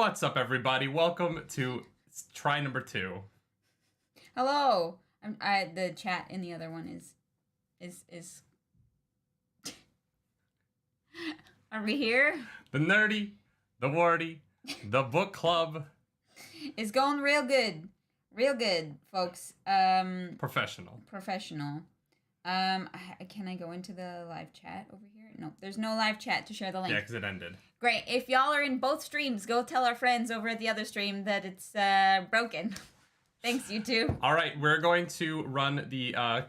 What's up, everybody? Welcome to try number 2. Hello. The chat in the other one is. Are we here? The nerdy, the wordy, the book club. It's going real good, folks. Professional. Can I go into the live chat over here? No, there's no live chat to share the link. Yeah, because it ended. Great. If y'all are in both streams, go tell our friends over at the other stream that it's broken. Thanks, you two. All right, we're going to run the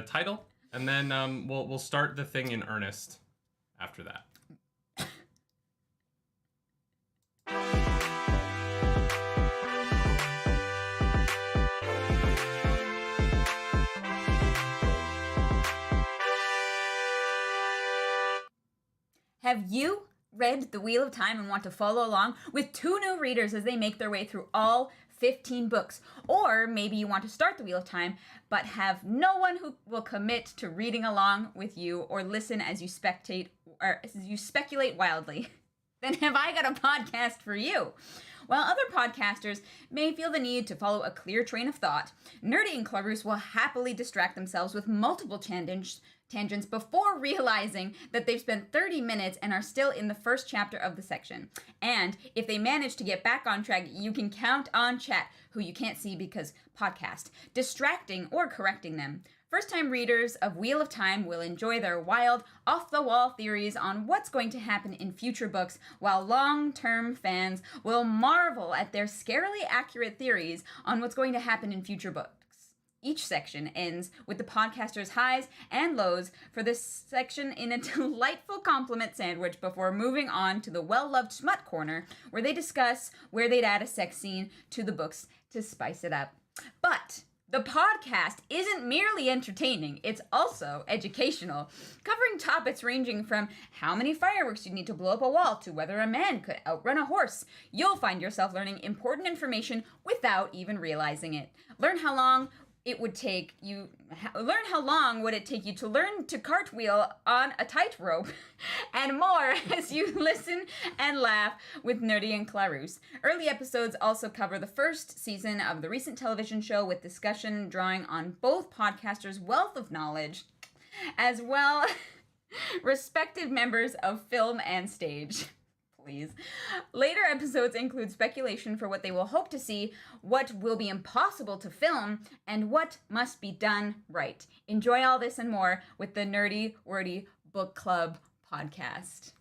title, and then we'll start the thing in earnest after that. Have you read The Wheel of Time and want to follow along with 2 new readers as they make their way through all 15 books? Or maybe you want to start The Wheel of Time but have no one who will commit to reading along with you or listen as you speculate wildly. Then have I got a podcast for you. While other podcasters may feel the need to follow a clear train of thought, Nerdy and Clarus will happily distract themselves with multiple tangents before realizing that they've spent 30 minutes and are still in the first chapter of the section. And if they manage to get back on track, you can count on chat, who you can't see because podcast, distracting or correcting them. First-time readers of Wheel of Time will enjoy their wild, off-the-wall theories on what's going to happen in future books, while long-term fans will marvel at their scarily accurate theories on what's going to happen in future books. Each section ends with the podcaster's highs and lows for this section in a delightful compliment sandwich before moving on to the well-loved Smut corner, where they discuss where they'd add a sex scene to the books to spice it up. But the podcast isn't merely entertaining, it's also educational, covering topics ranging from how many fireworks you need to blow up a wall to whether a man could outrun a horse. You'll find yourself learning important information without even realizing it. Learn how long would it take you to learn to cartwheel on a tightrope, and more as you listen and laugh with Nerdy and Clarus. Early episodes also cover the first season of the recent television show, with discussion drawing on both podcasters' wealth of knowledge, as well respective members of film and stage. Please. Later episodes include speculation for what they will hope to see, what will be impossible to film, and what must be done right. Enjoy all this and more with the Nerdy Wordy Book Club podcast.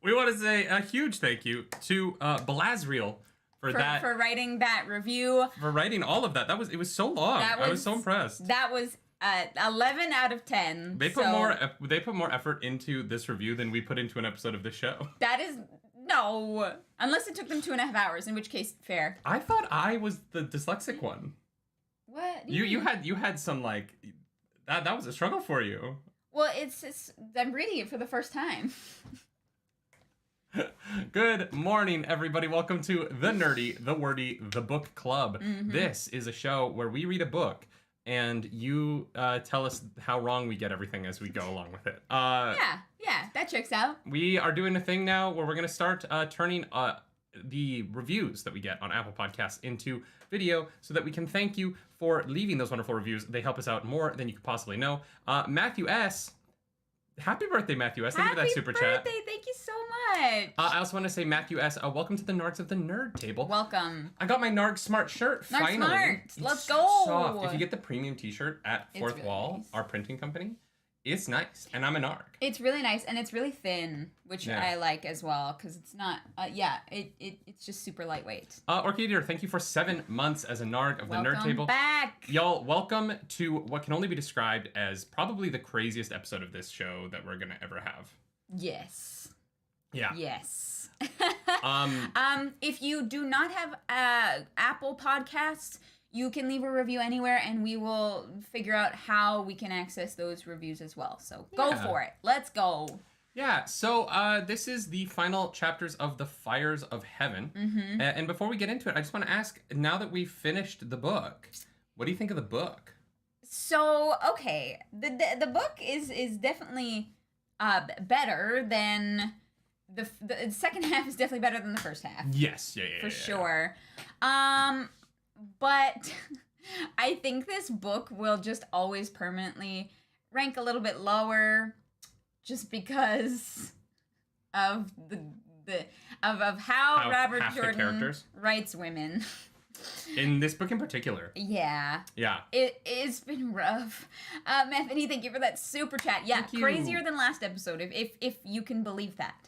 We want to say a huge thank you to Belazriel for writing that review. For writing all of that. It was so long. I was so impressed. That was 11 out of 10. They put more effort into this review than we put into an episode of this show. That is no, unless it took them 2.5 hours, in which case fair. I thought I was the dyslexic one. What? You had some like that was a struggle for you. Well, it's I'm reading it for the first time. Good morning, everybody. Welcome to the Nerdy, the Wordy, the Book Club. Mm-hmm. This is a show where we read a book and you tell us how wrong we get everything as we go along with it. Yeah, that checks out. We are doing a thing now where we're going to start turning the reviews that we get on Apple Podcasts into video so that we can thank you for leaving those wonderful reviews. They help us out more than you could possibly know. Matthew S., happy birthday, Matthew S. Thank you for that super chat. Happy birthday, thank you so much. I also want to say, Matthew S., welcome to the Nards of the Nerd Table. Welcome. I got my Narg Smart shirt, Narg finally. Smart, It's let's go. Soft. If you get the premium t-shirt at Fourth really Wall, nice. Our printing company, it's nice, and I'm a Narg. It's really nice, and it's really thin, which I like as well, because it's not, it's just super lightweight. Orchid, thank you for 7 months as a Narg of the Nerd Table. Welcome back! Y'all, welcome to what can only be described as probably the craziest episode of this show that we're going to ever have. Yes. Yeah. Yes. Um, if you do not have Apple Podcasts, you can leave a review anywhere, and we will figure out how we can access those reviews as well. So go for it. Let's go. Yeah, so this is the final chapters of The Fires of Heaven. Mm-hmm. And before we get into it, I just want to ask, now that we've finished the book, what do you think of the book? So, okay, the book is definitely better than the second half is definitely better than the first half. Yes, yeah. For sure. But I think this book will just always permanently rank a little bit lower, just because of of how Robert Jordan writes women. In this book in particular. Yeah. Yeah. It's been rough. Anthony, thank you for that super chat. Yeah, crazier than last episode, if you can believe that.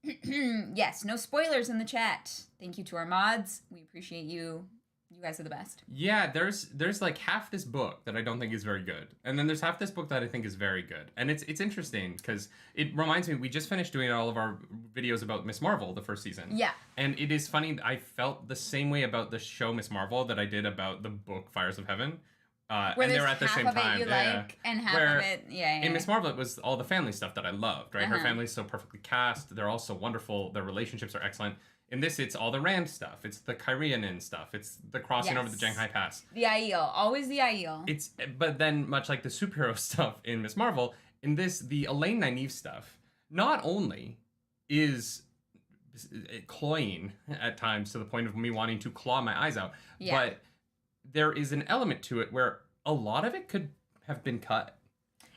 Yes, no spoilers in the chat. Thank you to our mods. We appreciate you. You guys are the best. Yeah, there's like half this book that I don't think is very good, and then there's half this book that I think is very good. And it's interesting because it reminds me, we just finished doing all of our videos about Miss Marvel, the first season. Yeah. And it is funny, I felt the same way about the show Miss Marvel that I did about the book Fires of Heaven. Where and they're at the same time. Half of it you like, and half of it, yeah. In Miss Marvel, it was all the family stuff that I loved, right? Her family's so perfectly cast. They're all so wonderful. Their relationships are excellent. In this, it's all the Rand stuff. It's the Cairhien stuff. It's the crossing over the Shanghai Pass. The Aiel. Always the Aiel. But then, much like the superhero stuff in Miss Marvel, in this, the Elayne Nynaeve stuff, not only is cloying at times to the point of me wanting to claw my eyes out, but there is an element to it where a lot of it could have been cut.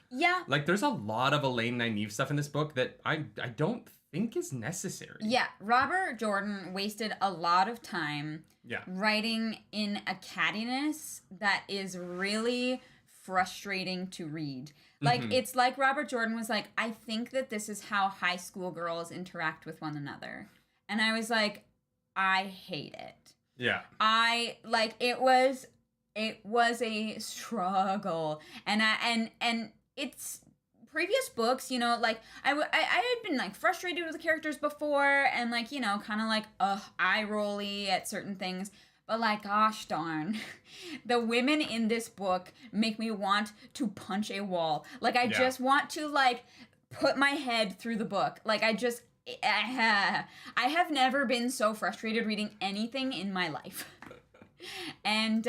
Yeah. Like, there's a lot of Elayne Nynaeve stuff in this book that I don't think is necessary. Yeah, Robert Jordan wasted a lot of time writing in a cattiness that is really frustrating to read. Like, it's like Robert Jordan was like, I think that this is how high school girls interact with one another. And I was like, I hate it. Yeah. It was a struggle. And it's previous books, you know, like I had been like frustrated with the characters before and like, you know, kind of like eye rolly at certain things, but like, gosh darn, the women in this book make me want to punch a wall. Like I just want to like put my head through the book. Like I have never been so frustrated reading anything in my life. And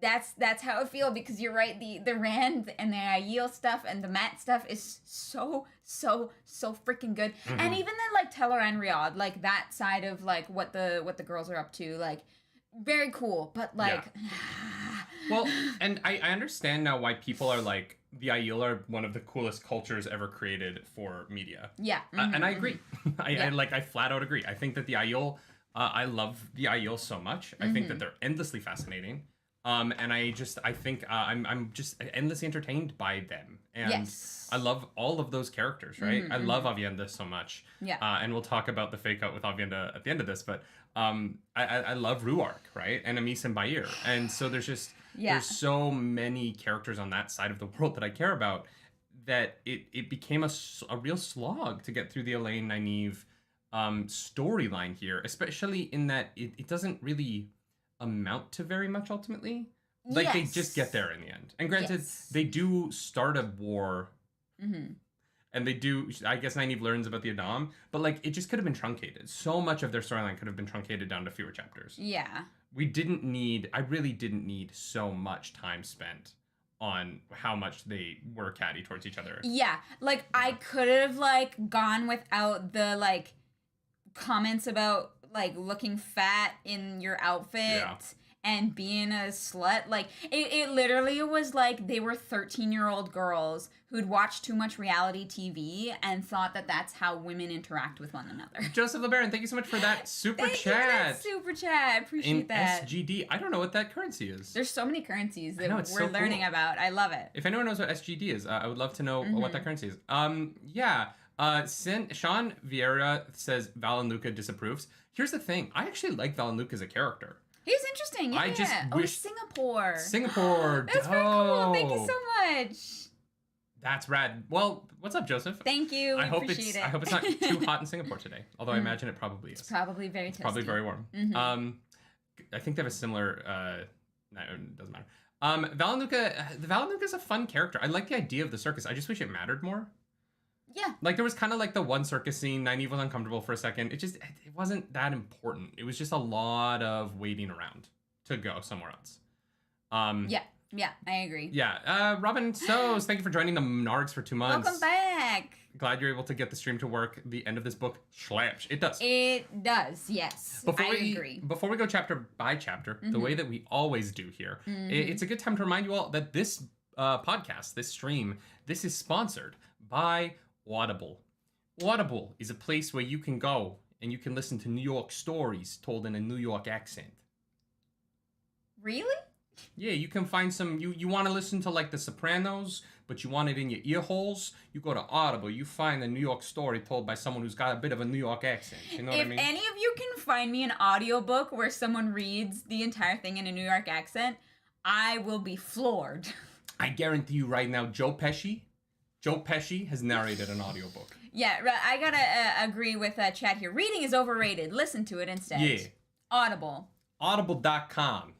that's how I feel, because you're right, the Rand and the Aiel stuff and the Matt stuff is so freaking good. And even the like Teleran Riyadh, like that side of like what the girls are up to, like very cool, but like well, and I understand now why people are like, the Aiel are one of the coolest cultures ever created for media. Yeah. And I agree. I flat out agree. I think that the Aiel, I love the Aiel so much. I think that they're endlessly fascinating. And I think I'm just endlessly entertained by them. And I love all of those characters, right? I love Aviendha so much. Yeah. And we'll talk about the fake out with Aviendha at the end of this, but I love Ruark, right? And Amis and Bair. And so there's so many characters on that side of the world that I care about that it became a real slog to get through the Elayne Nynaeve storyline here, especially in that it doesn't really amount to very much ultimately. Like they just get there in the end. And granted, they do start a war. And they do, I guess Nynaeve learns about the Adam, but like it just could have been truncated. So much of their storyline could have been truncated down to fewer chapters. Yeah. I really didn't need so much time spent on how much they were catty towards each other. Yeah. Like I could have like gone without the like comments about like looking fat in your outfit and being a slut. Like it literally was like they were 13-year-old girls who'd watched too much reality TV and thought that that's how women interact with one another. Joseph LeBaron, thank you so much for that super chat. Thank you for that super chat. I appreciate that. SGD, I don't know what that currency is. There's so many currencies that we're learning about. I love it. If anyone knows what SGD is, I would love to know what that currency is. Sean Vieira says Valan Luca disapproves. Here's the thing. I actually like Valan Luca as a character. He's interesting. Yeah. I just wish Singapore. That's very cool. Thank you so much. That's rad. Well, what's up, Joseph? Thank you. I hope it's not too hot in Singapore today. Although I imagine it probably is. It's probably very toasty. It's probably very warm. I think they have a similar. No, it doesn't matter. Valan Luca. The Valan Luca is a fun character. I like the idea of the circus. I just wish it mattered more. Yeah. Like, there was kind of like the one circus scene. Nynaeve was uncomfortable for a second. It wasn't that important. It was just a lot of waiting around to go somewhere else. Yeah. Yeah, I agree. Yeah, Robin Sows, thank you for joining the Nargs for 2 months. Welcome back. Glad you're able to get the stream to work. The end of this book slaps. It does. It does, yes. I agree. Before we go chapter by chapter, the way that we always do here, it's a good time to remind you all that this podcast, this stream, this is sponsored by Audible. Audible is a place where you can go and you can listen to New York stories told in a New York accent. Really? Yeah, you can find some, you want to listen to like The Sopranos, but you want it in your ear holes, you go to Audible, you find a New York story told by someone who's got a bit of a New York accent. You know what I mean? If any of you can find me an audiobook where someone reads the entire thing in a New York accent, I will be floored. I guarantee you right now, Joe Pesci has narrated an audiobook. Yeah, I gotta agree with Chad here. Reading is overrated. Listen to it instead. Yeah. Audible. Audible.com.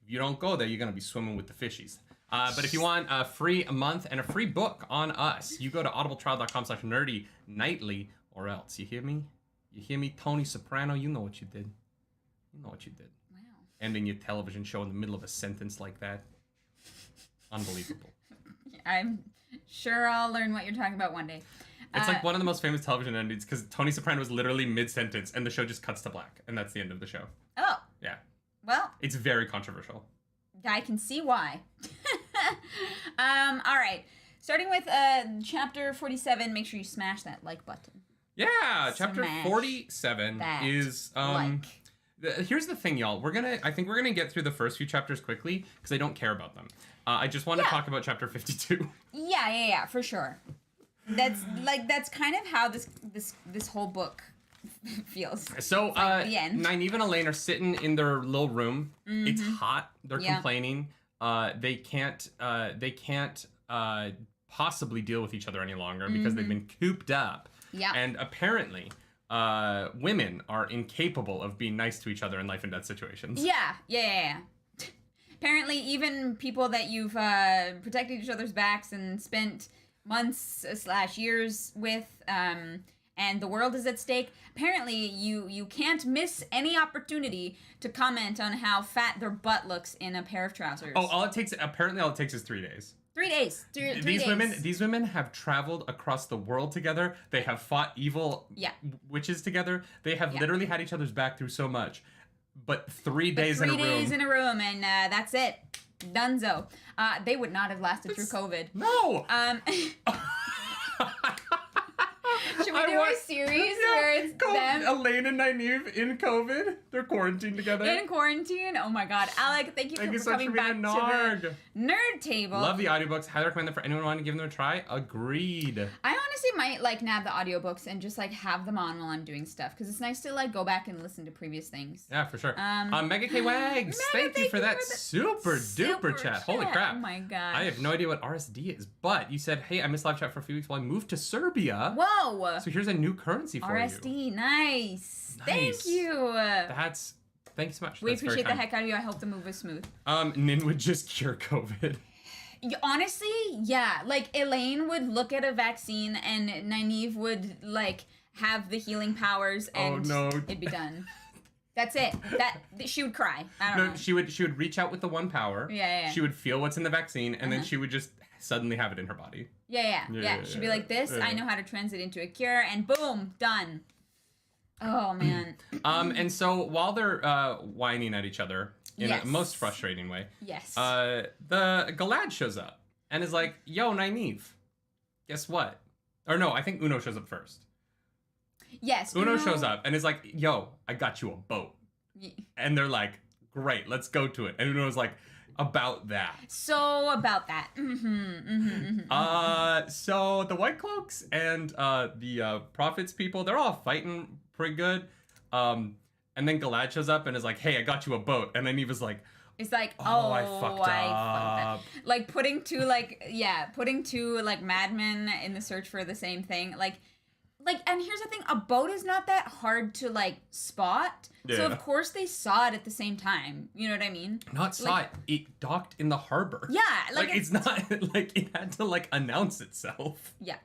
If you don't go there, you're going to be swimming with the fishies. But if you want a free month and a free book on us, you go to audibletrial.com/nerdynightly or else. You hear me? You hear me, Tony Soprano? You know what you did. You know what you did. Wow. Ending your television show in the middle of a sentence like that. Unbelievable. I'm sure I'll learn what you're talking about one day. It's like one of the most famous television endings because Tony Soprano was literally mid-sentence and the show just cuts to black. And that's the end of the show. Oh. Yeah. Well. It's very controversial. I can see why. All right. Starting with chapter 47, make sure you smash that like button. Yeah, chapter 47 is here's the thing, y'all. I think we're gonna get through the first few chapters quickly because I don't care about them. I just want to talk about chapter 52. Yeah, for sure. That's kind of how this whole book feels. So the end. Nynaeve and Elayne are sitting in their little room. It's hot. They're complaining. They can't possibly deal with each other any longer because they've been cooped up. Yeah. And apparently, women are incapable of being nice to each other in life and death situations. Yeah. Apparently, even people that you've protected each other's backs and spent months / years with, and the world is at stake, apparently you can't miss any opportunity to comment on how fat their butt looks in a pair of trousers. Oh, all it takes is 3 days. 3 days. Three These women have traveled across the world together. They have fought evil witches together. They have literally had each other's back through so much. But 3 days in a room. 3 days in a room, and that's it. Dunzo. They would not have lasted through COVID. No! Should we do a series where it's them? Elayne and Nynaeve in COVID. They're quarantined together. In quarantine? Oh my god. Alec, thank you for coming back to the Nerd Table. Love the audiobooks. Highly recommend them for anyone wanting to give them a try. Agreed. I honestly might nab the audiobooks and just have them on while I'm doing stuff because it's nice to go back and listen to previous things. Yeah, for sure. Mega K Wags, thank you for that super duper chat. Holy crap. Oh my god. I have no idea what RSD is, but you said, hey, I missed live chat for a few weeks while I moved to Serbia. Whoa. So here's a new currency for RSD, you. nice. Thank you. Thank you so much. We appreciate the heck out of you. I hope the move was smooth. Nin would just cure COVID. Honestly, yeah. Elayne would look at a vaccine and Nynaeve would have the healing powers and it'd be done. That's it. She would cry. I don't know. She would reach out with the one power. Yeah. She would feel what's in the vaccine and then she would just suddenly have it in her body. Yeah. She'd be like this. I know how to translate into a cure, and boom, done. Oh man. And so while they're whining at each other in a most frustrating way, the Galad shows up and is like, "Yo, Nynaeve, guess what?" Or no, I think Uno shows up first. Yes. Uno shows up and is like, "Yo, I got you a boat," and they're like, "Great, let's go to it." And Uno's like, about that. So about that. So the White Cloaks and the Prophets people, they're all fighting pretty good. And then Galad shows up and is like, "Hey, I got you a boat." And then he was like, it's like, I fucked up. Putting two madmen in the search for the same thing. And here's the thing, a boat is not that hard to spot. Yeah. So of course they saw it at the same time. You know what I mean? Not saw it. It docked in the harbor. Yeah. It's not it had to announce itself. Yeah.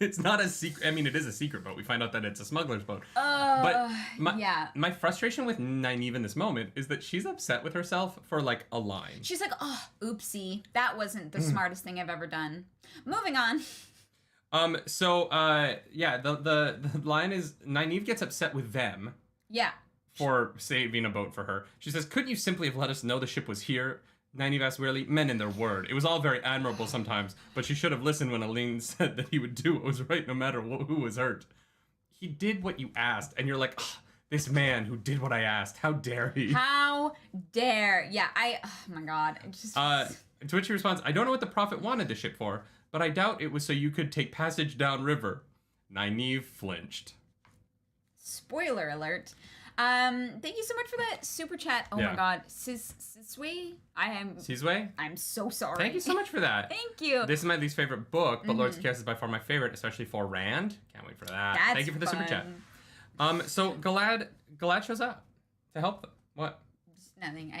It's not a secret. I mean, it is a secret boat. We find out that it's a smuggler's boat. Yeah. My frustration with Nynaeve in this moment is that she's upset with herself for like a line. She's like, oh, oopsie. That wasn't the smartest thing I've ever done. Moving on. The line is Nynaeve gets upset with them. Yeah. For saving a boat for her. She says, couldn't you simply have let us know the ship was here? Nynaeve asks wearily, men in their word. It was all very admirable sometimes, but she should have listened when Elayne said that he would do what was right no matter who was hurt. He did what you asked, and you're like, oh, this man who did what I asked, how dare he? How dare. Yeah, oh my god. To which he responds, I don't know what the prophet wanted the ship for, but I doubt it was so you could take passage downriver. Nynaeve flinched. Spoiler alert. Thank you so much for that super chat. Oh my god. Sizwe? I'm so sorry. Thank you so much for that. Thank you. This is my least favorite book, but Lords of Chaos is by far my favorite, especially for Rand. Can't wait for that. That's Thank you for the super chat. So Galad shows up to help them. What? Just nothing.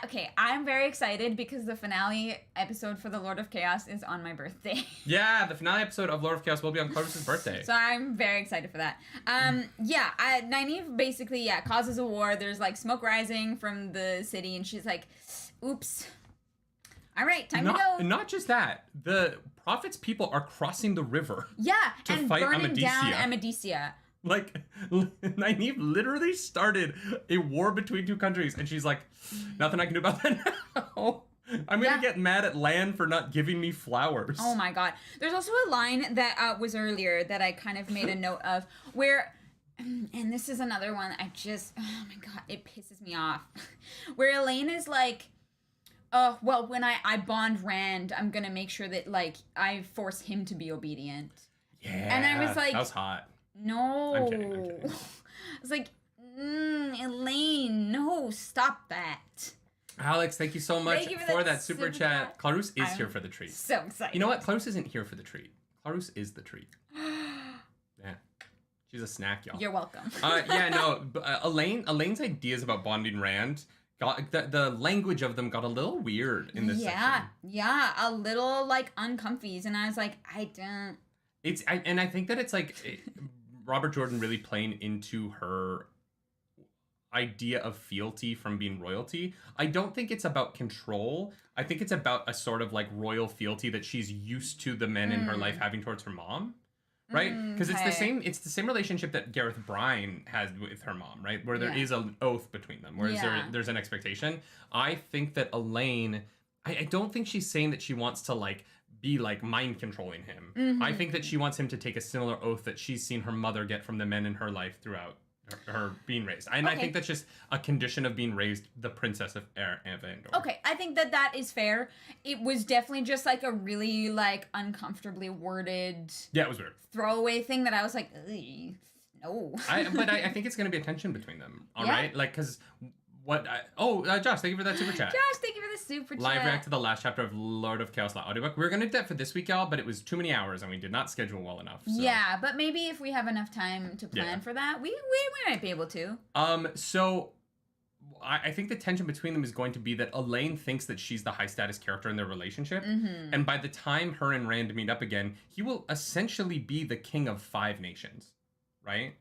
Okay, I'm very excited because the finale episode for the Lord of Chaos is on my birthday. Yeah, the finale episode of Lord of Chaos will be on Clarus's birthday. So I'm very excited for that. Nynaeve basically, causes a war. There's like smoke rising from the city, and she's like, oops. All right, time to go. Not just that. The prophet's people are crossing the river. Yeah, to fight burning Amadisia. down Amadisia. Like, Nynaeve literally started a war between two countries, and she's like, nothing I can do about that now. I'm gonna get mad at land for not giving me flowers. Oh my god. There's also a line that was earlier that I kind of made a note of, where, and this is another one I just, oh my god, it pisses me off. Where Elayne is like, well, when I bond Rand, I'm gonna make sure that, like, I force him to be obedient. Yeah, and I was like, that was hot. No. I'm kidding. I was like, Elayne, no, stop that. Alex, thank you so much for that super chat. Clarus is I'm here for the treat. So excited. You know what? Clarus isn't here for the treat. Clarus is the treat. Yeah. She's a snack, y'all. You're welcome. Elaine's ideas about bonding Rand, the language of them got a little weird in this section. Yeah, a little, like, uncomfies. And I was like, I don't... I think that it's like Robert Jordan really playing into her idea of fealty from being royalty. I don't think it's about control. I think it's about a sort of like royal fealty that she's used to the men in her life having towards her mom, right? Because it's the same relationship that Gareth Bryan has with her mom, right? Where there is an oath between them, whereas there's an expectation. I think that Elayne, I don't think she's saying that she wants to like be like mind controlling him. I think that she wants him to take a similar oath that she's seen her mother get from the men in her life throughout her being raised. And I think that's just a condition of being raised the princess of Aviendha. Okay, I think that is fair. It was definitely just like a really like uncomfortably worded it was weird throwaway thing that I was like, ugh, no. But I think it's going to be a tension between them. All right? Like, because Josh, thank you for that super chat. Josh, thank you for the super chat. Live react to the last chapter of Lord of Chaos audiobook. We were going to do that for this week, y'all, but it was too many hours and we did not schedule well enough. So. Yeah, but maybe if we have enough time to plan for that, we might be able to. So I think the tension between them is going to be that Elayne thinks that she's the high status character in their relationship. And by the time her and Rand meet up again, he will essentially be the king of 5 nations, right?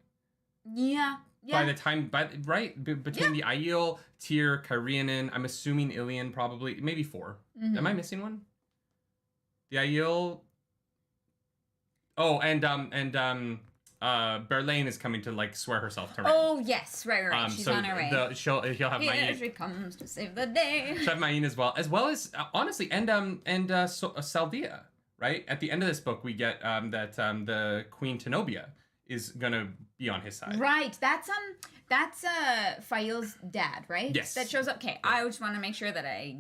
Yeah. By the time, between the Aiel, Tyr, Cairhien, I'm assuming Ilian probably, maybe 4. Am I missing one? The Aiel. Oh, and Berlain is coming to like swear herself to Rand. Oh yes, right. She's on her way. He'll have Mayene. Here she comes to save the day. She'll have Mayene as well as honestly, and Saldia. Right at the end of this book, we get that the Queen Tenobia is gonna be on his side. Right. That's Fael's dad, right? Yes. That shows up. Okay. I just want to make sure that I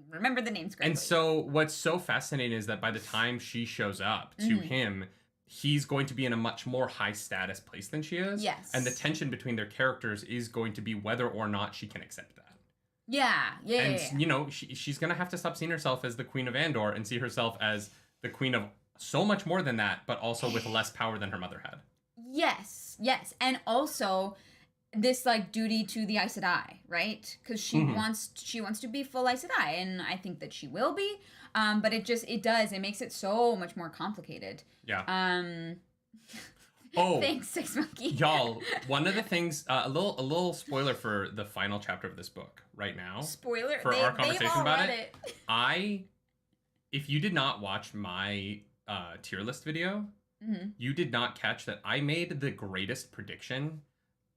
remember the names correctly. And so what's so fascinating is that by the time she shows up to him, he's going to be in a much more high status place than she is. Yes. And the tension between their characters is going to be whether or not she can accept that. Yeah. And you know, she's gonna have to stop seeing herself as the Queen of Andor and see herself as the queen of so much more than that, but also with less power than her mother had. Yes. And also, this like duty to the Aes Sedai, right? Because she wants to be full Aes Sedai, and I think that she will be. But it makes it so much more complicated. Yeah. Oh, thanks, Six Monkey. Y'all, one of the things, a little spoiler for the final chapter of this book right now. Spoiler for our conversation about it. If you did not watch my tier list video, you did not catch that I made the greatest prediction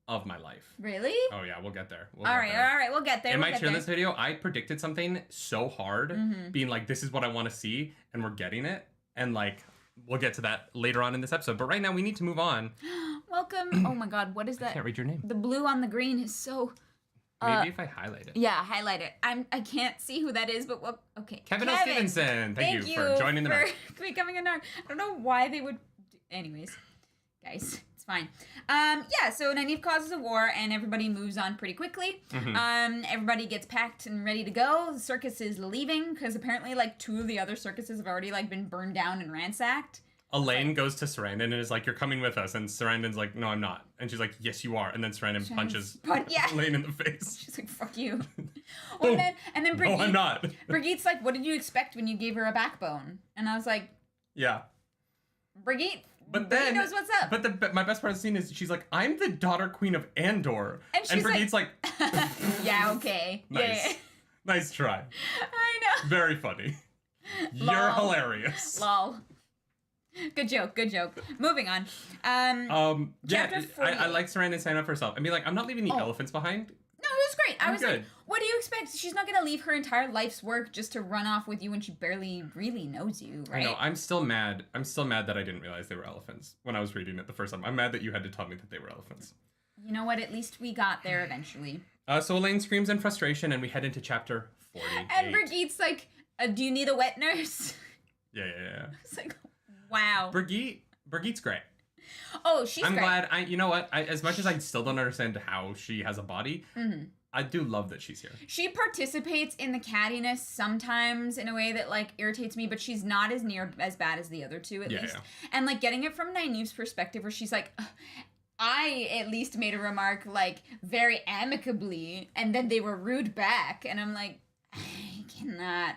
of my life. Really? Oh yeah, we'll get there. All right, we'll get there. In my tier list video, I predicted something so hard, being like, this is what I want to see, and we're getting it, and like. We'll get to that later on in this episode, but right now we need to move on. Welcome. Oh my God, what is that? I can't read your name. The blue on the green is so... Maybe if I highlight it. Yeah, highlight it. I can't see who that is, but okay. Kevin O. Stevenson. Thank you for joining the narc. Becoming a narc. I don't know why they would... Anyways, guys, it's fine. Yeah, so Nynaeve causes a war, and everybody moves on pretty quickly. Everybody gets packed and ready to go. The circus is leaving, because apparently, like, 2 of the other circuses have already, like, been burned down and ransacked. Elayne goes to Sarandon and is like, you're coming with us. And Sarandon's like, no, I'm not. And she's like, yes, you are. And then Sarandon punches Elayne in the face. She's like, fuck you. Well, and then Brigitte, no, I'm not. Brigitte's like, what did you expect when you gave her a backbone? And I was like, yeah. Brigitte... But then, knows what's up. But my best part of the scene is she's like, I'm the daughter queen of Andor. And Brigitte's like yeah, okay. Nice. Yeah. Nice try. I know. Very funny. You're hilarious. Lol. Good joke. Moving on. Yeah, I like Sarandon signing up for herself. I mean, like, I'm not leaving the elephants behind. No, it was great. I was like, what do you expect? She's not going to leave her entire life's work just to run off with you when she barely really knows you, right? I know. I'm still mad that I didn't realize they were elephants when I was reading it the first time. I'm mad that you had to tell me that they were elephants. You know what? At least we got there eventually. So Elayne screams in frustration, and we head into chapter 48. And Brigitte's like, do you need a wet nurse? Yeah. It's like, wow. Brigitte's great. Oh, she's great. I'm glad. You know what? As much as I still don't understand how she has a body, I do love that she's here. She participates in the cattiness sometimes in a way that, like, irritates me, but she's not as bad as the other two, at least. Yeah. And, like, getting it from Nynaeve's perspective, where she's like, I at least made a remark, like, very amicably, and then they were rude back. And I'm like, I cannot.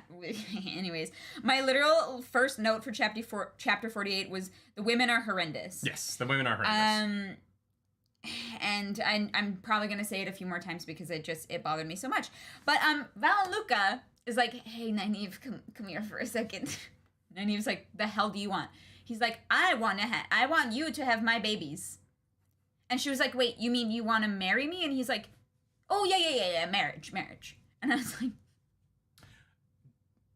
Anyways, my literal first note for chapter 48 was, the women are horrendous. Yes, the women are horrendous. And I'm probably going to say it a few more times because it bothered me so much. But Valan Luca is like, hey, Nynaeve, come here for a second. Nynaeve's like, the hell do you want? He's like, I want you to have my babies. And she was like, wait, you mean you want to marry me? And he's like, oh, yeah, marriage. And I was like...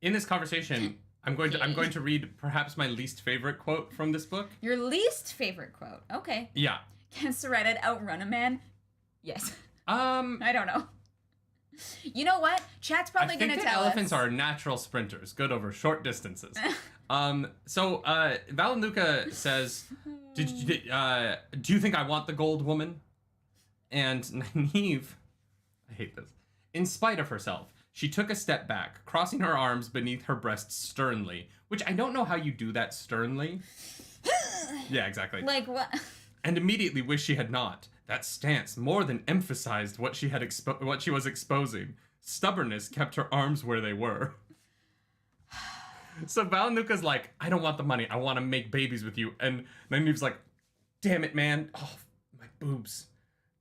In this conversation, I'm going to read perhaps my least favorite quote from this book. Your least favorite quote? Okay. Yeah. Can Sarandon outrun a man? Yes. I don't know. You know what? Chat's probably going to tell us. Elephants are natural sprinters, good over short distances. So Valan Luca says, do you think I want the gold woman? And Nynaeve, I hate this, in spite of herself, she took a step back, crossing her arms beneath her breasts sternly, which I don't know how you do that sternly. Yeah, exactly. Like what? And immediately wished she had not. That stance more than emphasized what she was exposing. Stubbornness kept her arms where they were. So Valan Luca's like, I don't want the money. I want to make babies with you. And Nynaeve's like, damn it, man. Oh, my boobs.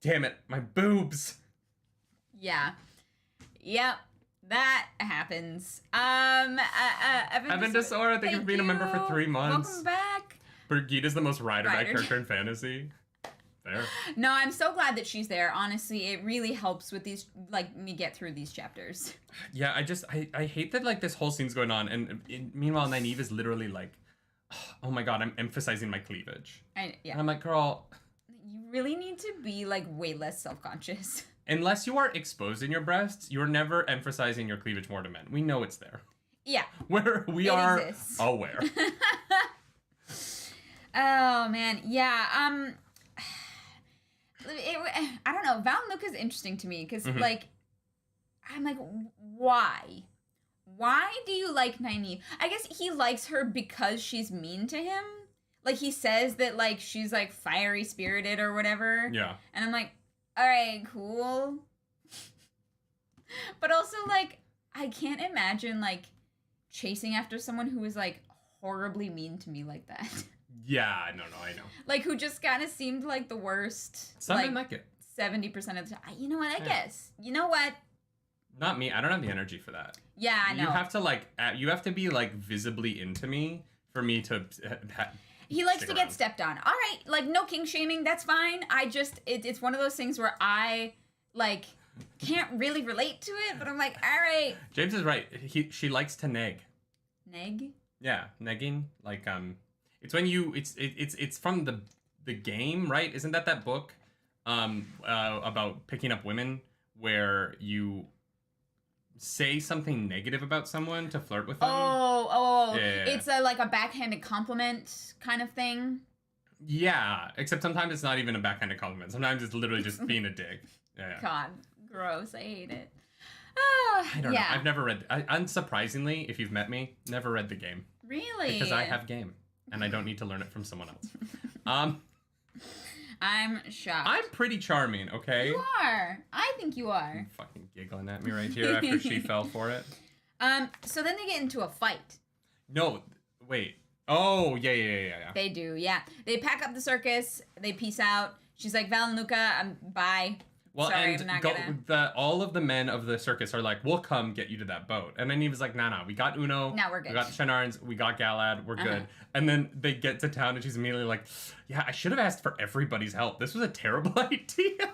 Damn it, my boobs. Yeah. Yep. That happens. Aviendha, thank you for being a member for 3 months. Welcome back. Brigitte is the most ride-or-die character in fantasy. There. No, I'm so glad that she's there. Honestly, it really helps with these, like, me get through these chapters. Yeah, I hate that, like, this whole scene's going on, and meanwhile, Nynaeve is literally like, oh my god, I'm emphasizing my cleavage. Yeah. And I'm like, girl... You really need to be, like, way less self-conscious. Unless you are exposing your breasts, you're never emphasizing your cleavage more to men. We know it's there. Yeah. We are exists. Aware. Oh, man. Yeah, I don't know. Valan Luca is interesting to me because, like, I'm like, why? Why do you like Nynaeve? I guess he likes her because she's mean to him. Like, he says that, like, she's, like, fiery-spirited or whatever. Yeah. And I'm like, all right, cool. But also, like, I can't imagine, like, chasing after someone who is, like, horribly mean to me like that. Yeah, no, I know. Like, who just kind of seemed like the worst. Some didn't like it. 70% of the time. You know what? I guess. You know what? Not me. I don't have the energy for that. Yeah, I know. You have to, like, you have to be, like, visibly into me for me to... He likes to get stepped on. All right, like, no king shaming. That's fine. I just... It's one of those things where I, like, can't really relate to it, but I'm like, all right. James is right. She likes to neg. Neg? Yeah, negging. Like, it's when you... It's from the game, right? Isn't that book about picking up women where you... say something negative about someone to flirt with them. Oh. Yeah. It's like a backhanded compliment kind of thing. Yeah, except sometimes it's not even a backhanded compliment. Sometimes it's literally just being a dick. Yeah. God, gross. I hate it. I don't know. I've never read... unsurprisingly, if you've met me, never read the game. Really? Because I have game, and I don't need to learn it from someone else. I'm shocked. I'm pretty charming, okay? You are. I think you are. You're fucking giggling at me right here after she fell for it. So then they get into a fight. No, wait. Oh, yeah. They do, yeah. They pack up the circus. They peace out. She's like, Valan Luca, bye. Well, sorry, and I'm not gonna... all of the men of the circus are like, we'll come get you to that boat. And then he was like, nah, we got Uno. Now we're good. We got the Shenarns. We got Galad. We're good. And then they get to town and she's immediately like, yeah, I should have asked for everybody's help. This was a terrible idea.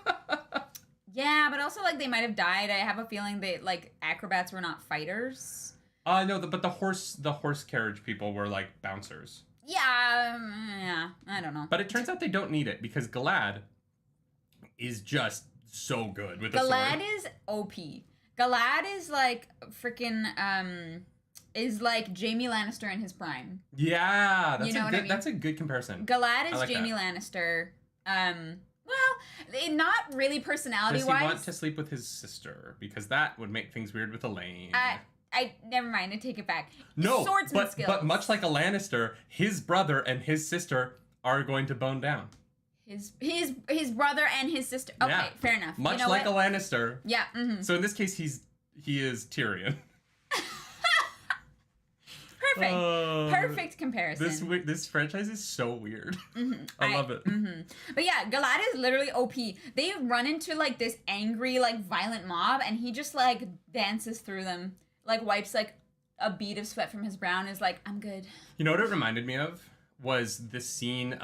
Yeah, but also, like, they might have died. I have a feeling that, like, acrobats were not fighters. No, but the horse carriage people were, like, bouncers. Yeah, I don't know. But it turns out they don't need it because Galad is just so good with the sword. Galad is OP. Galad is like freaking is like Jaime Lannister in his prime. Yeah, that's you know a good, I mean? That's a good comparison. Galad is like Jaime Lannister. Well, not really personality wise. Does he want to sleep with his sister? Because that would make things weird with Elayne. I never mind. I take it back. No, swordsman skills. But much like a Lannister, his brother and his sister are going to bone down. His brother and his sister. Okay, yeah. Fair enough. Much like a Lannister. Yeah. Mm-hmm. So in this case, he is Tyrion. Perfect. Perfect comparison. This franchise is so weird. Mm-hmm. I love it. Mm-hmm. But yeah, Galad is literally OP. They run into like this angry, like violent mob, and he just like dances through them, like wipes like a bead of sweat from his brow, and is like, "I'm good." You know what it reminded me of was this scene.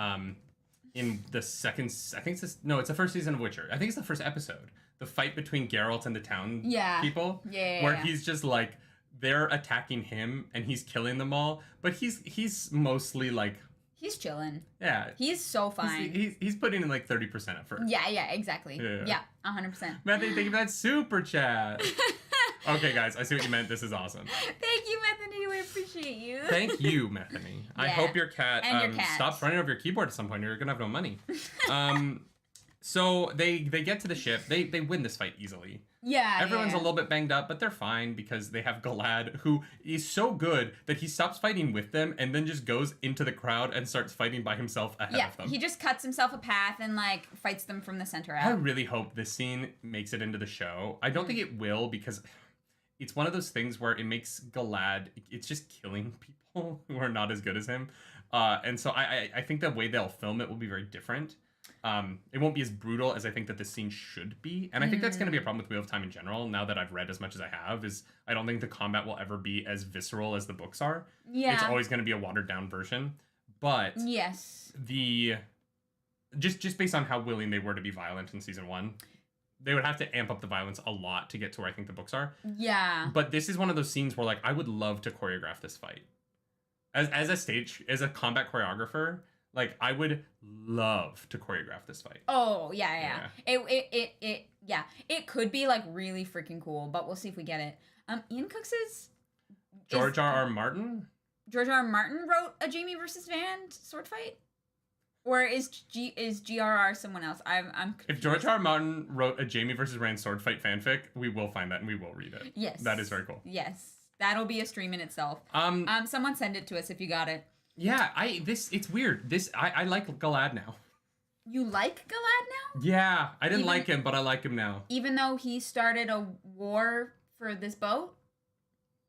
In the second, I think it's the first season of Witcher. I think it's the first episode. The fight between Geralt and the town people. Yeah. Where he's just like, they're attacking him and he's killing them all. But he's mostly like... He's chilling. Yeah. He's so fine. He's putting in like 30% effort. Yeah, exactly. Yeah, 100%. Matthew, thank you for that super chat. Okay, guys, I see what you meant. This is awesome. Thank you, Methany. We appreciate you. Thank you, Methany. Yeah. I hope your cat, cat stops running over your keyboard at some point or you're going to have no money. So they get to the ship. They win this fight easily. Yeah. Everyone's a little bit banged up, but they're fine because they have Galad, who is so good that he stops fighting with them and then just goes into the crowd and starts fighting by himself ahead of them. He just cuts himself a path and like fights them from the center out. I really hope this scene makes it into the show. I don't think it will because it's one of those things where it makes Galad, it's just killing people who are not as good as him. And so I think the way they'll film it will be very different. It won't be as brutal as I think that this scene should be. And I think that's going to be a problem with Wheel of Time in general, now that I've read as much as I have, is I don't think the combat will ever be as visceral as the books are. Yeah. It's always going to be a watered down version. But yes, just based on how willing they were to be violent in season 1, they would have to amp up the violence a lot to get to where I think the books are. Yeah. But this is one of those scenes where like I would love to choreograph this fight. As a combat choreographer, like I would love to choreograph this fight. Oh, yeah. It could be like really freaking cool, but we'll see if we get it. Ian Cooks George R.R. Martin? George R.R. Martin wrote a Jaime versus Van sword fight? Or is GRR someone else? I'm confused. If George R.R. Martin wrote a Jaime versus Rand sword fight fanfic, we will find that and we will read it. Yes. That is very cool. Yes. That'll be a stream in itself. Someone send it to us if you got it. Yeah, it's weird. I like Galad now. You like Galad now? Yeah, I didn't like him, but I like him now. Even though he started a war for this boat?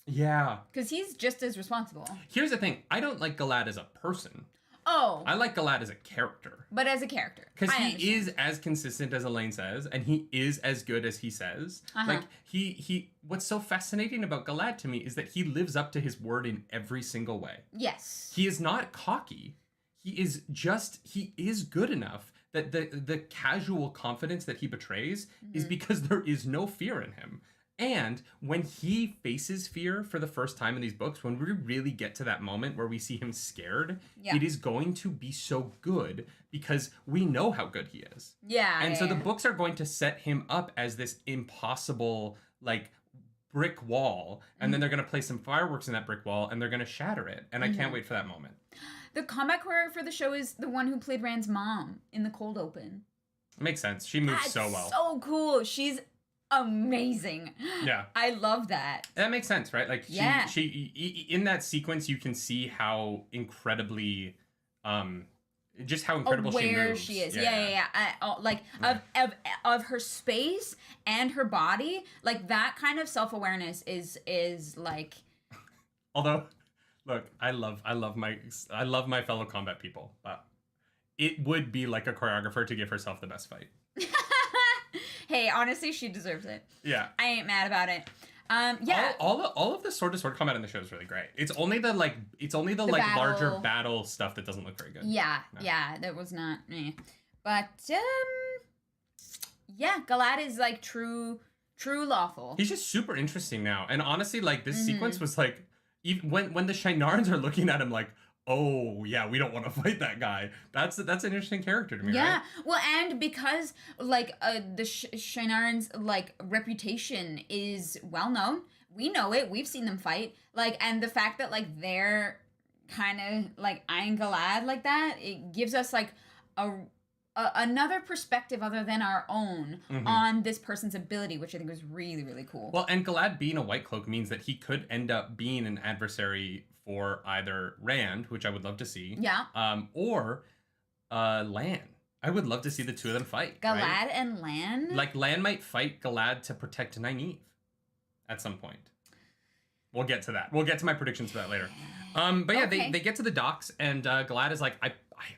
Yeah. Because he's just as responsible. Here's the thing. I don't like Galad as a person. Oh. I like Galad as a character. But as a character. Because he is as consistent as Elayne says, and he is as good as he says. Like, he what's so fascinating about Galad to me is that he lives up to his word in every single way. Yes. He is not cocky. He is good enough that the casual confidence that he betrays is because there is no fear in him. And when he faces fear for the first time in these books, when we really get to that moment where we see him scared, it is going to be so good because we know how good he is. Yeah. And so the books are going to set him up as this impossible, like, brick wall, and then they're going to place some fireworks in that brick wall, and they're going to shatter it. And I can't wait for that moment. The combat choreographer for the show is the one who played Rand's mom in the cold open. Makes sense. She moves so well. So cool. She's amazing. Yeah. I love that. That makes sense, right? Like, she in that sequence, you can see how incredibly, just how incredible she moves. Where she is. Yeah. Of her space and her body, like, that kind of self-awareness is like... Although... Look, I love my fellow combat people, but it would be like a choreographer to give herself the best fight. Hey, honestly, she deserves it. Yeah. I ain't mad about it. Yeah. All of the sword to sword combat in the show is really great. It's only the battle. larger battle stuff that doesn't look very good. Yeah, that was not me. But yeah, Galad is like true lawful. He's just super interesting now. And honestly, like, this sequence was like, even when the Shinarans are looking at him like, oh yeah, we don't want to fight that guy. That's an interesting character to me. Yeah, right? Well, and because like the Shinarans' like reputation is well known, we know it. We've seen them fight. Like, and the fact that like they're kind of like eyeing Galad like that, it gives us like another perspective other than our own on this person's ability, which I think was really, really cool. Well, and Galad being a White Cloak means that he could end up being an adversary for either Rand, which I would love to see, or Lan. I would love to see the two of them fight. Galad and Lan? Like, Lan might fight Galad to protect Nynaeve at some point. We'll get to that. We'll get to my predictions for that later. But yeah, they get to the docks, and Galad is like,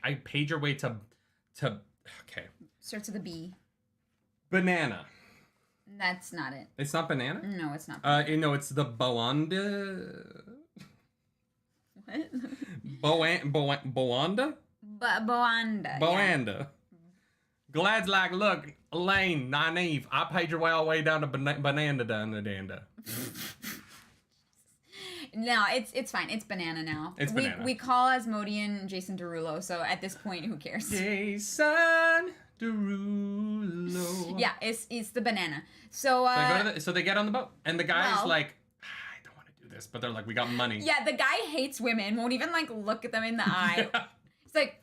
I paid your way to okay. Starts with a B. Banana. That's not it. It's not banana? No, it's not. No, it's the Boanda. What? Boanda? Boanda. Boanda. Yeah. Galad's like, look, Elayne, Nynaeve, I paid your way all the way down to Bananda. No, it's fine. It's banana now. It's banana. We call Asmodean Jason Derulo, so at this point, who cares? Jason Derulo. Yeah, it's the banana. So so they get on the boat, and the guy's like, I don't want to do this, but they're like, we got money. Yeah, the guy hates women. Won't even like look at them in the eye. It's like,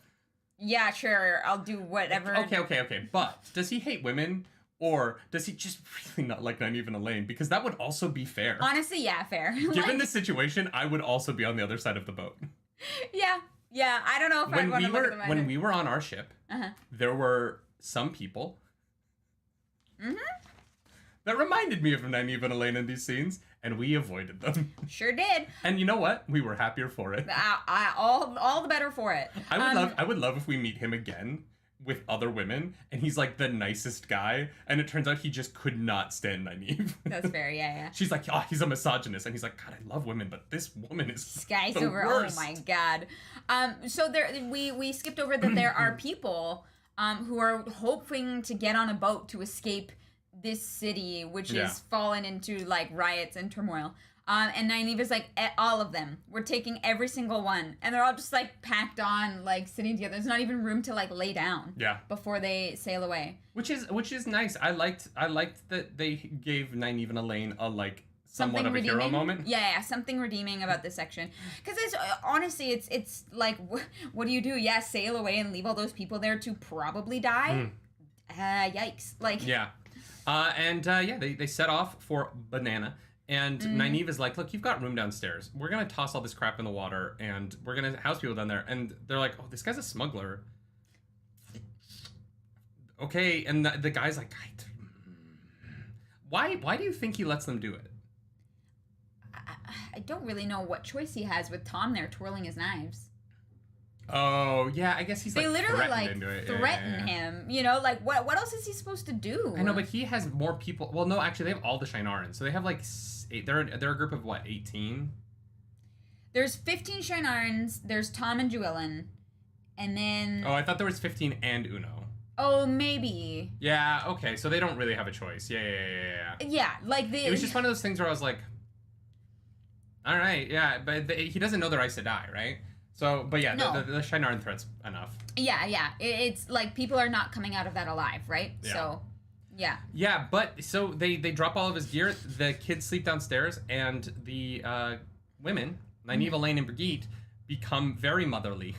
yeah, sure, I'll do whatever. Okay. But does he hate women? Or does he just really not like Nynaeve and Elayne? Because that would also be fair. Honestly, yeah, fair. Given the situation, I would also be on the other side of the boat. Yeah. I don't know if I want to look at them either. When we were on our ship, there were some people that reminded me of Nynaeve and Elayne in these scenes, and we avoided them. Sure did. And you know what? We were happier for it. All the better for it. I would love if we meet him again with other women, and he's like the nicest guy, and it turns out he just could not stand Nynaeve. That's fair, yeah. She's like, oh, he's a misogynist, and he's like, God, I love women, but this woman is this guy's the worst. Oh my God. So there, we skipped over that there are people who are hoping to get on a boat to escape this city, which is fallen into like riots and turmoil. And Nynaeve is like, all of them. We're taking every single one. And they're all just like packed on, like sitting together. There's not even room to like lay down. Yeah. Before they sail away. Which is nice. I liked that they gave Nynaeve and Elayne a like somewhat of a hero moment. Yeah, something redeeming about this section. Because it's honestly, it's like, what do you do? Yeah, sail away and leave all those people there to probably die. Yikes! Like. Yeah. They set off for Banana. And Nynaeve is like, look, you've got room downstairs. We're going to toss all this crap in the water, and we're going to house people down there. And they're like, oh, this guy's a smuggler. okay, and the guy's like, why do you think he lets them do it? I don't really know what choice he has with Tom there twirling his knives. Oh, yeah, I guess he's they like literally threatened like into it. threaten him, you know, like what else is he supposed to do? I know, but he has more people. Well, no, actually, they have all the Shienarans, so they have like they're a group of what, 18? There's 15 Shienarans. There's Tom and Juilin, and then Oh, I thought there was 15 and Uno. oh maybe Yeah, okay, so they don't really have a choice. Yeah. yeah, like It was just one of those things where I was like, all right, yeah, but he doesn't know they're Aes Sedai, right? So, but yeah, No. the Shienarn threat's enough. yeah. It's like people are not coming out of that alive, right? Yeah. So, yeah. Yeah, but so they drop all of his gear. The kids sleep downstairs, and the women, Nynaeve, Elayne, and Brigitte, become very motherly.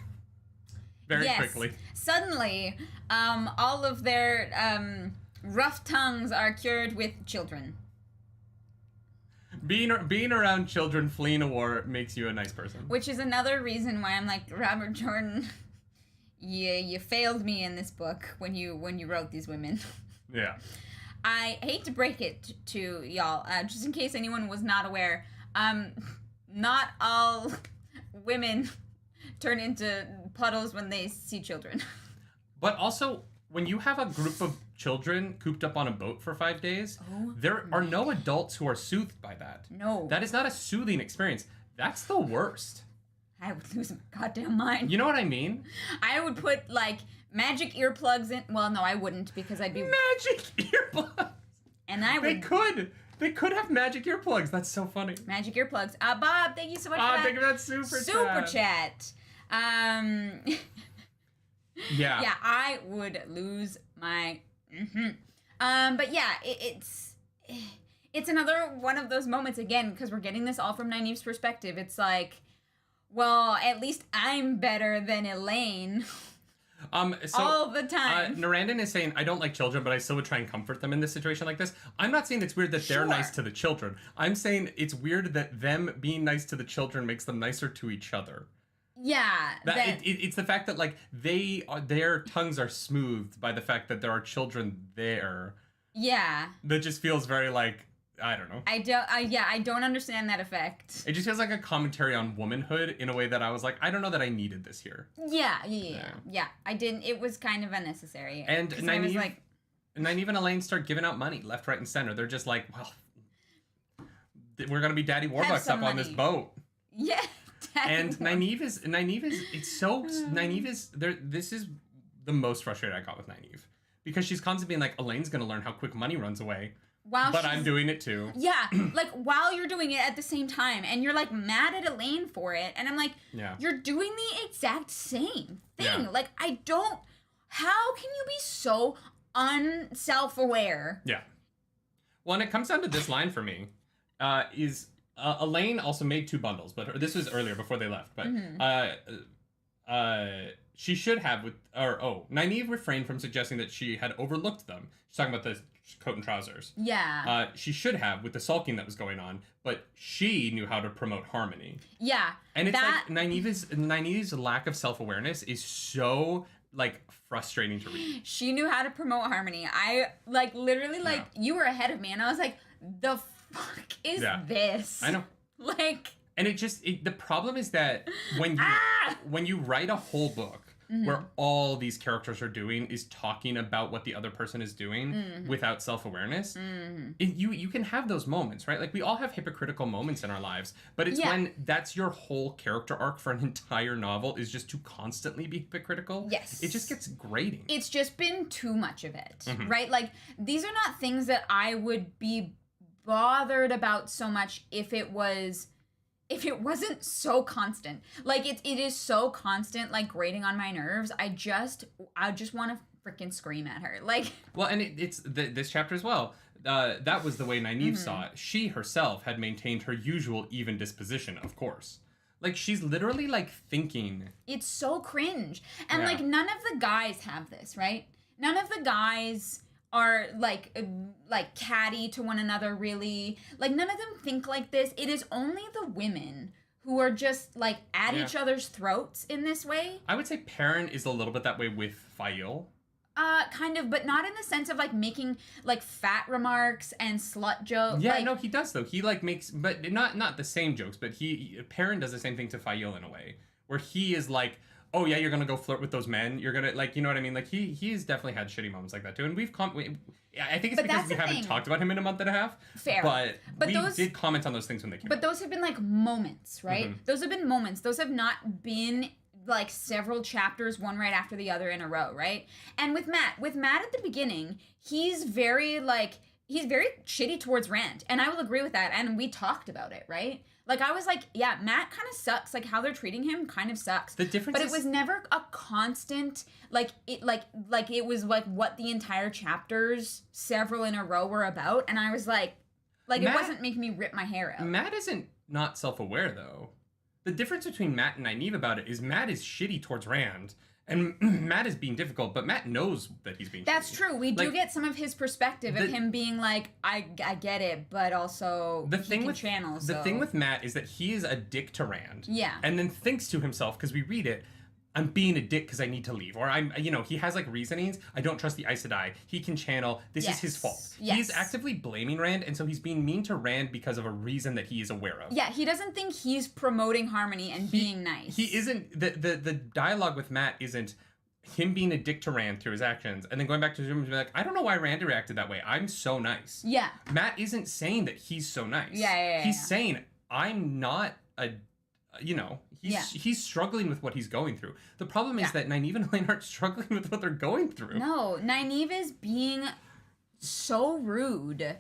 Very quickly. Suddenly, all of their rough tongues are cured with children. Being around children fleeing a war makes you a nice person. Which is another reason why I'm like, Robert Jordan, you failed me in this book when you wrote these women. Yeah. I hate to break it to y'all, just in case anyone was not aware, not all women turn into puddles when they see children. But also, when you have a group of children cooped up on a boat for 5 days, there are no adults who are soothed by that. No. That is not a soothing experience. That's the worst. I would lose my goddamn mind. You know what I mean? I would put, like, magic earplugs in. Well, no, I wouldn't, because I'd be... Magic earplugs! And I would... They could have magic earplugs. That's so funny. Magic earplugs. Bob, thank you so much for that. Thank you for that super chat. Yeah. Yeah, I would lose my... But yeah, it's another one of those moments, again, because we're getting this all from Nynaeve's perspective. It's like, well, at least I'm better than Elayne. So, all the time. Narandon is saying, I don't like children, but I still would try and comfort them in this situation like this. I'm not saying it's weird that they're nice to the children. I'm saying it's weird that them being nice to the children makes them nicer to each other. Yeah. It's the fact that, like, their tongues are smoothed by the fact that there are children there. Yeah. That just feels very, like, I don't know. I don't understand that effect. It just feels like a commentary on womanhood in a way that I was like, I don't know that I needed this here. Yeah. I didn't. It was kind of unnecessary. And Nynaeve and Elayne start giving out money left, right, and center. They're just like, well, we're gonna be Daddy Warbucks up on this boat. Yeah. And Nynaeve is this is the most frustrated I got with Nynaeve, because she's constantly being like, Elaine's gonna learn how quick money runs away. But I'm doing it too. Yeah, like while you're doing it at the same time, and you're like mad at Elayne for it, and I'm like, you're doing the exact same thing. Yeah. Like, how can you be so unself-aware? Yeah. Well, and it comes down to this line for me, Elayne also made 2 bundles, but this was earlier before they left. But she should have Nynaeve refrained from suggesting that she had overlooked them. She's talking about the coat and trousers. Yeah. She should have, with the sulking that was going on, but she knew how to promote harmony. Yeah. And it's like Nynaeve's lack of self-awareness is so, like, frustrating to read. She knew how to promote harmony. I, like, literally, like, you were ahead of me, and I was like, the fuck is this? I know. Like... And the problem is that when you write a whole book where all these characters are doing is talking about what the other person is doing without self-awareness, you can have those moments, right? Like, we all have hypocritical moments in our lives, but it's when that's your whole character arc for an entire novel is just to constantly be hypocritical. Yes. It just gets grating. It's just been too much of it, right? Like, these are not things that I would be bothered about so much if it wasn't so constant. Like, it is so constant, like, grating on my nerves. I just want to freaking scream at her. Like, well, and it's this chapter as well. That was the way Nynaeve saw it. She herself had maintained her usual even disposition, of course. Like, she's literally, like, thinking. It's so cringe. And, like, none of the guys have this, right? None of the guys are like catty to one another, really. Like, none of them think like this. It is only the women who are just like at each other's throats in this way. I would say Perrin is a little bit that way with Fael. Kind of, but not in the sense of like making like fat remarks and slut jokes. Yeah, like, no, he does though. He like makes, but not the same jokes. But Perrin does the same thing to Fael in a way, where he is like, oh yeah, you're gonna go flirt with those men. You're gonna like, you know what I mean? Like he's definitely had shitty moments like that too. And I think it's because we haven't talked about him in a month and a half. Fair, but we did comment on those things when they came. But those have been like moments, right? Mm-hmm. Those have been moments. Those have not been like several chapters, one right after the other in a row, right? And with Matt at the beginning, he's very shitty towards Rand, and I will agree with that. And we talked about it, right? Like I was like, yeah, Matt kind of sucks. Like how they're treating him kind of sucks. The difference, but it was never a constant. Like it was like what the entire chapters, several in a row, were about, and I was like Matt, it wasn't making me rip my hair out. Matt isn't not self-aware though. The difference between Matt and Nynaeve about it is Matt is shitty towards Rand, and Matt is being difficult, but Matt knows that he's being That's shitty. true. We do get some of his perspective of him being like, I get it, but also the thing with Matt is that he is a dick to Rand. Yeah. And then thinks to himself, because we read it, I'm being a dick because I need to leave. Or he has like reasonings. I don't trust the Aes Sedai. He can channel. This is his fault. Yes. He's actively blaming Rand, and so he's being mean to Rand because of a reason that he is aware of. Yeah, he doesn't think he's promoting harmony and being nice. He isn't, the dialogue with Matt isn't him being a dick to Rand through his actions, and then going back to his room and be like, I don't know why Rand reacted that way. I'm so nice. Yeah. Matt isn't saying that he's so nice. Yeah. He's saying, I'm not a... he's struggling with what he's going through. The problem is that Nynaeve and Elayne aren't struggling with what they're going through. No, Nynaeve is being so rude.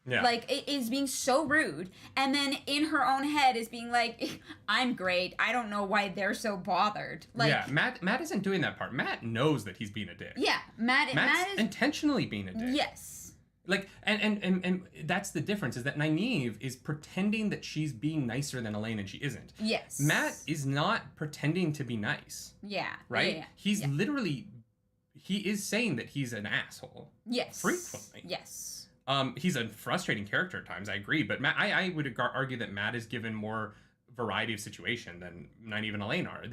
Yeah. Like, it is being so rude. And then in her own head is being like, I'm great. I don't know why they're so bothered. Like, yeah, Matt isn't doing that part. Matt knows that he's being a dick. Yeah, Matt's is intentionally being a dick. Yes. Like, and that's the difference, is that Nynaeve is pretending that she's being nicer than Elayne, and she isn't. Yes. Matt is not pretending to be nice. Yeah. Right? Yeah. He's literally, he is saying that he's an asshole. Yes. Frequently. Yes. He's a frustrating character at times, I agree, but Matt, I would argue that Matt is given more variety of situation than Nynaeve and Elayne are.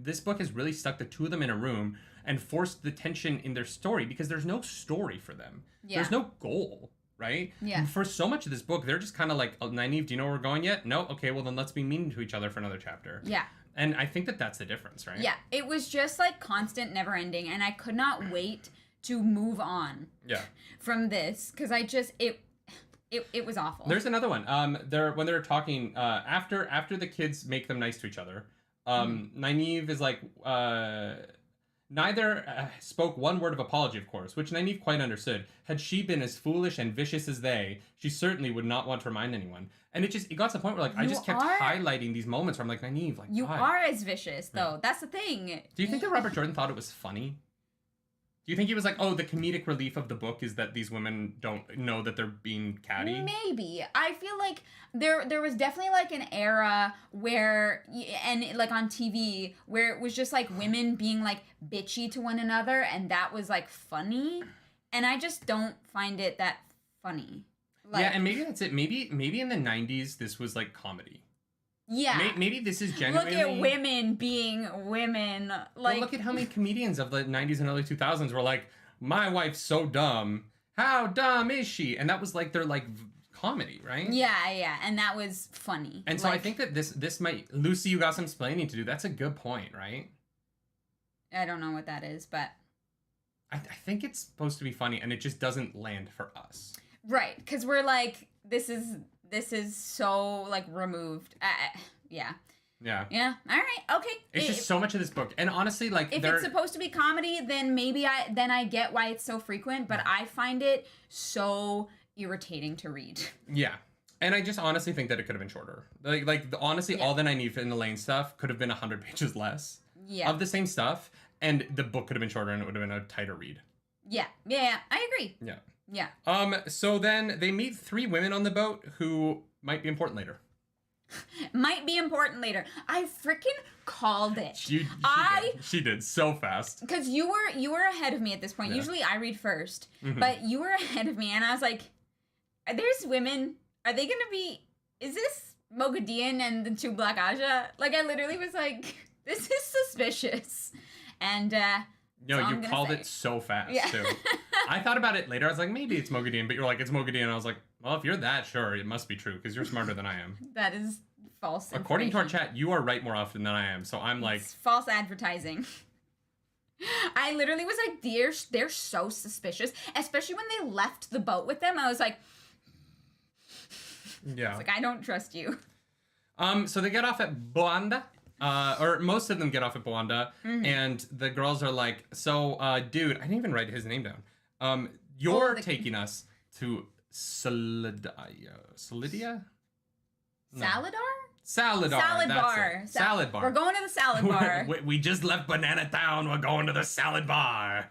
This book has really stuck the two of them in a room and forced the tension in their story because there's no story for them. Yeah. There's no goal, right? Yeah. For so much of this book, they're just kind of like, oh, Nynaeve, do you know where we're going yet? No? Okay, well then let's be mean to each other for another chapter. Yeah. And I think that that's the difference, right? Yeah. It was just like constant, never ending, and I could not wait to move on. Yeah. From this, because I just it was awful. There's another one. When they're talking after the kids make them nice to each other. Nynaeve is like, neither spoke one word of apology, of course, which Nynaeve quite understood. Had she been as foolish and vicious as they, she certainly would not want to remind anyone. And it got to the point where like I just kept highlighting these moments where I'm like, Nynaeve, like you God. are as vicious though. Yeah. That's the thing. Do you think that Robert Jordan thought it was funny? Do you think he was like, oh, the comedic relief of the book is that these women don't know that they're being catty? Maybe. I feel like there was definitely like an era where, and like on TV, where it was just like women being like bitchy to one another, and that was like funny. And I just don't find it that funny. Like, yeah, and maybe that's it. Maybe in the 90s, this was like comedy. Yeah. Maybe this is genuinely... Look at women being women. Like, well, look at how many comedians of the 90s and early 2000s were like, my wife's so dumb. How dumb is she? And that was like their like comedy, right? Yeah. And that was funny. And so I think that this might... Lucy, you got some explaining to do. That's a good point, right? I don't know what that is, but... I think it's supposed to be funny, and it just doesn't land for us. Right, because we're like, this is so, like, removed. Yeah. Yeah. Yeah. All right. Okay. It's just so much of this book. And honestly, like... If it's supposed to be comedy, then maybe I get why it's so frequent, but I find it so irritating to read. Yeah. And I just honestly think that it could have been shorter. Honestly, all the Nynaeve and Elayne stuff could have been 100 pages less. Yeah. Of the same stuff, and the book could have been shorter and it would have been a tighter read. Yeah. I agree. Yeah. So then they meet 3 women on the boat who might be important later. I freaking called it. She did so fast. Because you were ahead of me at this point. Yeah. Usually I read first, but you were ahead of me, and I was like, "There's women. Are they gonna be? Is this Moghedien and the 2 Black Aja?" Like I literally was like, "This is suspicious," and No, That's all you I'm gonna called say. it so fast, Yeah. too. I thought about it later. I was like, maybe it's Moghedien, but you're like, it's Moghedien. And I was like, well, if you're that sure, it must be true, because you're smarter than I am. That is false According to our information. chat, you are right more often than I am, so I'm like... It's false advertising. I literally was like, they're so suspicious, especially when they left the boat with them. I was like, Yeah. It's like, I don't trust you. So they get off at Boanda, or most of them get off at Boanda, and the girls are like, so, dude, I didn't even write his name down. You're taking us to Salidar? No. Salidar? Salad bar. Salad bar. We're going to the salad bar. we just left Banana Town. We're going to the salad bar.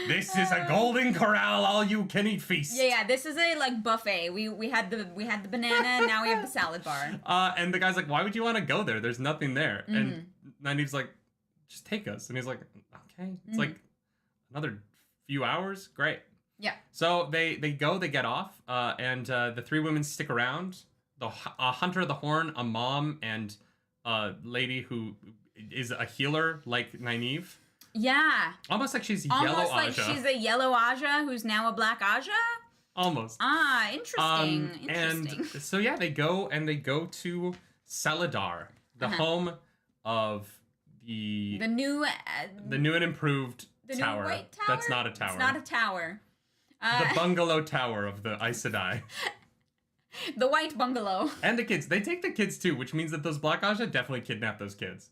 This is a golden corral, all you can eat feast. Yeah. This is a like buffet. We had the banana, and now we have the salad bar. And the guy's like, "Why would you want to go there? There's nothing there." And Nynaeve's like, "Just take us." And he's like, "Okay." It's like another few hours. Great. Yeah. So they go. They get off. And the three women stick around. A hunter of the horn, a mom, and a lady who is a healer like Nynaeve. Yeah. Almost like she's Almost yellow like Aja. she's a yellow Aja who's now a black Aja. Almost. Ah, interesting. Interesting. And so yeah, they go to Salidar, the home of the new and improved the tower. New white tower. That's not a tower. It's not a tower. The bungalow tower of the Aes Sedai. The white bungalow. And the kids. They take the kids too, which means that those Black Aja definitely kidnapped those kids.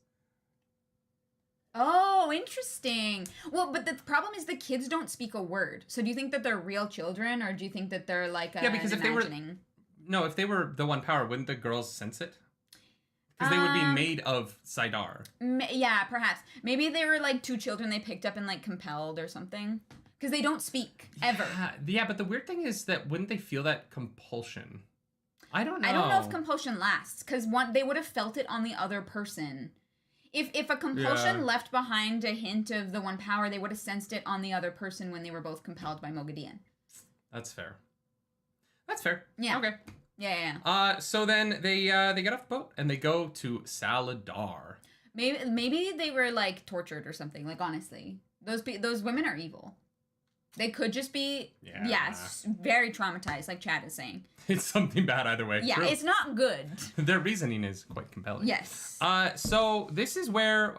Oh, interesting. Well, but the problem is the kids don't speak a word. So do you think that they're real children, or do you think that they're like because if imagining? if they were the one power, wouldn't the girls sense it? Because they would be made of Sidar. Yeah, perhaps. Maybe they were like two children they picked up and like compelled or something. Because they don't speak ever. Yeah, but the weird thing is that wouldn't they feel that compulsion? I don't know. I don't know if compulsion lasts, because they would have felt it on the other person. If a compulsion left behind a hint of the one power, they would have sensed it on the other person when they were both compelled by Moghedien. That's fair. That's fair. Yeah. Okay. Yeah. So then they get off the boat and they go to Salidar. Maybe they were like tortured or something. Like honestly, those women are evil. They could just be very traumatized, like Chad is saying. It's something bad either way. Yeah, True. It's not good. Their reasoning is quite compelling. Yes. So this is where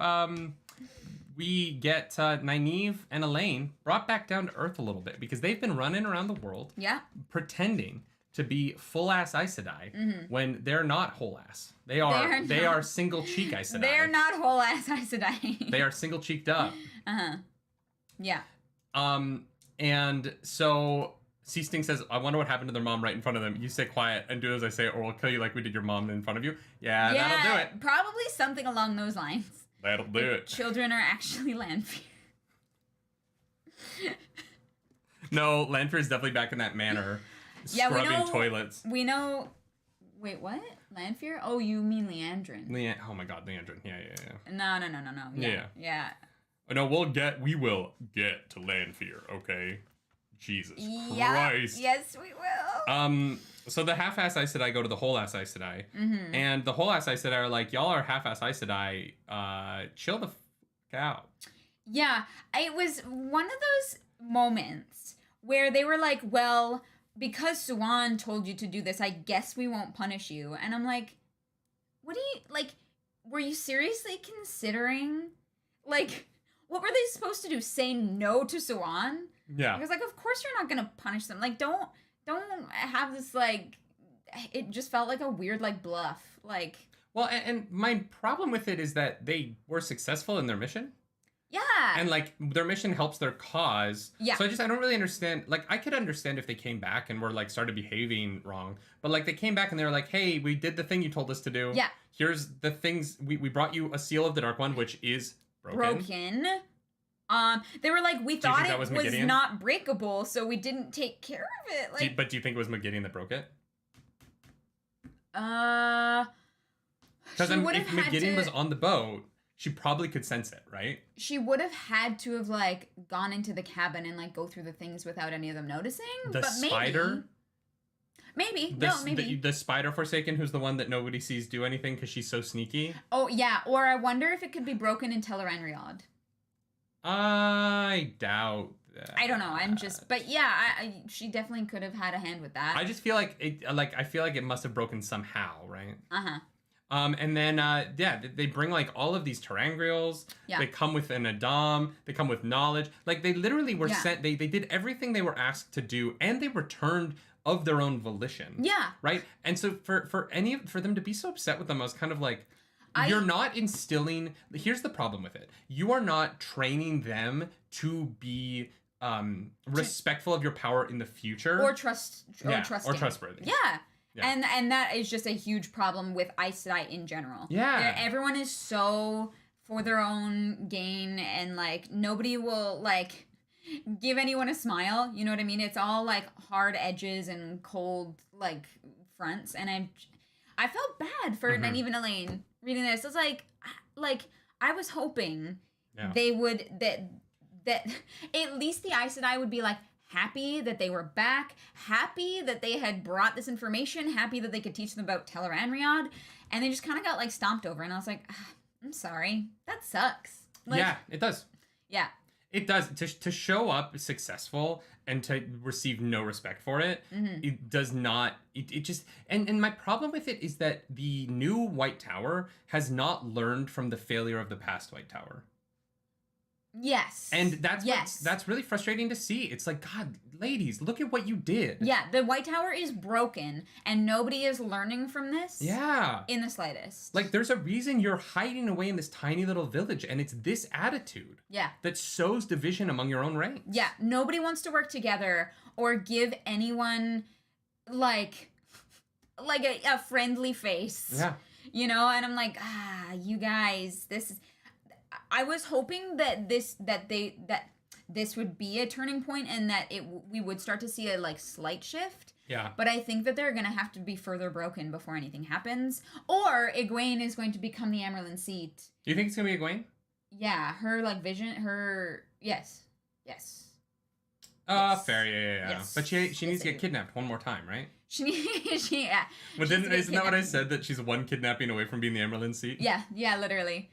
we get Nynaeve and Elayne brought back down to earth a little bit, because they've been running around the world pretending to be full-ass Aes Sedai when they're not whole-ass. They are single-cheek Aes Sedai. They're not whole-ass Aes Sedai. They are single-cheeked up. Uh-huh. Yeah. And so Seasting says, I wonder what happened to their mom right in front of them. You stay quiet and do as I say, or we'll kill you like we did your mom in front of you. Yeah, that'll do it. Probably something along those lines. That'll do it. Children are actually Lanfear. No, Lanfear is definitely back in that manor, scrubbing toilets. We know... Wait, what? Lanfear? Oh, you mean Leandrin. Oh my god, Leandrin. Yeah. No. Yeah. No, we will get to Lanfear, okay? Jesus Christ. Yes, we will. So the half-ass Aes Sedai go to the whole-ass Aes Sedai. And the whole-ass Aes Sedai are like, y'all are half-ass Aes Sedai. Chill the fuck out. Yeah, it was one of those moments where they were like, well, because Suan told you to do this, I guess we won't punish you. And I'm like, what do you, like, were you seriously considering, like... What were they supposed to do? Say no to Suan? Yeah. Because, like, of course you're not going to punish them. Like, don't have this, like... It just felt like a weird, like, bluff. Like... Well, and my problem with it is that they were successful in their mission. Yeah. And, like, their mission helps their cause. Yeah. So I don't really understand. Like, I could understand if they came back and were, like, started behaving wrong. But, like, they came back and they were like, hey, we did the thing you told us to do. Yeah. Here's the things. We brought you a seal of the Dark One, which is... Broken. They were like, we thought it was Moghedien? not breakable, so we didn't take care of it. Like, But do you think it was Moghedien that broke it? Because if Moghedien was on the boat, she probably could sense it, right? She would have had to have, like, gone into the cabin and, like, go through the things without any of them noticing. The spider? Maybe. The spider Forsaken, who's the one that nobody sees do anything because she's so sneaky. Oh, yeah. Or I wonder if it could be broken in Teleran Riad. I doubt that. I don't know. But yeah, she definitely could have had a hand with that. I just feel like I feel like it must have broken somehow, right? Uh-huh. And then they bring like all of these terangrials. Yeah. They come with an Adam. They come with knowledge. Like they literally were sent. They did everything they were asked to do, and they returned of their own volition. Yeah. Right. And so for them to be so upset with them, I was kind of like, you're not instilling. Here's the problem with it. You are not training them to be respectful of your power in the future, or trusting, or trustworthy. Yeah. And that is just a huge problem with Aes Sedai in general. Yeah. Everyone is so for their own gain, and like nobody will like give anyone a smile. You know what I mean? It's all like hard edges and cold like fronts. And I felt bad for Nynaeve and Elayne reading this. I was like I was hoping they would that at least the Aes Sedai would be like happy that they were back, happy that they had brought this information, happy that they could teach them about Tel'aran'rhiod, and they just kind of got like stomped over. And I was like, I'm sorry, that sucks. Like, yeah, it does. Yeah, it does. To show up successful and to receive no respect for it, it does not. It just and my problem with it is that the new White Tower has not learned from the failure of the past White Tower. Yes. And that's really frustrating to see. It's like, God, ladies, look at what you did. Yeah, the White Tower is broken, and nobody is learning from this. Yeah. In the slightest. Like, there's a reason you're hiding away in this tiny little village, and it's this attitude. Yeah. That sows division among your own ranks. Yeah, nobody wants to work together or give anyone, like a friendly face. Yeah. You know, and I'm like, you guys, this is... I was hoping that this would be a turning point, and that we would start to see a like slight shift. Yeah. But I think that they're gonna have to be further broken before anything happens, or Egwene is going to become the Amarylline seat. Do you think it's gonna be Egwene? Yeah, her like vision, yes. Fair, yeah. Yes. But she needs to get kidnapped one more time, right? Yeah. But isn't that what I said, that she's one kidnapping away from being the Amarylline seat? Yeah, literally.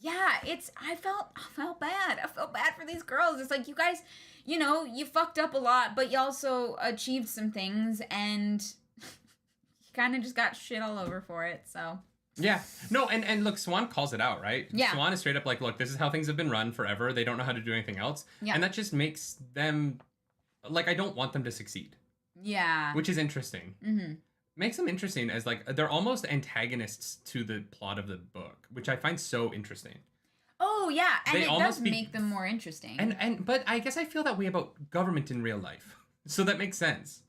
Yeah, I felt bad. I felt bad for these girls. It's like, you guys, you know, you fucked up a lot, but you also achieved some things, and you kind of just got shit all over for it, so. Yeah. No, and look, Swan calls it out, right? Yeah. Swan is straight up like, look, this is how things have been run forever. They don't know how to do anything else. Yeah. And that just makes them, like, I don't want them to succeed. Yeah. Which is interesting. Mm-hmm. Makes them interesting as like they're almost antagonists to the plot of the book, which I find so interesting. Oh yeah, and it does make them more interesting. But I guess I feel that way about government in real life, so that makes sense,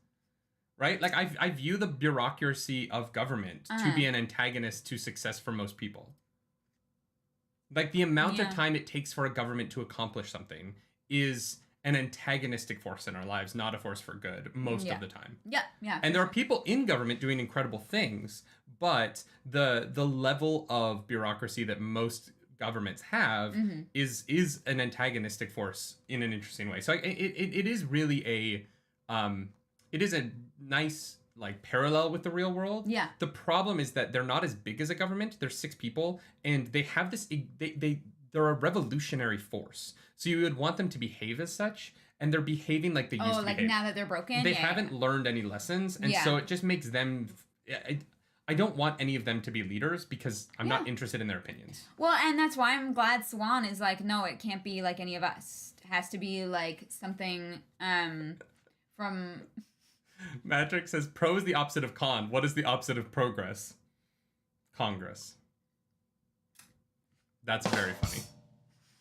right? Like I view the bureaucracy of government to be an antagonist to success for most people. Like the amount of time it takes for a government to accomplish something is an antagonistic force in our lives, not a force for good most of the time. Yeah. And there are people in government doing incredible things, but the level of bureaucracy that most governments have is an antagonistic force in an interesting way. So it is really it is a nice like parallel with the real world. Yeah. The problem is that they're not as big as a government. They're 6 people, and they have this they're a revolutionary force. So you would want them to behave as such, and they're behaving like they used to behave. Oh, like now that they're broken? They haven't learned any lessons, and so it just makes them... I don't want any of them to be leaders, because I'm not interested in their opinions. Well, and that's why I'm glad Swan is like, no, it can't be like any of us. It has to be like something from... Magic says, pro is the opposite of con. What is the opposite of progress? Congress. That's very funny.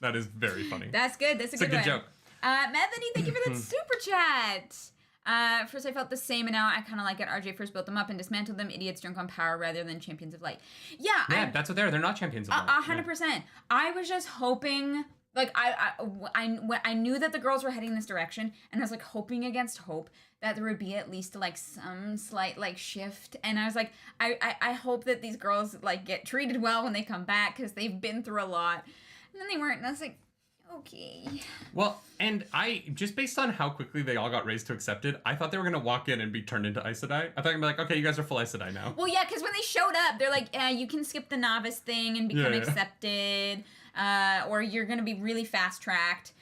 That is very funny. That's good. That's a good joke. Methany, thank you for that super chat. First I felt the same, and now I kind of like it. RJ first built them up and dismantled them. Idiots drunk on power rather than champions of light. Yeah, that's what they're not champions of light. 100%. I was just hoping, like, I knew that the girls were heading this direction, and I was like hoping against hope that there would be at least like some slight like shift. And I was like, I hope that these girls like get treated well when they come back, because they've been through a lot. And then they weren't, and I was like, okay. Well, and I, just based on how quickly they all got raised to accepted, I thought they were going to walk in and be turned into Aes Sedai. I thought they'd be like, okay, you guys are full Aes Sedai now. Well, yeah, because when they showed up, they're like, you can skip the novice thing and become accepted. or you're gonna be really fast tracked.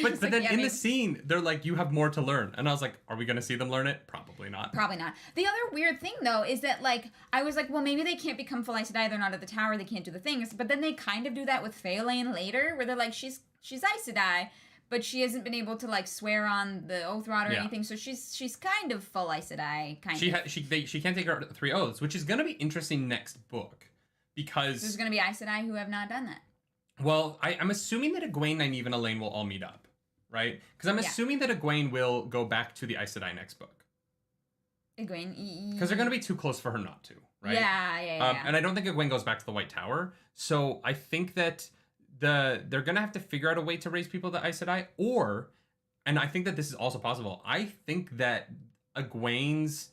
But then in the scene, they're like, you have more to learn. And I was like, are we going to see them learn it? Probably not. Probably not. The other weird thing, though, is that, like, I was like, well, maybe they can't become full Aes Sedai. They're not at the tower. They can't do the things. But then they kind of do that with Elayne later, where they're like, she's Aes Sedai, but she hasn't been able to, like, swear on the oath rod or anything. So she's kind of full Aes Sedai, She can't take her 3 oaths, which is going to be interesting next book. Because... there's going to be Aes Sedai who have not done that. Well, I'm assuming that Egwene, Nynaeve, and Elayne will all meet up, right? Because I'm assuming that Egwene will go back to the Aes Sedai next book. Egwene? Because they're going to be too close for her not to, right? Yeah. And I don't think Egwene goes back to the White Tower. So I think that they're going to have to figure out a way to raise people to Aes Sedai. Or, and I think that this is also possible, I think that Egwene's...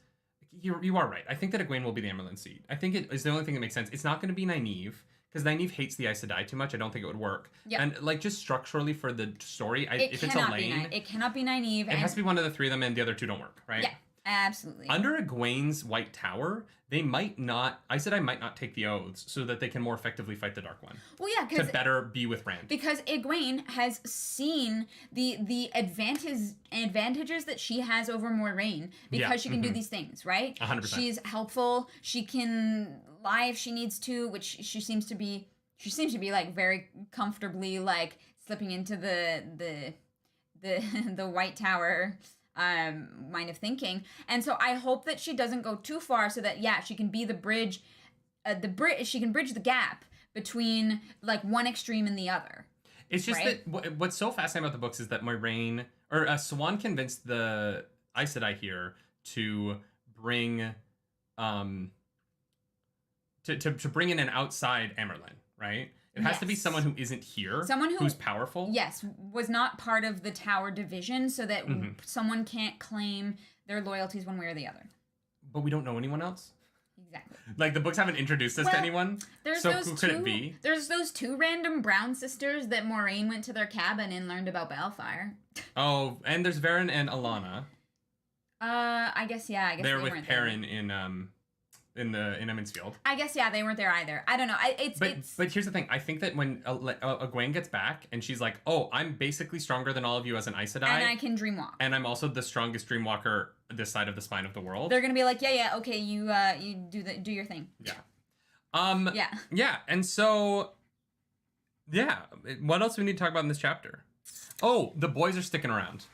You are right. I think that Egwene will be the Emerald seed. I think it is the only thing that makes sense. It's not going to be Nynaeve. Because Nynaeve hates the Aes Sedai too much, I don't think it would work. Yep. And like just structurally for the story, if it's Elayne, it cannot be Nynaeve. It has to be one of the 3 of them, and the other 2 don't work, right? Yeah, absolutely. Under Egwene's White Tower, they might not. Aes Sedai might not take the oaths, so that they can more effectively fight the Dark One. Well, yeah, because to better be with Rand. Because Egwene has seen the advantages that she has over Moiraine because she can do these things, right? 100%. She's helpful. She can lie if she needs to, which she seems to be. She seems to be like very comfortably like slipping into the White Tower line of thinking, and so I hope that she doesn't go too far, so that she can be the bridge, she can bridge the gap between like one extreme and the other. It's just that what's so fascinating about the books is that Moiraine or Siuan convinced the Aes Sedai here to bring to bring in an outside Amyrlin. Right? It has to be someone who isn't here, who's powerful. Yes, was not part of the Tower division, so that someone can't claim their loyalties one way or the other. But we don't know anyone else. Exactly. Like the books haven't introduced us to anyone. So who could it be? There's those 2 random brown sisters that Moiraine went to their cabin and learned about Balefire. Oh, and there's Varen and Alana. I guess they're with Perrin in Emond's Field. I guess they weren't there either. I don't know. But here's the thing. I think that when Egwene gets back and she's like, "Oh, I'm basically stronger than all of you as an Aes Sedai, and I can dreamwalk, and I'm also the strongest dreamwalker this side of the spine of the world." They're gonna be like, okay, you do your thing. Yeah. Yeah. And so, what else do we need to talk about in this chapter? Oh, the boys are sticking around.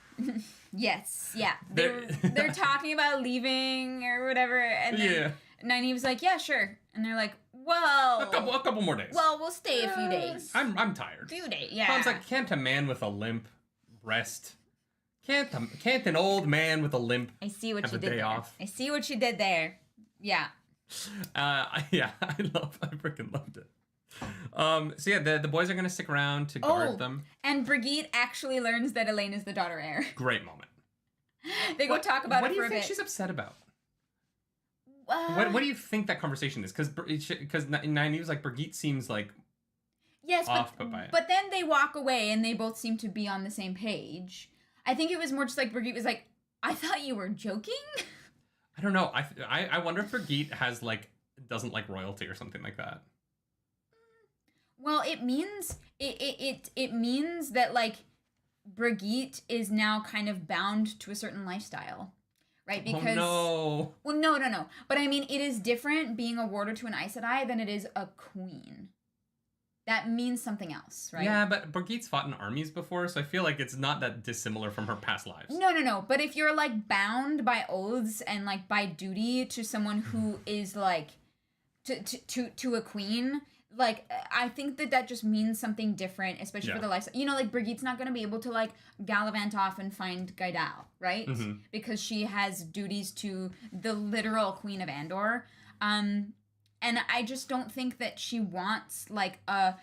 Yes. Yeah. They're talking about leaving or whatever, and then Nynaeve's like, yeah, sure. And they're like, well... A couple more days. Well, we'll stay a few days. I'm tired. A few days, yeah. Tom's like, can't a man with a limp rest? Can't an old man with a limp I see what have you a did day there. off? I see what you did there. Yeah. I freaking loved it. So the boys are going to stick around to guard them. And Brigitte actually learns that Elayne is the daughter heir. Great moment. They go talk about it for a bit. What do you think she's upset about? What do you think that conversation is? Because Nynaeve's like, Brigitte seems like off-put by it. But then they walk away and they both seem to be on the same page. I think it was more just like Brigitte was like, I thought you were joking? I don't know. I wonder if Brigitte doesn't like royalty or something like that. Well, it means it means that like Brigitte is now kind of bound to a certain lifestyle. Right, because... Oh, no. Well, no. But I mean, it is different being a warder to an Aes Sedai than it is a queen. That means something else, right? Yeah, but Brigitte's fought in armies before, so I feel like it's not that dissimilar from her past lives. No. But if you're, like, bound by oaths and, like, by duty to someone who is, like, to a queen... Like, I think that just means something different, especially for the lifestyle. You know, like, Brigitte's not going to be able to, like, gallivant off and find Gaidal, right? Mm-hmm. Because she has duties to the literal Queen of Andor. And I just don't think that she wants, like, a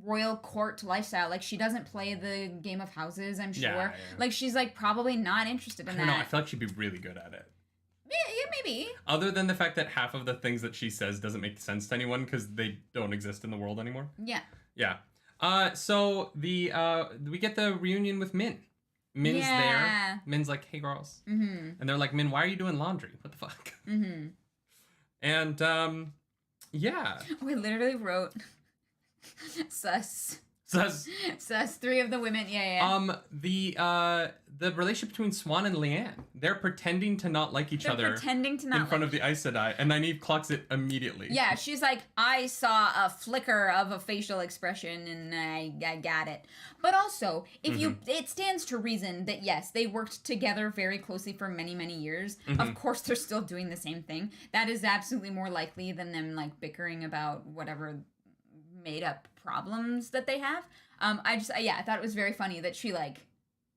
royal court lifestyle. Like, she doesn't play the Game of Houses, I'm sure. Yeah. Like, she's, like, probably not interested in that. I don't know. I feel like she'd be really good at it. Yeah, maybe. Other than the fact that half of the things that she says doesn't make sense to anyone because they don't exist in the world anymore. Yeah. Yeah. So we get the reunion with Min. Min's there. Min's like, hey, girls. Mm-hmm. And they're like, Min, why are you doing laundry? What the fuck? Mm-hmm. And, yeah. Oh, I literally wrote sus. Sus. Sus, 3 of the women. Yeah. The relationship between Swan and Leanne. They're pretending to not like each other. Pretending to not in front of the Aes Sedai, and Nynaeve clocks it immediately. Yeah, she's like, I saw a flicker of a facial expression and I got it. But also, if it stands to reason that yes, they worked together very closely for many, many years. Of course, they're still doing the same thing. That is absolutely more likely than them like bickering about whatever made up problems that they have. I thought it was very funny that she like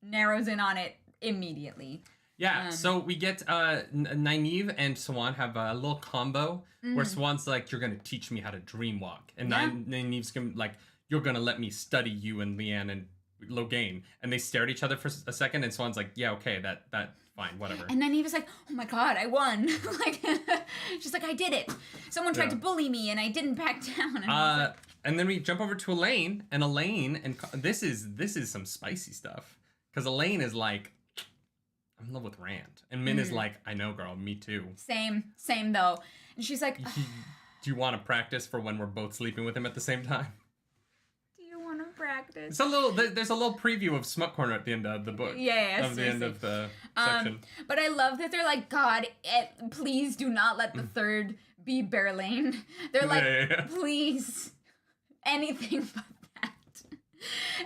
narrows in on it immediately. Yeah, so we get Nynaeve and Swan have a little combo where Swan's like, you're going to teach me how to dream walk. And Nynaeve's gonna, like, you're going to let me study you and Leanne and Logain. And they stare at each other for a second, and Swan's like, yeah, okay, that fine, whatever. And Nynaeve's like, oh my god, I won. Like, she's like, I did it. Someone tried to bully me, and I didn't back down. And, and then we jump over to Elayne, and this is some spicy stuff. Because Elayne is like, I'm in love with Rand. And Min is like, I know, girl, me too. Same though. And she's like, do you want to practice for when we're both sleeping with him at the same time? Do you want to practice? There's a little preview of Smut Corner at the end of the book. Yeah, the end of the section. But I love that they're like, God, please do not let the third be Berlain. They're like, please, anything but that.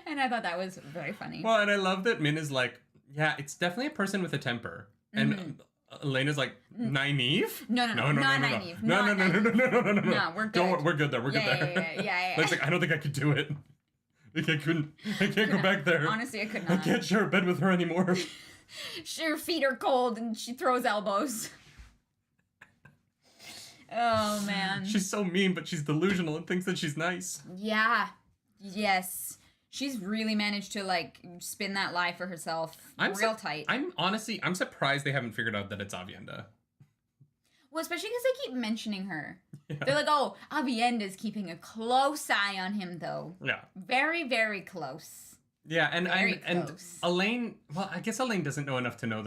And I thought that was very funny. Well, and I love that Min is like, yeah, it's definitely a person with a temper. And Elayne is like, Nynaeve? No, not Nynaeve. No, we're good. Don't, we're good there. We're good there. Yeah. It's like, I don't think I could do it. Like, I can't go back there. Honestly, I could not. I can't share a bed with her anymore. Her feet are cold and she throws elbows. Oh, man. She's so mean, but she's delusional and thinks that she's nice. Yeah. Yes. She's really managed to, like, spin that lie for herself tight. I'm surprised they haven't figured out that it's Aviendha. Well, especially because they keep mentioning her. Yeah. They're like, oh, Aviendha's keeping a close eye on him, though. Yeah. Very, very close. Yeah, and Elayne, well, I guess Elayne doesn't know enough to know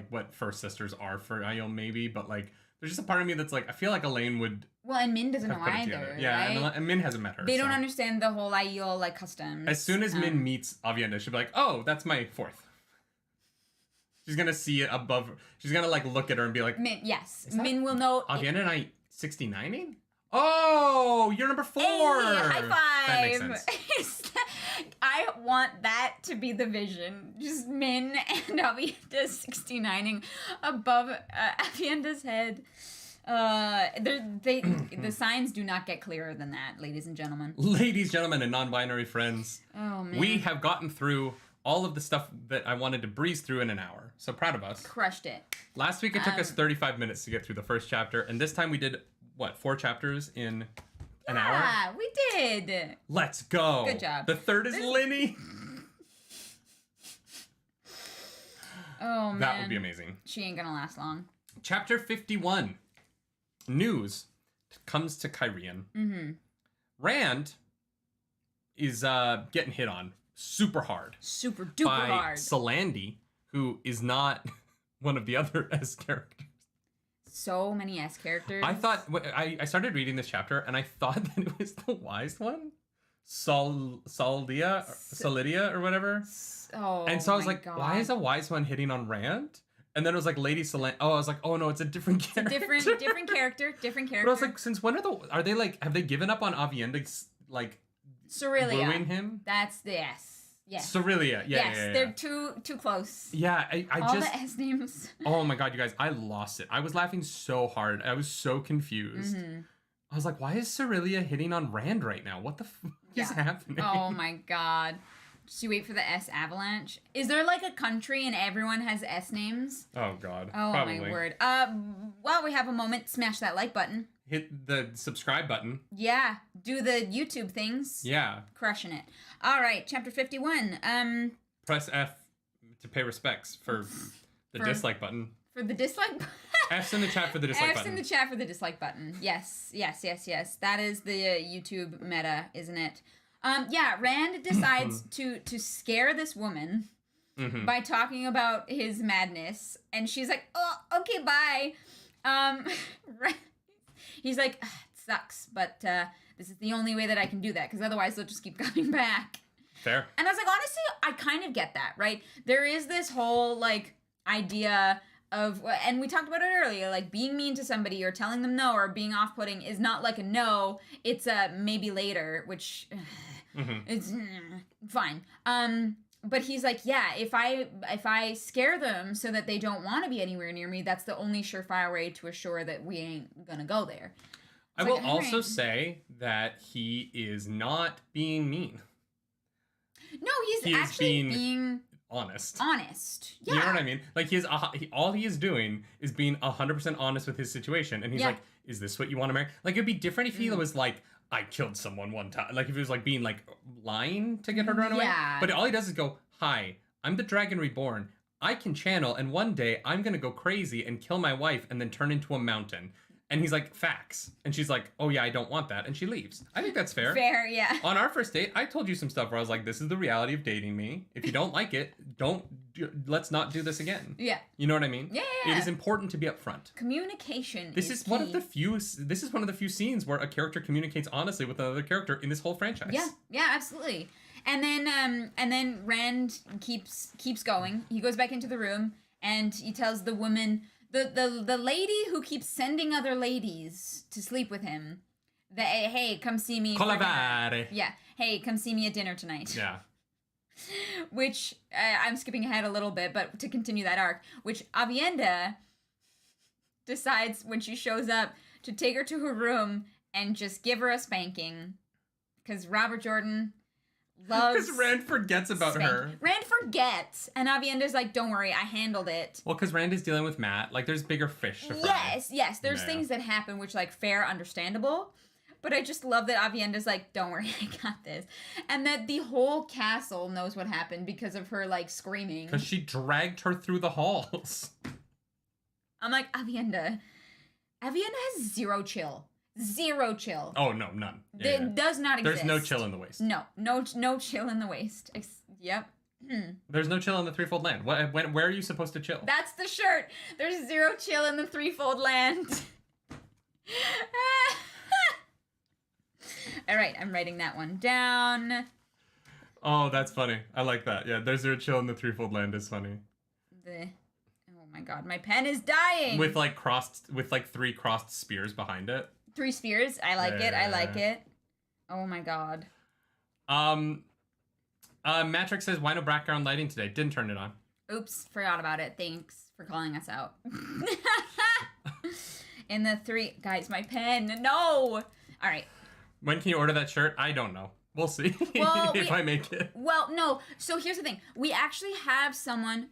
what First Sisters are for Aiel, maybe, but, like, there's just a part of me that's like, I feel like Elayne would... Well, and Min doesn't know either, yeah, right? and Min hasn't met her. They don't understand the whole Aiel, like, customs. As soon as Min meets Aviendha, she'll be like, oh, that's my fourth. She's gonna see it above... She's gonna, like, look at her and be like... Min will know... Aviendha and I 69ing? Oh, you're number 4! Hey, high five! That makes sense. I want that to be the vision. Just Min and Aviendha 69ing above Aviendha's head. The signs do not get clearer than that, ladies and gentlemen. Ladies, gentlemen, and non-binary friends. Oh, man. We have gotten through all of the stuff that I wanted to breeze through in an hour. So proud of us. Crushed it. Last week it took us 35 minutes to get through the first chapter, and this time we did, 4 chapters in an hour? Yeah, we did. Let's go. Good job. The third is Linny. Oh, man. That would be amazing. She ain't gonna last long. Chapter 51. News comes to Cairhien. Rand is getting hit on super hard. Super duper by hard. Salandi, who is not one of the other S characters. So many S characters. I thought... I started reading this chapter, and I thought that it was the wise one. Salidia, or whatever. Oh, and so I was like, God. Why is a wise one hitting on Rand? And then it was like Lady Solan. Oh, I was like, oh no, it's a different character. Different character. But I was like, since when are they like, have they given up on Aviendha, like, Cerelia. wooing him? That's the S. Yes. Cerelia. Yeah. They're too close. Yeah, All the S names. Oh my God, you guys, I lost it. I was laughing so hard. I was so confused. I was like, why is Cerelia hitting on Rand right now? What the fuck is happening? Oh my God. Just you wait for the S avalanche. Is there like a country and everyone has S names? Oh God. Oh probably. My word. While we have a moment, smash that like button. Hit the subscribe button. Yeah. Do the YouTube things. Yeah. Crushing it. All right. Chapter 51. Press F to pay respects for the dislike button. For the dislike button? F's in the chat for the dislike button. F's in the chat for the dislike button. Yes. That is the YouTube meta, isn't it? Rand decides to scare this woman by talking about his madness, and she's like, "Oh, okay, bye." He's like, sucks, but this is the only way that I can do that, because otherwise they'll just keep coming back. Fair. And I was like, honestly, I kind of get that, right? There is this whole, like, idea of, and we talked about it earlier, like, being mean to somebody or telling them no or being off-putting is not like a no, it's a maybe later, which it's fine. But he's like, yeah, if I scare them so that they don't want to be anywhere near me, that's the only surefire way to assure that we ain't gonna go there. I will also say that he is not being mean. No, he's actually being honest. Yeah. You know what I mean? Like, all he is doing is being 100% honest with his situation. And he's like, is this what you want to marry? Like, it'd be different if he was like, I killed someone one time. Like, if he was like being like lying to get her to run away. But all he does is go, hi, I'm the Dragon Reborn. I can channel, and one day I'm going to go crazy and kill my wife and then turn into a mountain. And he's like, facts. And she's like, oh yeah, I don't want that. And she leaves. I think that's fair. Fair, yeah. On our first date, I told you some stuff where I was like, this is the reality of dating me. If you don't like it, let's not do this again. Yeah. You know what I mean? Yeah. It is important to be upfront. Communication This is one of the few scenes where a character communicates honestly with another character in this whole franchise. Yeah, absolutely. And then Rand keeps going. He goes back into the room and he tells the woman, the lady who keeps sending other ladies to sleep with him, that, hey, come see me. Yeah. Hey, come see me at dinner tonight. Yeah. Which, I'm skipping ahead a little bit, but to continue that arc, which Aviendha decides when she shows up to take her to her room and just give her a spanking. Because Robert Jordan loves... Because Rand forgets about her. Rand forgets. And Aviendha's like, don't worry, I handled it. Well, because Rand is dealing with Matt. Like, there's bigger fish to fry. Yes. There's things that happen which, like, fair, understandable. But I just love that Aviendha's like, don't worry, I got this. And that the whole castle knows what happened because of her, like, screaming. Because she dragged her through the halls. I'm like, Aviendha has zero chill. Zero chill. Oh, no, none. It does not exist. There's no chill in the waist. No chill in the waist. Yep. There's no chill in the threefold land. Where are you supposed to chill? That's the shirt. There's zero chill in the threefold land. All right, I'm writing that one down. Oh, that's funny. I like that. Yeah, there's zero chill in the threefold land is funny. Oh my god, my pen is dying. With three crossed spears behind it. 3 spears. I like it. I like it. Oh my god. Matrix says, why no background lighting today? Didn't turn it on. Oops, forgot about it. Thanks for calling us out. In the 3... Guys, my pen. No! All right. When can you order that shirt? I don't know. We'll see if I make it. Well, no. So here's the thing. We actually have someone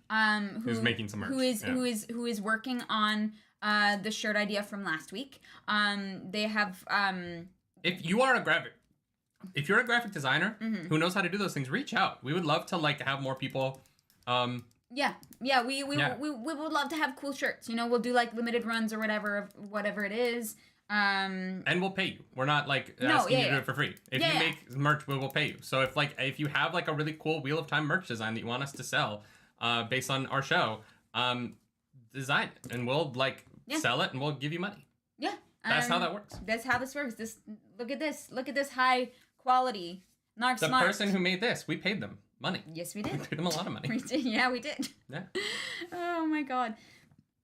who's making some merch. Who is working on the shirt idea from last week. They have if you're a graphic designer who knows how to do those things, reach out. We would love to have more people we would love to have cool shirts. You know, we'll do like limited runs or whatever it is. And we'll pay you. We're not asking you to do it for free. If you make merch, we will pay you. So if you have like a really cool Wheel of Time merch design that you want us to sell, based on our show, design it and we'll sell it and we'll give you money. Yeah. That's how that works. That's how this works. Look at this high quality. Not the person who made this, we paid them money. Yes, we did. We paid them a lot of money. We did. Yeah, we did. Yeah. Oh my god.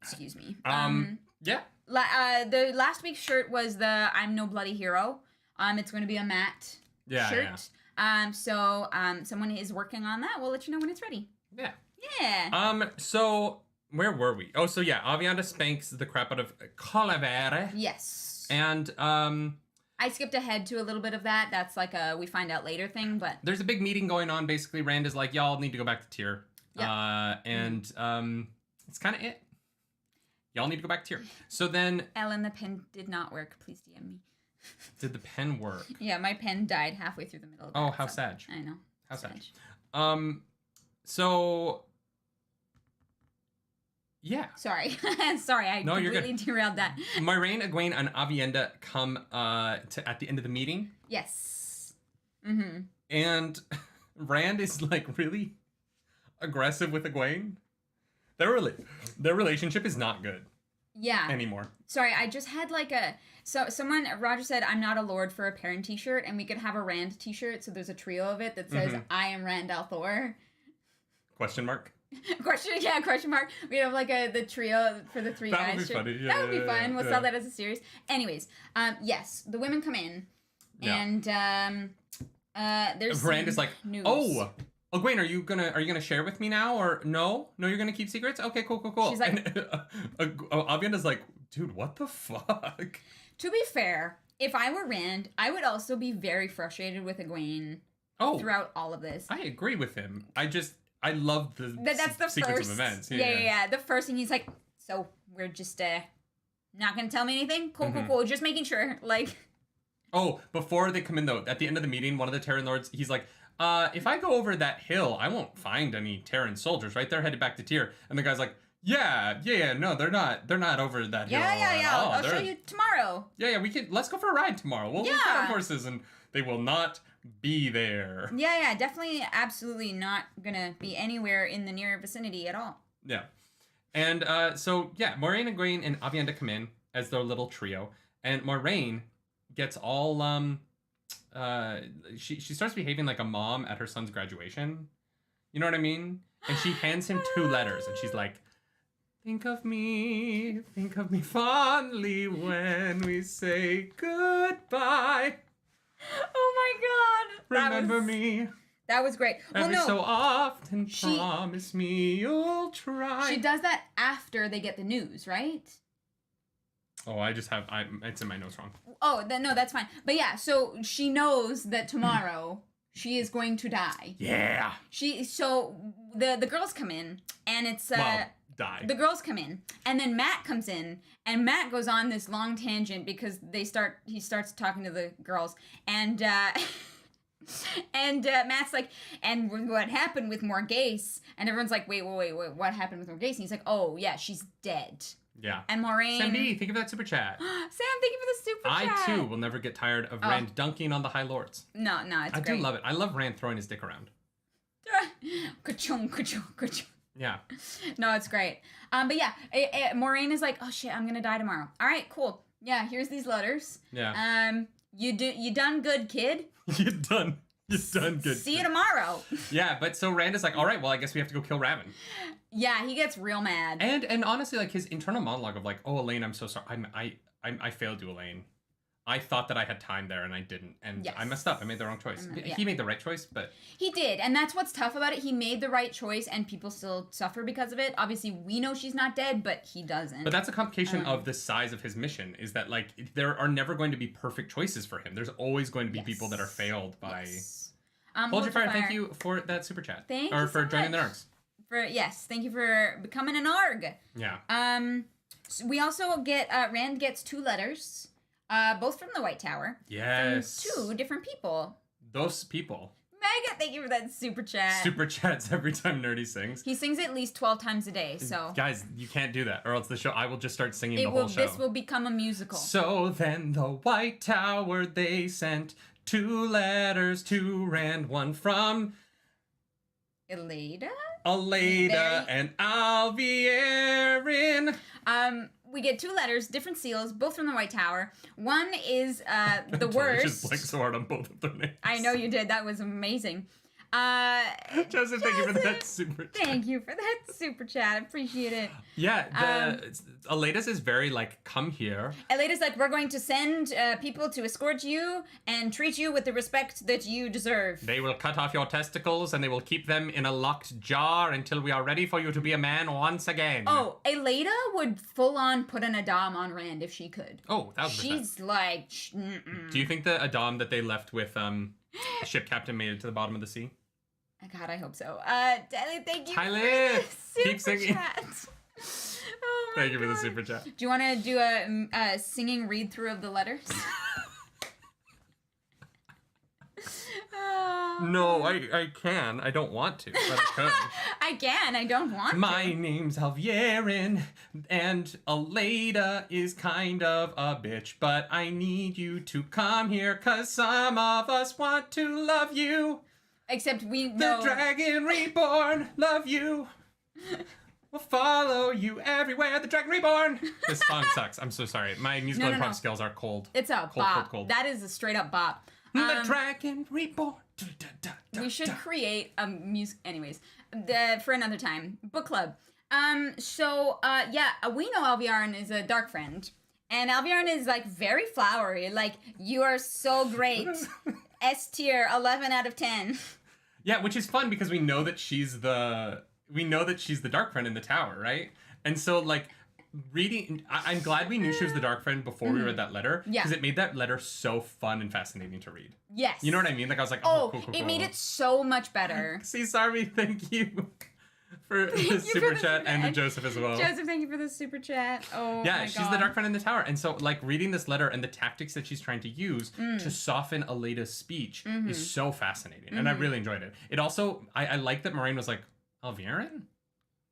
Excuse me. Yeah. The last week's shirt was the I'm No Bloody Hero. It's going to be a matte shirt. Yeah. So someone is working on that. We'll let you know when it's ready. Yeah. Yeah. So where were we? Oh, so yeah, Aviendha spanks the crap out of Calavera. Yes. And I skipped ahead to a little bit of that. That's like a we find out later thing, but there's a big meeting going on. Basically, Rand is like, y'all need to go back to Tyr. Yep. It's kind of it. Y'all need to go back to Tyr. So then... Ellen, the pen did not work. Please DM me. Did the pen work? Yeah, my pen died halfway through the middle of it. Oh, how sad. I know. How sad. So... Yeah. Sorry. I completely derailed that. Moiraine, Egwene, and Aviendha come at the end of the meeting. Yes. Mm-hmm. And Rand is really aggressive with Egwene. Their relationship is not good. Yeah. Anymore. Sorry, I just had So Roger said, I'm not a lord for a parent t-shirt, and we could have a Rand t-shirt, so there's a trio of it that says, I am Rand al'Thor. Question mark? Question mark. We have like the trio for the three guys. That would be funny. Yeah, that would be fun. We'll sell that as a series. Anyways, yes, the women come in, and there's Rand is like, news. oh, Egwene, are you gonna share with me now, or no, you're gonna keep secrets? Okay, cool. She's like, and Aviendha's like, dude, what the fuck? To be fair, if I were Rand, I would also be very frustrated with Egwene throughout all of this. I agree with him. I love the that's the sequence first, of events. Yeah. The first thing he's like, so we're just not gonna tell me anything? Cool. Just making sure. Like, oh, before they come in though, at the end of the meeting, one of the Terran Lords, he's like, if I go over that hill, I won't find any Terran soldiers, right? They're headed back to Tyr. And the guy's like, yeah, no, they're not over that hill. Yeah. I'll show you tomorrow. Yeah, let's go for a ride tomorrow. We'll get on horses, and they will not be there. Yeah, definitely, absolutely not gonna be anywhere in the near vicinity at all. Yeah. And Moiraine and Egwene and Aviendha come in as their little trio, and Moiraine gets all she starts behaving like a mom at her son's graduation. You know what I mean? And she hands him 2 letters, and she's like, think of me fondly when we say goodbye. Oh my god. Remember me. That was great. Every so often, promise me you'll try. She does that after they get the news, right? Oh, it's in my notes wrong. Oh, no, that's fine. But yeah, so she knows that tomorrow she is going to die. Yeah. So the girls come in, and it's die. The girls come in, and then Matt comes in, and Matt goes on this long tangent because he starts talking to the girls, and Matt's like, and what happened with Morgase? And everyone's like, wait, what happened with Morgase? And he's like, oh yeah, she's dead. Yeah. And Moiraine. Sam B, thank you for that super chat. Sam, thank you for the super chat. I too will never get tired of Rand dunking on the High Lords. No, it's great. I do love it. I love Rand throwing his dick around. Ka-chung. Yeah. No, it's great. But yeah, Moiraine is like, oh shit, I'm gonna die tomorrow. All right, cool. Yeah, here's these letters. Yeah. You done good, kid. You done good. See you tomorrow. Yeah, but so Rand is like, all right, well, I guess we have to go kill Rahvin. Yeah, he gets real mad. And honestly, like his internal monologue of like, oh, Elayne, I'm so sorry. I failed you, Elayne. I thought that I had time there and I didn't. And I messed up. I made the wrong choice. He made the right choice, but... He did. And that's what's tough about it. He made the right choice and people still suffer because of it. Obviously, we know she's not dead, but he doesn't. But that's a complication of the size of his mission, is that, like, there are never going to be perfect choices for him. There's always going to be people that are failed by... Hold Your Fire, thank you for that super chat. Thank you for so joining much. the ARGs. Thank you for becoming an ARG. Yeah. So we also get, Rand gets 2 letters. Both from the White Tower. Yes. From 2 different people. Those people. Mega, thank you for that super chat. Super chats every time Nerdy sings. He sings at least 12 times a day, so... Guys, you can't do that, or else I will just start singing the whole show. This will become a musical. So then the White Tower, they sent 2 letters to Rand, one from... Elayne and Alviarin. We get 2 letters, different seals, both from the White Tower. One is the words. Just blanked so hard on both of their names. I know you did. That was amazing. Joseph, thank you for that super chat. Thank you for that super chat. Appreciate it. Yeah, Elayne's is very like, come here. Elayne's like, we're going to send people to escort you and treat you with the respect that you deserve. They will cut off your testicles and they will keep them in a locked jar until we are ready for you to be a man once again. Oh, Elayne would full on put an Adam on Rand if she could. Oh, 1000%. She's like, Do you think the Adam that they left with ship captain made it to the bottom of the sea? God, I hope so. Tyler, thank you. Tyler, keep singing. Oh my Thank you for the God. super chat. Do you want to do a singing read through of the letters? No, I can. I don't want to, but I could. I can. I don't want to. My name's Alviarin, and Elayne is kind of a bitch, but I need you to come here, 'cause some of us want to love you. Except we know... The Dragon Reborn, love you. We'll follow you everywhere. The Dragon Reborn. This song sucks. I'm so sorry. My musical No. improv skills are cold. It's a bop. That is a straight up bop. The Dragon Reborn. We should create a music. Anyways, for another time. Book club. We know Alviarn is a dark friend. And Alviarn is, like, very flowery. Like, you are so great. S tier, 11 out of 10. Yeah, which is fun because we know that she's the dark friend in the tower, right? And so, like, I'm glad we knew she was the dark friend before we read that letter. Yeah. Because it made that letter so fun and fascinating to read. Yes. You know what I mean? Like, I was like, cool. It made it so much better. See, Sarvi, thank you for the super chat and to Joseph as well. Joseph, thank you for the super chat. Oh, yeah, my God. she's the dark friend in the tower. And so, like, reading this letter and the tactics that she's trying to use to soften Aleda's speech is so fascinating. And I really enjoyed it. It also, I like that Moiraine was like, Alviarn?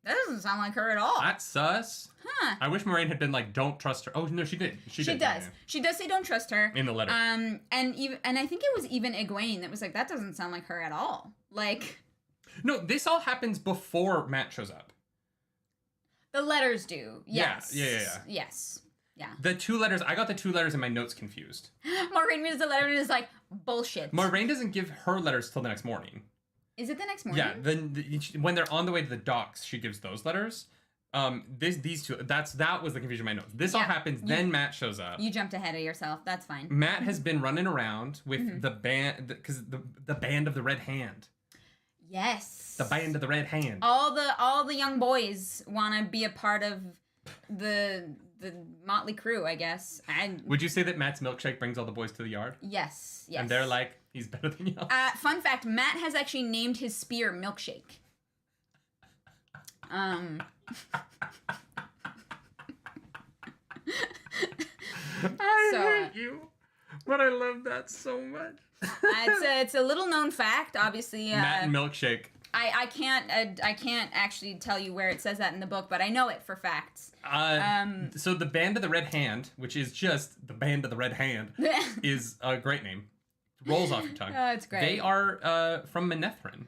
That doesn't sound like her at all. That's sus. Huh. I wish Moiraine had been like, don't trust her. Oh, no, she did. She does. Yeah. She does say don't trust her. In the letter. And I think it was even Egwene that was like, that doesn't sound like her at all. Like... No, this all happens before Matt shows up. The letters do. Yes. Yeah. Yes. Yeah. The two letters, I got the two letters in my notes confused. Moiraine reads the letter and is like, bullshit. Moiraine doesn't give her letters till the next morning. Is it the next morning? Yeah, when they're on the way to the docks, she gives those letters. These two, that was the confusion in my notes. This all happens, then Matt shows up. You jumped ahead of yourself. That's fine. Matt has been running around with the band, because the band of the Red Hand. Yes. The band of the Red Hand. All the young boys want to be a part of the motley crew, I guess. Would you say that Matt's milkshake brings all the boys to the yard? Yes. And they're like, he's better than you. Fun fact, Matt has actually named his spear Milkshake. I hate you, but I love that so much. It's a little known fact, obviously. Matt and Milkshake. I can't actually tell you where it says that in the book, but I know it for facts. So the Band of the Red Hand, which is just the Band of the Red Hand, is a great name. Rolls off your tongue. Oh, it's great. They are from Menethrin.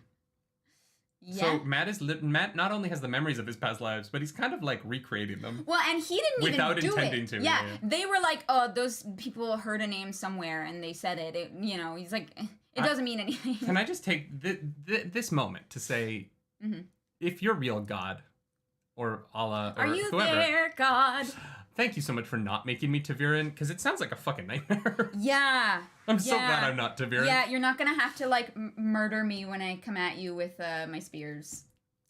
Yeah. So Matt not only has the memories of his past lives, but he's kind of like recreating them. Well, and he didn't without even do intending it. to. Yeah, they were like, oh, those people heard a name somewhere and they said it. He's like, it doesn't mean anything. Can I just take this moment to say, if you're real, God, or Allah, or are you whoever, there, God? Thank you so much for not making me Taviran, because it sounds like a fucking nightmare. Yeah. I'm so glad I'm not Taviran. Yeah, you're not gonna have to like murder me when I come at you with my spears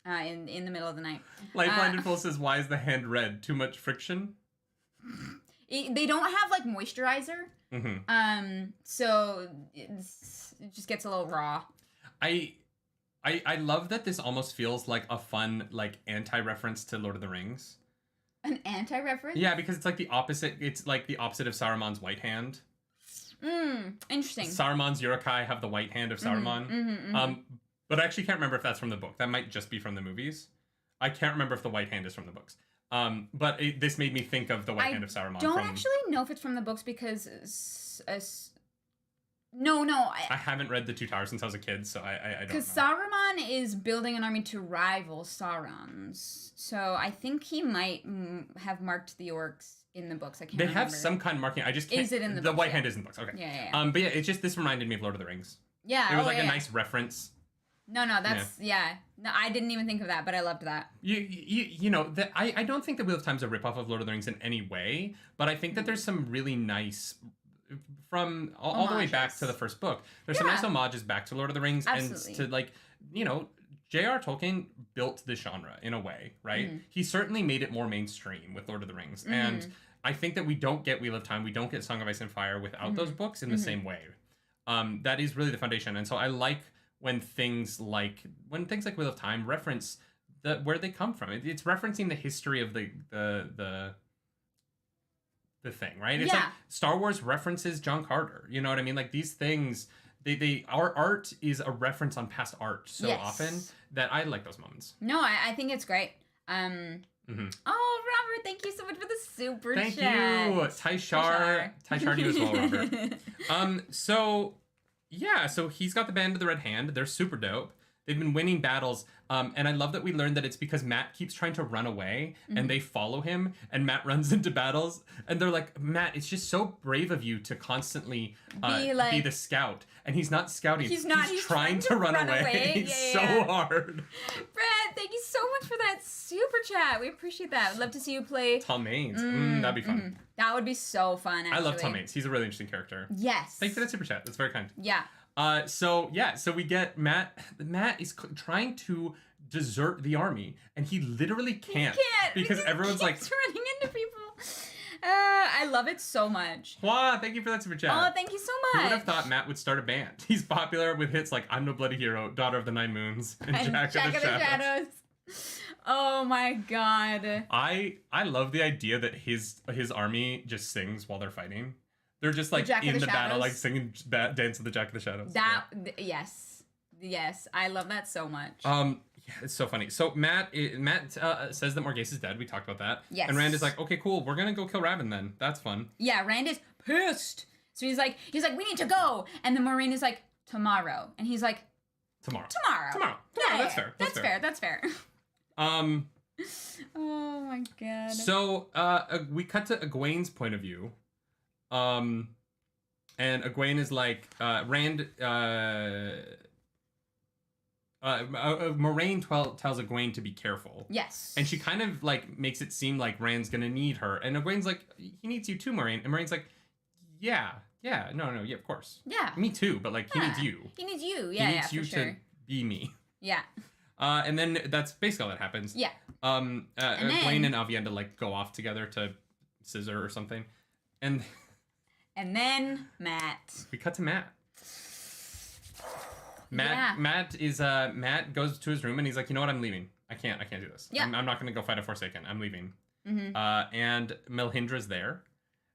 in the middle of the night. Lifeline Full says, why is the hand red? Too much friction? They don't have like moisturizer. So it just gets a little raw. I love that this almost feels like a fun like anti-reference to Lord of the Rings. An anti-reference? Yeah, because it's like the opposite. It's like the opposite of Saruman's white hand. Interesting. Saruman's Uruk-hai have the white hand of Saruman. But I actually can't remember if that's from the book. That might just be from the movies. I can't remember if the white hand is from the books. But this made me think of the white hand of Saruman. I don't actually know if it's from the books because... No. I haven't read The Two Towers since I was a kid, so I don't know. Because Saruman is building an army to rival Sauron's. So I think he might have marked the orcs in the books. I can't remember. They have some kind of marking. I just can't... Is it in the books? The white hand is in the books. Okay. Yeah. But yeah, it's just... This reminded me of Lord of the Rings. Yeah. It was a nice reference. No, that's... Yeah. No, I didn't even think of that, but I loved that. You know, I don't think that Wheel of Time is a ripoff of Lord of the Rings in any way, but I think that there's some really nice... From all the way back to the first book, there's some nice homages back to Lord of the Rings. Absolutely. And to like, J.R. Tolkien built the genre in a way, right? He certainly made it more mainstream with Lord of the Rings. And I think that we don't get Wheel of Time, we don't get Song of Ice and Fire without those books in the same way. That is really the foundation. And so I like when things like Wheel of Time reference where they come from. It's referencing the history of the thing, right? It's like Star Wars references John Carter. You know what I mean? Like these things, our art is a reference on past art so often that I like those moments. No, I think it's great. Oh, Robert, thank you so much for the super chat. Thank you, Tyshar to you as well, Robert. So he's got the Band of the Red Hand. They're super dope. They've been winning battles, and I love that we learned that it's because Matt keeps trying to run away, and they follow him, and Matt runs into battles, and they're like, Matt, it's just so brave of you to constantly be the scout, and he's not scouting. He's trying to run away. It's so hard. Brad, thank you so much for that super chat. We appreciate that. I'd love to see you play Talmains. That'd be fun. That would be so fun, actually. I love Talmains. He's a really interesting character. Yes. Thanks for that super chat. That's very kind. Yeah. So we get Matt. Matt is trying to desert the army, and he literally can't because everyone's like running into people. I love it so much. Wow, thank you for that super chat. Oh, thank you so much. Who would have thought Matt would start a band? He's popular with hits like "I'm No Bloody Hero," "Daughter of the Nine Moons," and "Jack of the Shadows." Oh my god. I love the idea that his army just sings while they're fighting. They're just like in the battle, like singing "Dance of the Jack of the Shadows." Yes, I love that so much. Yeah, it's so funny. So Matt says that Morgase is dead. We talked about that. Yes. And Rand is like, okay, cool. We're gonna go kill Rahvin then. That's fun. Yeah, Rand is pissed. So he's like, we need to go. And then Moiraine is like, tomorrow. And he's like, Tomorrow. Yeah, that's fair. That's fair. Oh my god. So we cut to Egwene's point of view. And Egwene is like, Rand. Moiraine tells Egwene to be careful. Yes. And she kind of like makes it seem like Rand's gonna need her. And Egwene's like, he needs you too, Moiraine. And Moiraine's like, yeah, of course. Yeah. Me too, but like he needs you. He needs you, yeah, he needs you to be me. Yeah. And then that's basically all that happens. Yeah. Egwene and Aviendha like go off together to scissor or something. And then Matt. We cut to Matt. Matt goes to his room and he's like, you know what, I'm leaving. I can't do this. Yeah. I'm not gonna go fight a Forsaken. I'm leaving. Mm-hmm. And Melindra's there.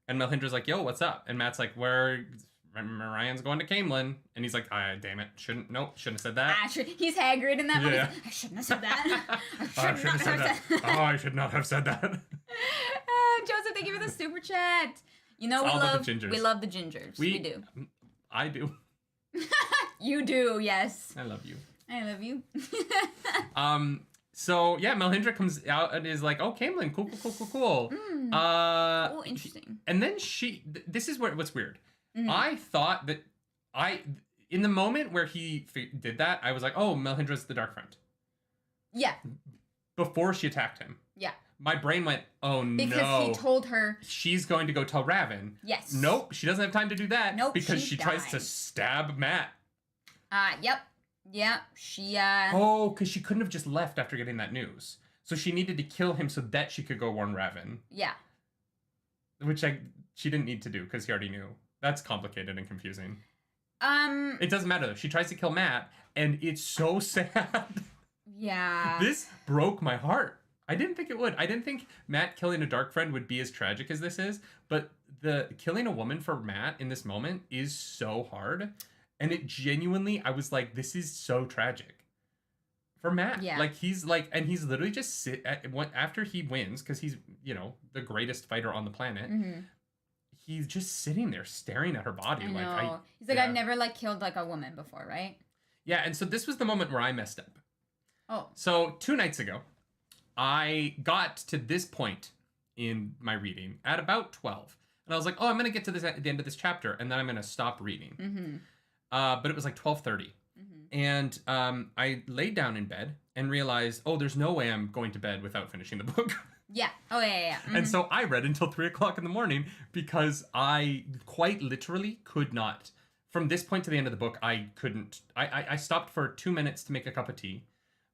And Melindra's like, yo, what's up? And Matt's like, Ryan's going to Cairhien. And he's like, damn it. Shouldn't have said that. He's Hagrid in that movie. I shouldn't have said that. I should not have said that. Joseph, thank you for the super chat. You know, we love the gingers. We do. I do. You do, yes. I love you. I love you. So yeah, Melindhra comes out and is like, "Oh, Cairhien, cool." Oh, interesting. And then this is what's weird. Mm-hmm. I thought that in the moment where he did that, I was like, "Oh, Melindra's the Dark Friend." Yeah. Before she attacked him. Yeah. My brain went, "Oh no!" Because he told her she's going to go tell Rahvin. Yes. Nope, she doesn't have time to do that. Nope, because she tries to stab Matt. Yep. Yeah, she, Oh, because she couldn't have just left after getting that news. So she needed to kill him so that she could go warn Rahvin. Yeah. Which she didn't need to do, because he already knew. That's complicated and confusing. It doesn't matter, though. She tries to kill Matt, and it's so sad. Yeah. This broke my heart. I didn't think it would. I didn't think Matt killing a dark friend would be as tragic as this is, but the killing a woman for Matt in this moment is so hard. And it genuinely, I was like, this is so tragic for Matt. Yeah. Like, he's literally just after he wins, because he's, the greatest fighter on the planet. Mm-hmm. He's just sitting there staring at her body. I know. He's like, I've never killed a woman before, right? Yeah. And so this was the moment where I messed up. Oh. So 2 nights ago, I got to this point in my reading at about 12. And I was like, oh, I'm going to get to this at the end of this chapter, and then I'm going to stop reading. Mm-hmm. But it was like 12:30. Mm-hmm. And I laid down in bed and realized, oh, there's no way I'm going to bed without finishing the book. Yeah. Oh, yeah. Mm-hmm. And so I read until 3 o'clock in the morning because I quite literally could not. From this point to the end of the book, I couldn't. I stopped for 2 minutes to make a cup of tea.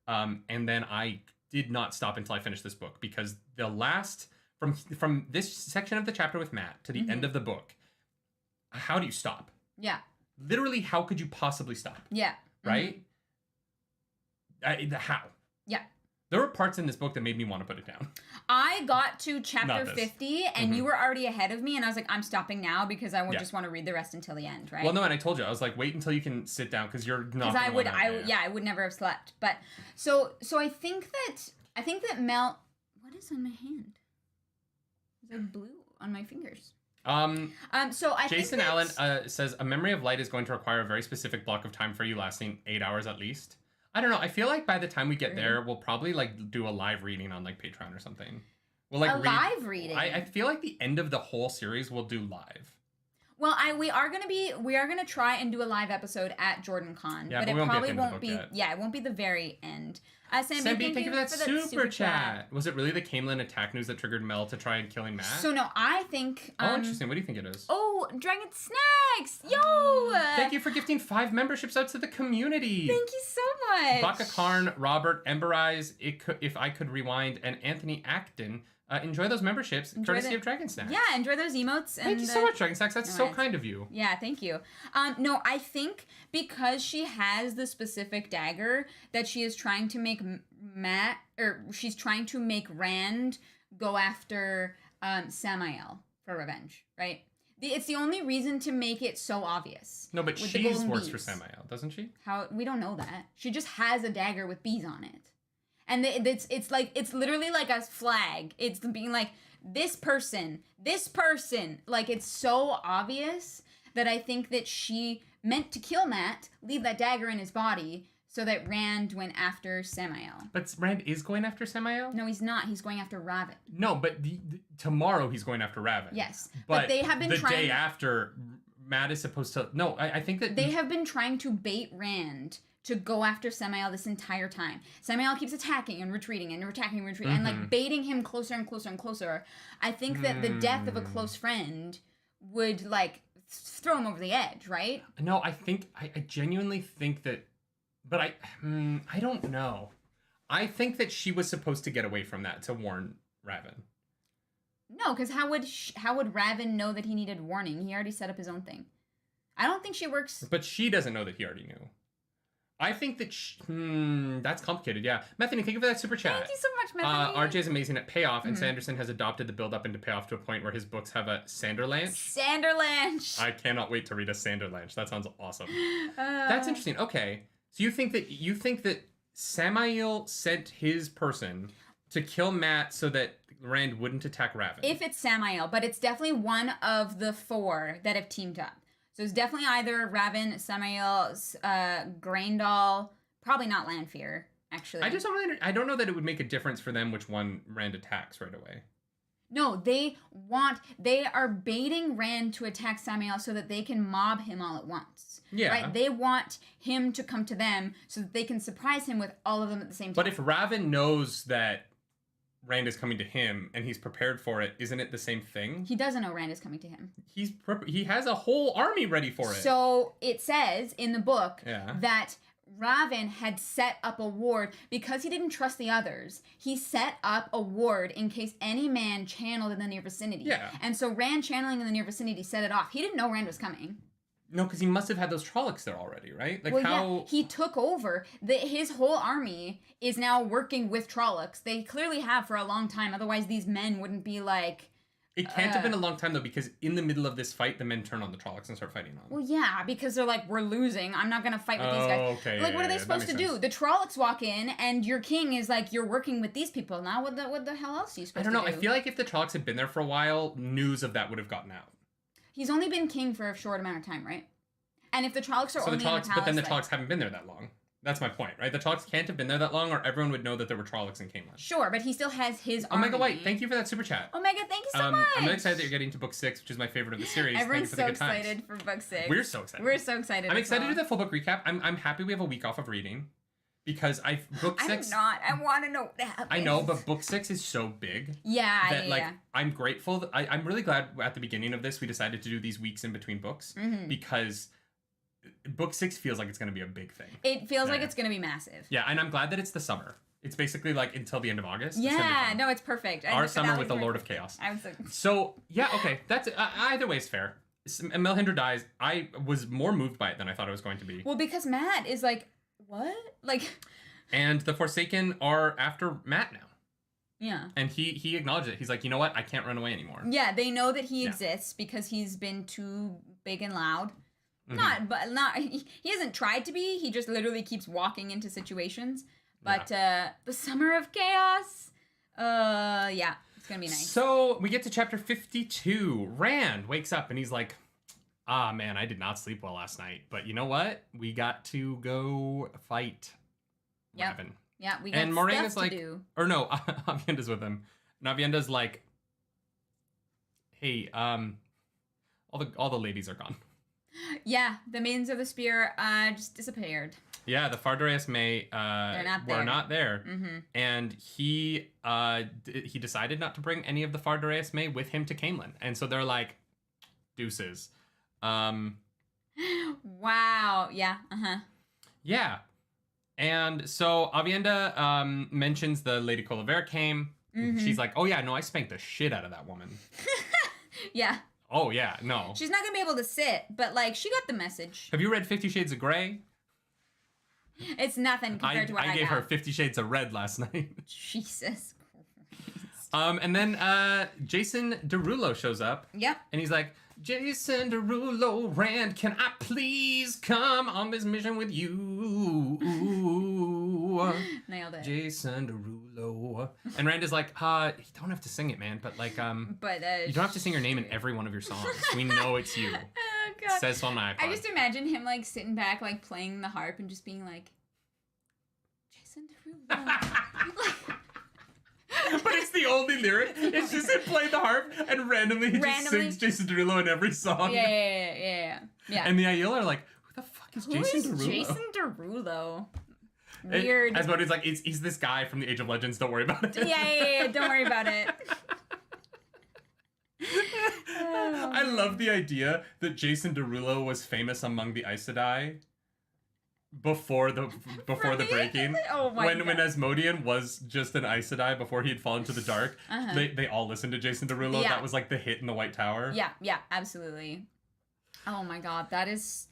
And then I did not stop until I finished this book, because the last, from this section of the chapter with Matt to the mm-hmm. end of the book, how do you stop? Yeah. Literally, how could you possibly stop? Yeah. Right? How? Yeah. There were parts in this book that made me want to put it down. I got to chapter 50, and mm-hmm. you were already ahead of me, and I was like, I'm stopping now because I would just want to read the rest until the end, right? Well, no, and I told you, I was like, wait until you can sit down, because you're not. Because I would never have slept. But so I think that Mel, what is on my hand? There's blue on my fingers. So I Jason think Allen says, a memory of light is going to require a very specific block of time for you, lasting 8 hours at least. I don't know. I feel like by the time we get there, we'll probably like do a live reading on like Patreon or something. We'll like live reading. I feel like the end of the whole series we'll do live. Well, we are gonna try and do a live episode at Jordan Con, Yeah, but we it won't probably get to the won't book be. yet. Yeah, it won't be the very end. Sambi, thank you for that super chat. Was it really the Camelin attack news that triggered Mel to try and killing Matt? So no, I think. Interesting. What do you think it is? Oh, Dragon Snacks! Yo! Thank you for gifting 5 memberships out to the community. Thank you so much. Baka Karn, Robert, Ember Eyes, If I Could Rewind, and Anthony Acton. Enjoy those memberships, courtesy of Dragon Snacks. Yeah, enjoy those emotes. Thank you so much, Dragon Snacks. That's so kind of you. Yeah, thank you. No, I think because she has the specific dagger that she is trying to make she's trying to make Rand go after Samael for revenge, right? It's the only reason to make it so obvious. No, but she works for Samael, doesn't she? How we don't know that. She just has a dagger with bees on it. And it's literally like a flag. It's being like, this person. Like, it's so obvious that I think that she meant to kill Matt, leave that dagger in his body, so that Rand went after Samael. But Rand is going after Samael? No, he's not. He's going after Rahvin. No, but tomorrow he's going after Rahvin. Yes. But they have been the day after, Matt is supposed to... No, I think that... They have been trying to bait Rand to go after Samael this entire time. Samael keeps attacking and retreating and attacking and retreating and like baiting him closer and closer and closer. I think that the death of a close friend would like throw him over the edge, right? No, I genuinely think that, but I don't know. I think that she was supposed to get away from that to warn Rahvin. No, because how would Rahvin know that he needed warning? He already set up his own thing. I don't think she works. But she doesn't know that he already knew. I think that that's complicated, yeah. Methany, thank you for that super chat. Thank you so much, Methany. RJ is amazing at payoff, and Sanderson has adopted the build-up into payoff to a point where his books have a Sanderlanche. Sanderlanche! I cannot wait to read a Sanderlanche. That sounds awesome. That's interesting. Okay. So you think that Samael sent his person to kill Matt so that Rand wouldn't attack Rahvin? If it's Samael, but it's definitely one of the 4 that have teamed up. So it's definitely either Rahvin, Samael, Graendal, probably not Lanfear, actually. I don't know that it would make a difference for them which one Rand attacks right away. No, they are baiting Rand to attack Samael so that they can mob him all at once. Yeah. Right? They want him to come to them so that they can surprise him with all of them at the same time. But if Rahvin knows that Rand is coming to him and he's prepared for it, isn't it the same thing? He doesn't know Rand is coming to him. He has a whole army ready for it. So it says in the book that Rahvin had set up a ward because he didn't trust the others. He set up a ward in case any man channeled in the near vicinity. Yeah. And so Rand channeling in the near vicinity set it off. He didn't know Rand was coming. No, because he must have had those Trollocs there already, right? Like Yeah, he took over. His whole army is now working with Trollocs. They clearly have for a long time. Otherwise, these men wouldn't be like... It can't have been a long time, though, because in the middle of this fight, the men turn on the Trollocs and start fighting on them. Well, yeah, because they're like, we're losing. I'm not going to fight with these guys. Okay, like, what are they supposed to do? Sense. The Trollocs walk in, and your king is like, you're working with these people. Now, what the hell else are you supposed to do? I don't know. I feel like if the Trollocs had been there for a while, news of that would have gotten out. He's only been king for a short amount of time, right? And if the Trollocs are only in the palace... But then the Trollocs haven't been there that long. That's my point, right? The Trollocs can't have been there that long, or everyone would know that there were Trollocs in Camelin. Sure, but he still has his army. Omega White, thank you for that super chat. Omega, thank you so much. I'm really excited that you're getting to book 6, which is my favorite of the series. Everyone's Thank you for so the good excited times. for book 6. We're so excited. We're so excited. I'm excited to do the full book recap. I'm happy we have a week off of reading. Because book 6... I'm not. I want to know what happens. I know, but book 6 is so big. Yeah, that, yeah. I'm grateful. I'm really glad at the beginning of this we decided to do these weeks in between books. Because... book 6 feels like it's going to be a big thing. It feels like it's going to be massive. Yeah, and I'm glad that it's the summer. It's basically like until the end of August. Yeah, no, it's perfect. Our summer with the Lord of Chaos. Yeah, okay. That's either way is fair. Melindhra dies. I was more moved by it than I thought I was going to be. Well, because Matt is like, what? Like... And the Forsaken are after Matt now. Yeah. And he acknowledged it. He's like, you know what? I can't run away anymore. Yeah, they know that he exists because he's been too big and loud. He hasn't tried to be. He just literally keeps walking into situations. But the Summer of Chaos, it's gonna be nice. So we get to chapter 52. Rand wakes up and he's like, ah, man, I did not sleep well last night. But you know what? We got to go fight. Yep. Rahvin. Yeah, we got And Moiraine stuff is like, to do. or no, Aviendha's with him. And Aviendha's like, hey, all the ladies are gone. Yeah, the Maidens of the Spear just disappeared. Yeah, the Fardoreus May were not there. Mm-hmm. And he decided not to bring any of the Fardoreus May with him to Cairhien. And so they're like, deuces. Wow. Yeah. Uh-huh. Yeah. And so Aviendha mentions the Lady Colavera came. Mm-hmm. She's like, oh yeah, no, I spanked the shit out of that woman. Yeah. Oh yeah, no. She's not gonna be able to sit, but like she got the message. Have you read 50 Shades of Grey? It's nothing compared to what I gave got. her 50 Shades of Red last night. Jesus Christ. And then Jason Derulo shows up. Yep. And he's like, Jason Derulo, Rand, can I please come on this mission with you? Nailed it. Jason Derulo. And Rand is like, you don't have to sing it, man, but like, but you don't have to sing your name in every one of your songs. We know it's you. Oh god. Says on my iPod. I just imagine him like sitting back, like playing the harp and just being like, Jason Derulo. But it's the only lyric. It's just him playing the harp and randomly he just sings Jason Derulo in every song. Yeah. And the Aiel are like, who the fuck is Jason Derulo? Jason Derulo? Weird. Asmodean's like, he's this guy from the Age of Legends, don't worry about it. Yeah, don't worry about it. I love the idea that Jason Derulo was famous among the Aes Sedai before the breaking. Oh my god. When Asmodean was just an Aes Sedai before he had fallen to the dark, they all listened to Jason Derulo. Yeah. That was like the hit in the White Tower. Yeah, absolutely. Oh my god, that is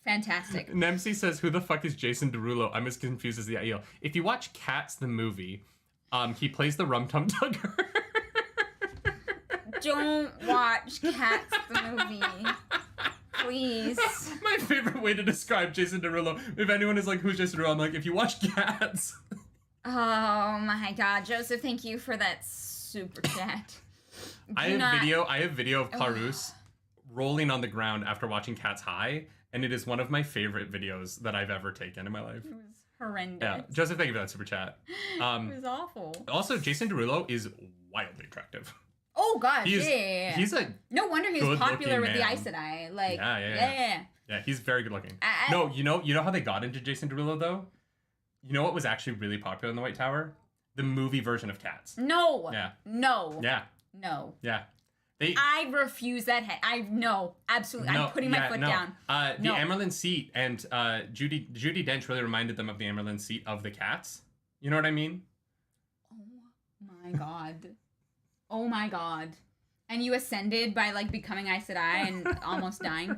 fantastic. Nemsi says, who the fuck is Jason Derulo? I'm as confused as the Aiel. If you watch Cats the movie, he plays the Rum Tum Tugger. Don't watch Cats the movie. Please. My favorite way to describe Jason Derulo, if anyone is like, who's Jason Derulo? I'm like, if you watch Cats. Oh my god, Joseph, thank you for that super chat. I have video of Clarus rolling on the ground after watching Cats High, and it is one of my favorite videos that I've ever taken in my life. It was horrendous. Yeah, Joseph, thank you for that super chat. It was awful. Also, Jason Derulo is wildly attractive. Oh gosh, He's a no wonder he was popular with the man. Aes Sedai. Like, yeah. Yeah, he's very good looking. No, you know how they got into Jason Derulo though? You know what was actually really popular in the White Tower? The movie version of Cats. No. Yeah. No. Yeah. No. Yeah. I refuse that. Absolutely. I'm putting my foot down. The Amerlin seat and Judi Dench really reminded them of the Amerlin seat of the Cats. You know what I mean? Oh my god. Oh my god. And you ascended by like becoming Aes Sedai and almost dying.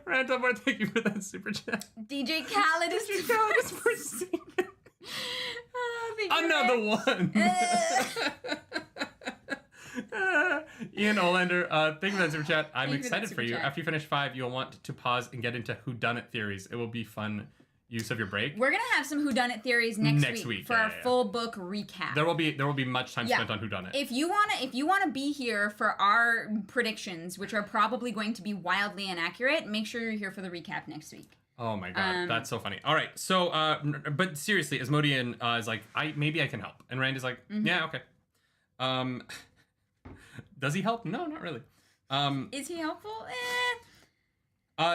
Random, thank you for that super chat. DJ Khaled is for singing. Oh, another one. Ian Olander, thank you for that super chat. I'm excited for you. After you finish 5, you'll want to pause and get into whodunit theories. It will be fun use of your break. We're gonna have some whodunit theories next week for our full book recap. There will be much time spent on whodunit. If you wanna be here for our predictions, which are probably going to be wildly inaccurate, make sure you're here for the recap next week. Oh my god, that's so funny. All right, so but seriously, Asmodean is like, maybe I can help, and Rand is like, yeah, okay. Does he help? No, not really. Is he helpful?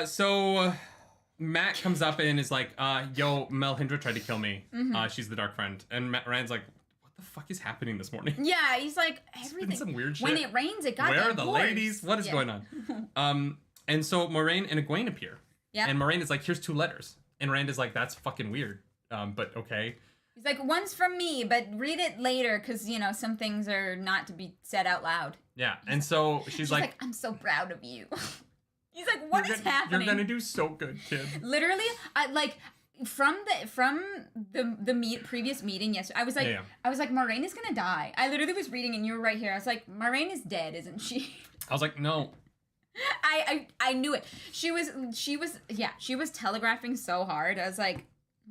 So Matt comes up and is like, yo, Melindhra tried to kill me. She's the Dark Friend. And Rand's like, what the fuck is happening this morning? Yeah, he's like, everything. It's been some weird shit. When it rains, it got Where are the ladies? What is going on? And so Moiraine and Egwene appear. Yeah. And Moiraine is like, here's 2 letters. And Rand is like, that's fucking weird. But okay. He's like, one's from me, but read it later because, some things are not to be said out loud. Yeah, and so she's like, I'm so proud of you. He's like, what is happening? You're gonna do so good, kid. Literally, from the previous meeting yesterday, I was like, Moiraine is gonna die. I literally was reading and you were right here. I was like, Moiraine is dead, isn't she? I was like, no. I knew it. She was telegraphing so hard. I was like,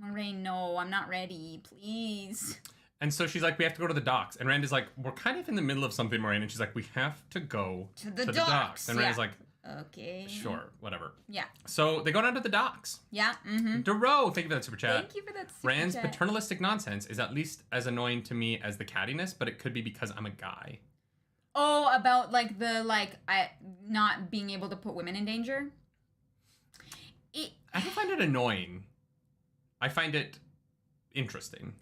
Moiraine, no, I'm not ready, please. And so she's like, we have to go to the docks. And Rand is like, we're kind of in the middle of something, Moiraine. And she's like, we have to go to the docks. And Rand is like, Okay. Sure, whatever. Yeah. So they go down to the docks. Yeah. Mm-hmm. Duro, thank you for that super chat. Thank you for that super Rand's chat. paternalistic nonsense is at least as annoying to me as the cattiness, but it could be because I'm a guy. Oh, about like the not being able to put women in danger. I don't find it annoying. I find it interesting.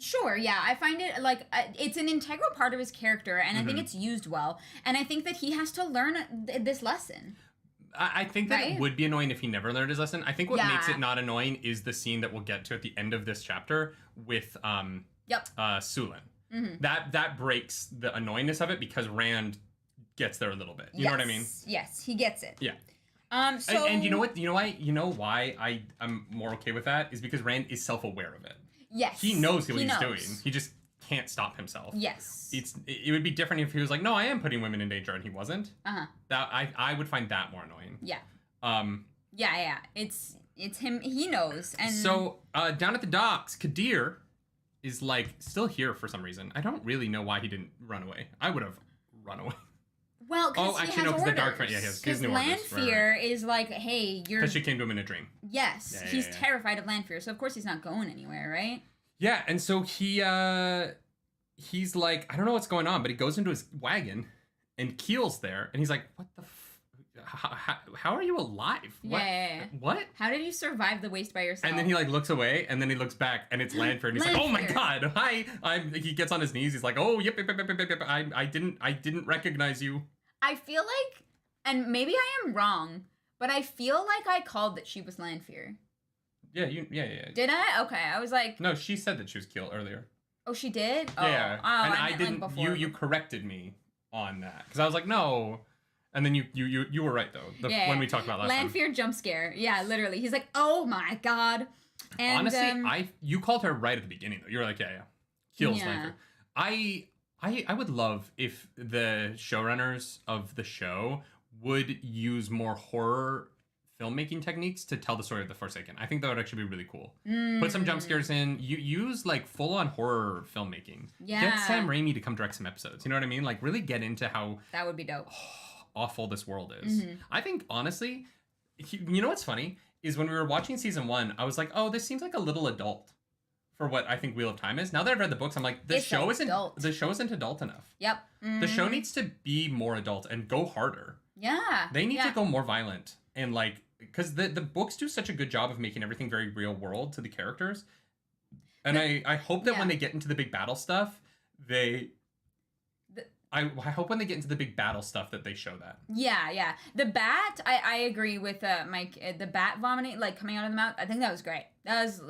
Sure, yeah. I find it like it's an integral part of his character, and I think it's used well. And I think that he has to learn this lesson. I think that it would be annoying if he never learned his lesson. I think what makes it not annoying is the scene that we'll get to at the end of this chapter with Sulin. Mm-hmm. That breaks the annoyingness of it because Rand gets there a little bit. You know what I mean? Yes, he gets it. Yeah. So and you know what? You know why I'm more okay with that is because Rand is self-aware of it. Yes. He knows what he's doing. He just can't stop himself. Yes. It would be different if he was like, no, I am putting women in danger, and he wasn't. That I would find that more annoying. Yeah. Yeah. It's him. He knows. And so down at the docks, Kadir is like still here for some reason. I don't really know why he didn't run away. I would have run away. Well, because the Dark Friend. Yeah, he has new orders. Lanfear is like, hey, you're. Because she came to him in a dream. Yes, he's terrified of Lanfear, so of course he's not going anywhere, right? Yeah, and so he's like, I don't know what's going on, but he goes into his wagon, and Keel's there, and he's like, what the. How are you alive? Yeah. What? How did you survive the waste by yourself? And then he like looks away, and then he looks back, and it's Lanfear, and he's like, "Oh my god, hi!" He gets on his knees. He's like, "Oh, yep. I didn't recognize you." I feel like, and maybe I am wrong, but I feel like I called that she was Lanfear. Yeah, Did I? Okay, I was like. No, she said that she was Keel earlier. Oh, she did. Yeah. Oh, and I didn't. Like before. You corrected me on that because I was like, no. And then you were right though. When we talked about last time. Lanfear jump scare. Yeah, literally. He's like, oh my god. And, honestly, you called her right at the beginning though. You were like, yeah. Keel's Lanfear. I would love if the showrunners of the show would use more horror filmmaking techniques to tell the story of the Forsaken. I think that would actually be really cool. Put some jump scares in. You use like full-on horror filmmaking. Yeah. Get Sam Raimi to come direct some episodes. You know what I mean? Like really get into how that would be dope. Awful this world is. I think honestly, you know what's funny is when we were watching season 1, I was like, oh, this seems like a little adult for what I think Wheel of Time is. Now that I've read the books, I'm like, the show isn't adult enough. Yep. The show needs to be more adult and go harder. Yeah. They need to go more violent and like, because the books do such a good job of making everything very real world to the characters. And I hope that when they get into the big battle stuff, I hope when they get into the big battle stuff that they show that. Yeah. The bat, I agree with Mike. The bat vomiting, like coming out of the mouth, I think that was great. That was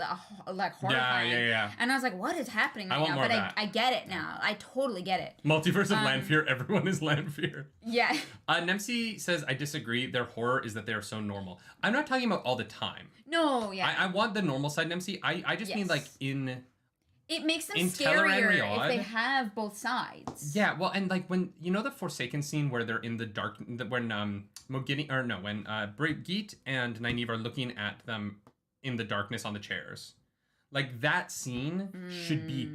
like horrifying. Yeah. And I was like, what is happening right now? But I get it now. I totally get it. Multiverse of Lanfear, everyone is Lanfear. Yeah. Nemsi says, I disagree. Their horror is that they are so normal. I'm not talking about all the time. No, yeah. I want the normal side, Nemsi. I just mean like in... It makes them scarier if they have both sides. Yeah, well, and like when the Forsaken scene where they're in the dark, when Brigitte and Nynaeve are looking at them in the darkness on the chairs, like that scene should be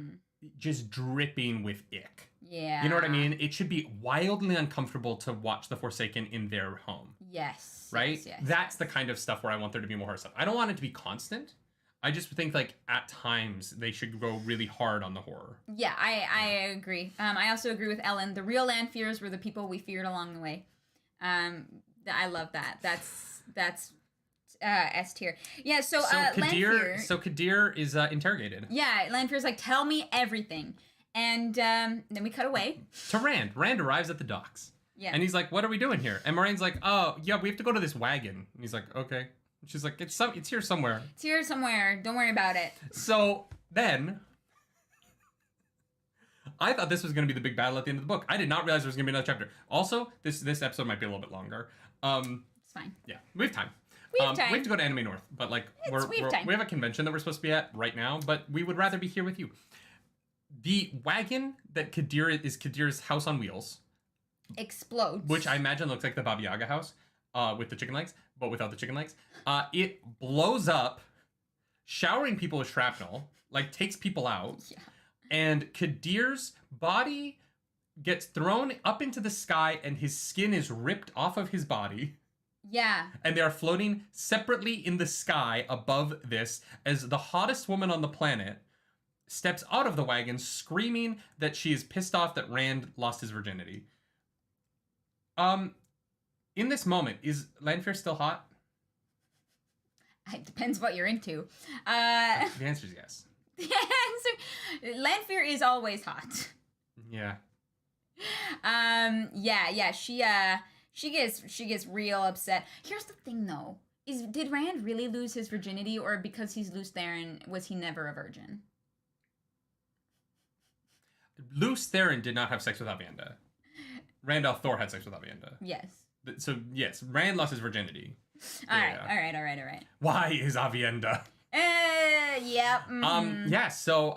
just dripping with ick. Yeah, you know what I mean? It should be wildly uncomfortable to watch the Forsaken in their home. Yes, right. Yes, That's the kind of stuff where I want there to be more horror stuff. I don't want it to be constant. I just think like at times they should go really hard on the horror. Yeah, I agree. I also agree with Ellen. The real Lanfears were the people we feared along the way. I love that. That's S tier. Yeah. So Lanfear. So Kadir is interrogated. Yeah, Lanfear's like, tell me everything, and then we cut away to Rand. Rand arrives at the docks. Yeah. And he's like, what are we doing here? And Moraine's like, oh yeah, we have to go to this wagon. And he's like, okay. She's like, it's here somewhere. It's here somewhere. Don't worry about it. So then, I thought this was going to be the big battle at the end of the book. I did not realize there was going to be another chapter. Also, this episode might be a little bit longer. It's fine. Yeah, we have time. We have to go to Anime North, but like we have a convention that we're supposed to be at right now. But we would rather be here with you. The wagon that Kadir's house on wheels explodes, which I imagine looks like the Baba Yaga house. With the chicken legs, but without the chicken legs. It blows up, showering people with shrapnel, like takes people out. Yeah. And Kadir's body gets thrown up into the sky and his skin is ripped off of his body. Yeah. And they are floating separately in the sky above this as the hottest woman on the planet steps out of the wagon screaming that she is pissed off that Rand lost his virginity. In this moment, is Lanfear still hot? It depends what you're into. The answer is yes. The answer, Lanfear is always hot. Yeah. Yeah. She gets real upset. Here's the thing, though: did Rand really lose his virginity, or because he's Luce Theron, was he never a virgin? Luce Theron did not have sex with Aviendha. Rand al'Thor had sex with Aviendha. Yes. So yes, Rand lost his virginity. All right. Why is Aviendha? Yeah. Mm-hmm. Yeah. So,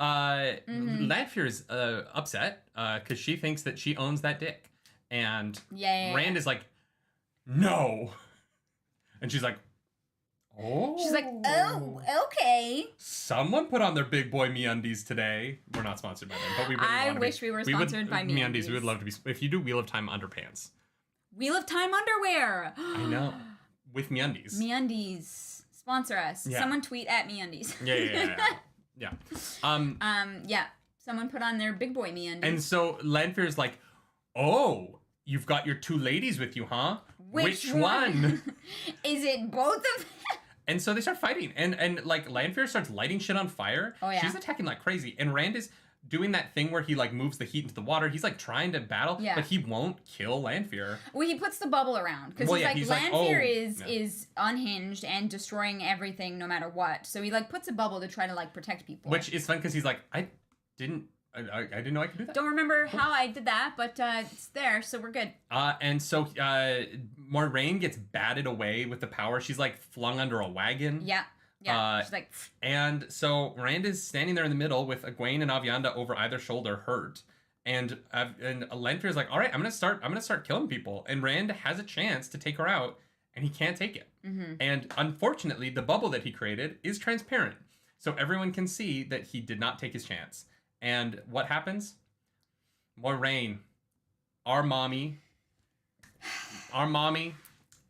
Lanfear is upset because she thinks that she owns that dick, and Rand is like, no, and she's like, oh. She's like, oh, okay. Someone put on their big boy MeUndies today. We're not sponsored by them, but we really I wish we were sponsored by MeUndies. We would love to be. If you do Wheel of Time underpants. Wheel of Time underwear. I know. With MeUndies. MeUndies. Sponsor us. Yeah. Someone tweet at MeUndies. Yeah. Yeah. Someone put on their big boy MeUndies. And so Lanfear's like, oh, you've got your two ladies with you, huh? Which one? Is it both of them? And so they start fighting. And like Lanfear starts lighting shit on fire. Oh, yeah. She's attacking like crazy. And Rand is doing that thing where he like moves the heat into the water. He's like trying to battle, but he won't kill Lanfear. Well, he puts the bubble around because he's like Lanfear is unhinged and destroying everything no matter what. So he like puts a bubble to try to like protect people. Which is fun because he's like, I didn't know I could do that. Don't remember how I did that, but it's there, so we're good. And so Moiraine gets batted away with the power. She's like flung under a wagon. Yeah. She's like... And so Rand is standing there in the middle with Egwene and Aviendha over either shoulder, hurt. And Lanfear's like, all right, I'm gonna start killing people. And Rand has a chance to take her out, and he can't take it. Mm-hmm. And unfortunately, the bubble that he created is transparent, so everyone can see that he did not take his chance. And what happens? Moiraine, our mommy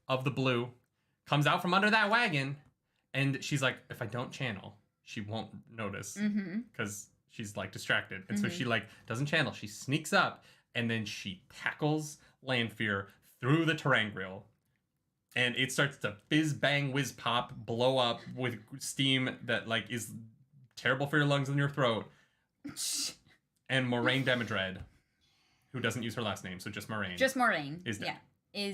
of the blue, comes out from under that wagon. And she's like, if I don't channel, she won't notice because she's like distracted. And so she like doesn't channel. She sneaks up and then she tackles Lanfear through the terangrial. And it starts to fizz, bang, whiz, pop, blow up with steam that like is terrible for your lungs and your throat. And Moiraine Damodred, who doesn't use her last name, so just Moiraine. Just Moiraine. Is dead. Yeah.